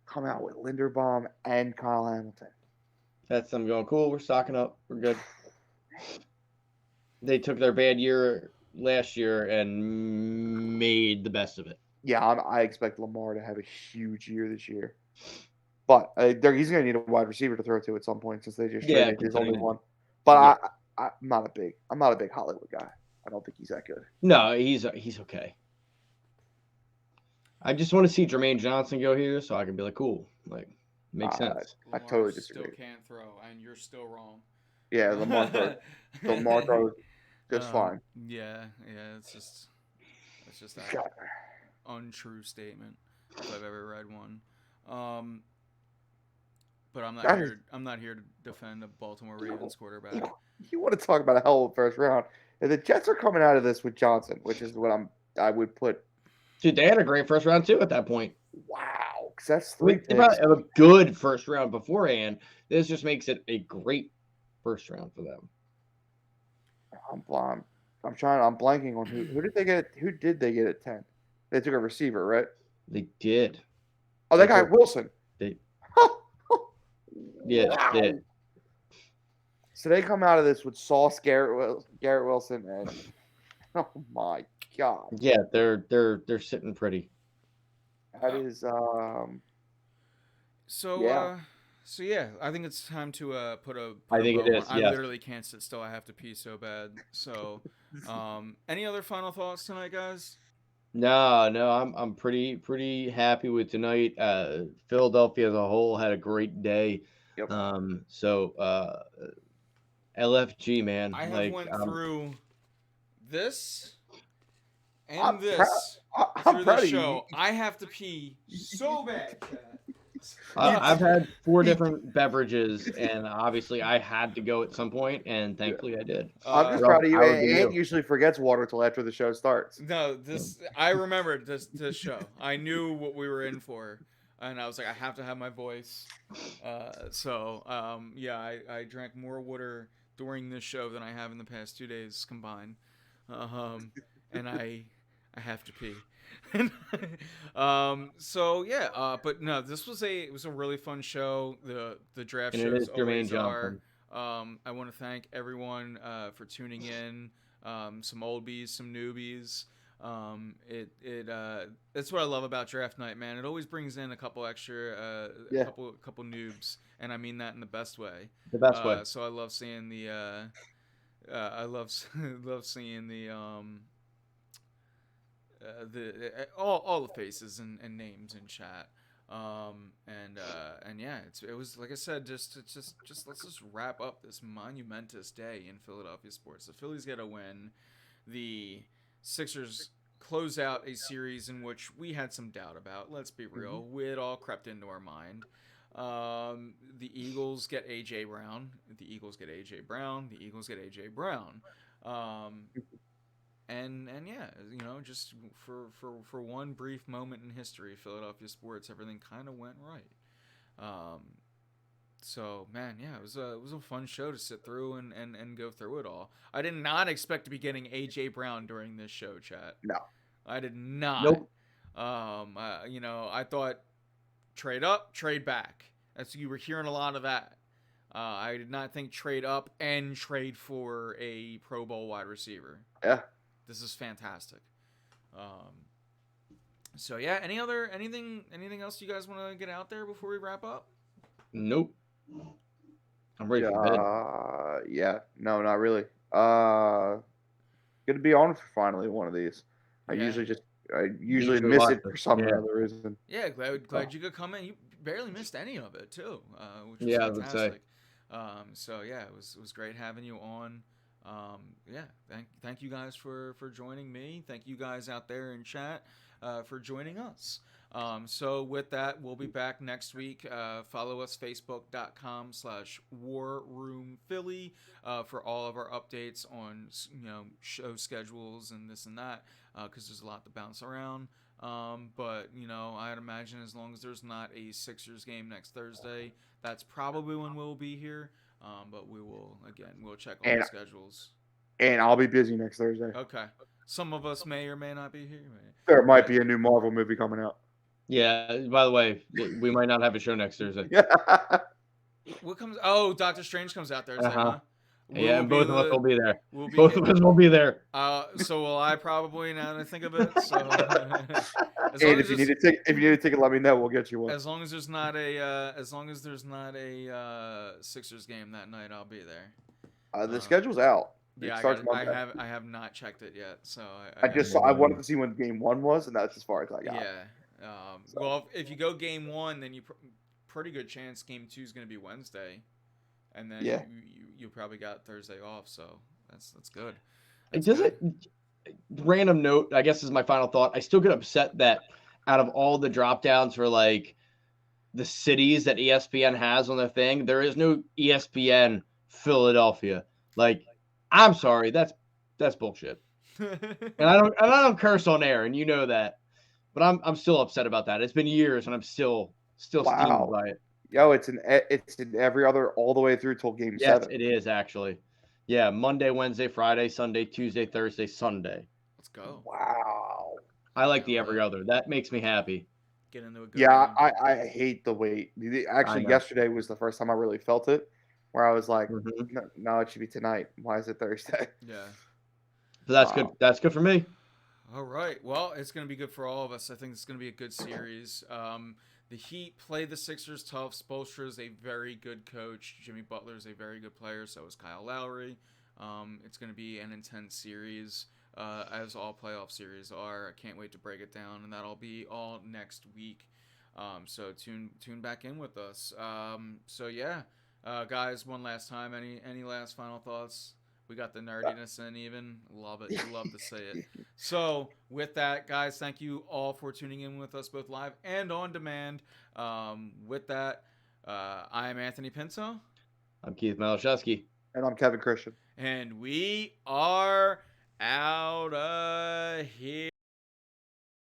Come out with Linderbaum and Kyle Hamilton. That's them going, cool, we're stocking up. We're good. They took their bad year last year and made the best of it. Yeah, I expect Lamar to have a huge year this year. But he's going to need a wide receiver to throw to at some point since they just traded his only one. But I'm not a big Hollywood guy. I don't think he's that good. No, he's okay. I just want to see Jermaine Johnson go here so I can be like, cool. Like, makes sense. I totally disagree. Still can't throw, and you're still wrong. Yeah, Lamar throws just fine. Yeah, it's just that untrue statement if I've ever read one. But I'm not here to defend a Baltimore Ravens quarterback. You want to talk about a hell of a first round? And the Jets are coming out of this with Johnson, which is what I would put. Dude, they had a great first round too at that point. Wow, because that's 3 picks. They probably have a good first round beforehand. This just makes it a great first round for them. I'm blanking on who did they get? Who did they get at 10? They took a receiver, right? They did. Oh, that guy Wilson. Yeah, wow. they did. So they come out of this with Sauce Garrett Wilson, and oh my god. Yeah, they're sitting pretty. That is So yeah, I think it's time to put a. I think it is. I yes. literally can't sit still. I have to pee so bad. So, any other final thoughts tonight, guys? No, I'm pretty happy with tonight. Philadelphia as a whole had a great day. Yep. LFG, man. I have went through this and I'm this I'm through proud the of show. I have to pee so bad. I've had 4 different beverages, and obviously I had to go at some point, and thankfully I did. I'm just proud of you. Ant usually forgets water till after the show starts. No, I remembered this show. I knew what we were in for, and I was like, I have to have my voice. I drank more water during this show than I have in the past 2 days combined, and I have to pee. But no, this was a really fun show. The draft and shows it is Jermaine always are. Johnson. I want to thank everyone for tuning in. Some oldies, some newbies. That's what I love about draft night, man. It always brings in a couple extra, Yeah. couple noobs, and I mean that in the best way. The best way. So I love seeing I love love seeing all the faces and names in chat. And yeah, it was like I said, just let's just wrap up this monumentous day in Philadelphia sports. The Phillies get a win. The Sixers close out a series in which we had some doubt about. Let's be real, it all crept into our mind. The Eagles get AJ Brown. The Eagles get AJ Brown. The Eagles get AJ Brown. And yeah, just for one brief moment in history, Philadelphia sports, everything kind of went right. So man, yeah, it was a fun show to sit through and go through it all. I did not expect to be getting AJ Brown during this show, chat. No. I did not. Nope. I thought trade up, trade back. You were hearing a lot of that. I did not think trade up and trade for a Pro Bowl wide receiver. Yeah. This is fantastic. So yeah, anything else you guys want to get out there before we wrap up? Nope. I'm ready for bed. Yeah. No, not really. Good to be on for finally one of these. I Yeah. usually miss watch it for some Yeah. other reason. Yeah, glad you could come in. You barely missed any of it too, which was Yeah, I would say. fantastic. So yeah, it was great having you on. Yeah, thank you guys for joining me. Thank you guys out there in chat for joining us. So with that, we'll be back next week. Follow us, facebook.com/warroomphilly for all of our updates on show schedules and this and that, because there's a lot to bounce around. But I'd imagine as long as there's not a Sixers game next Thursday, that's probably when we'll be here. But we'll check all the schedules. And I'll be busy next Thursday. Okay. Some of us may or may not be here. There might be a new Marvel movie coming out. Yeah. By the way, we might not have a show next Thursday. What comes? Oh, Doctor Strange comes out Thursday, huh? Yeah, and both of us will be there. We'll be Both of us will be there. So will I probably, now that I think of it. So, and if you need a ticket, let me know. We'll get you one. As long as there's not a Sixers game that night, I'll be there. The schedule's out. Yeah, I have not checked it yet. So I wanted to see when game 1 was, and that's as far as I got. Yeah. Well, if you go game 1, then you pretty good chance game 2 is going to be Wednesday, and then you probably got Thursday off. So that's good. Random note, I guess is my final thought. I still get upset that out of all the drop downs for like the cities that ESPN has on their thing, there is no ESPN Philadelphia. Like, I'm sorry, that's bullshit. and I don't curse on air, and you know that. But I'm still upset about that. It's been years, and I'm still steamed by it. Yo, it's in every other all the way through till game 7. Yes, it is actually. Yeah, Monday, Wednesday, Friday, Sunday, Tuesday, Thursday, Sunday. Let's go. Wow. I like the every other. That makes me happy. Get into a good Yeah, game. I hate the wait. Actually, yesterday was the first time I really felt it, where I was like, no, it should be tonight. Why is it Thursday? Yeah. So that's good. That's good for me. All right. Well, it's going to be good for all of us. I think it's going to be a good series. The Heat play the Sixers tough. Spoelstra is a very good coach. Jimmy Butler is a very good player. So is Kyle Lowry. It's going to be an intense series, as all playoff series are. I can't wait to break it down, and that'll be all next week. So tune back in with us. So yeah, guys, one last time. Any last final thoughts? We got the nerdiness in even. Love it. You love to say it. So with that, guys, thank you all for tuning in with us both live and on demand. With that, I'm Anthony Pinto. I'm Keith Malashevsky. And I'm Kevin Christian. And we are out of here.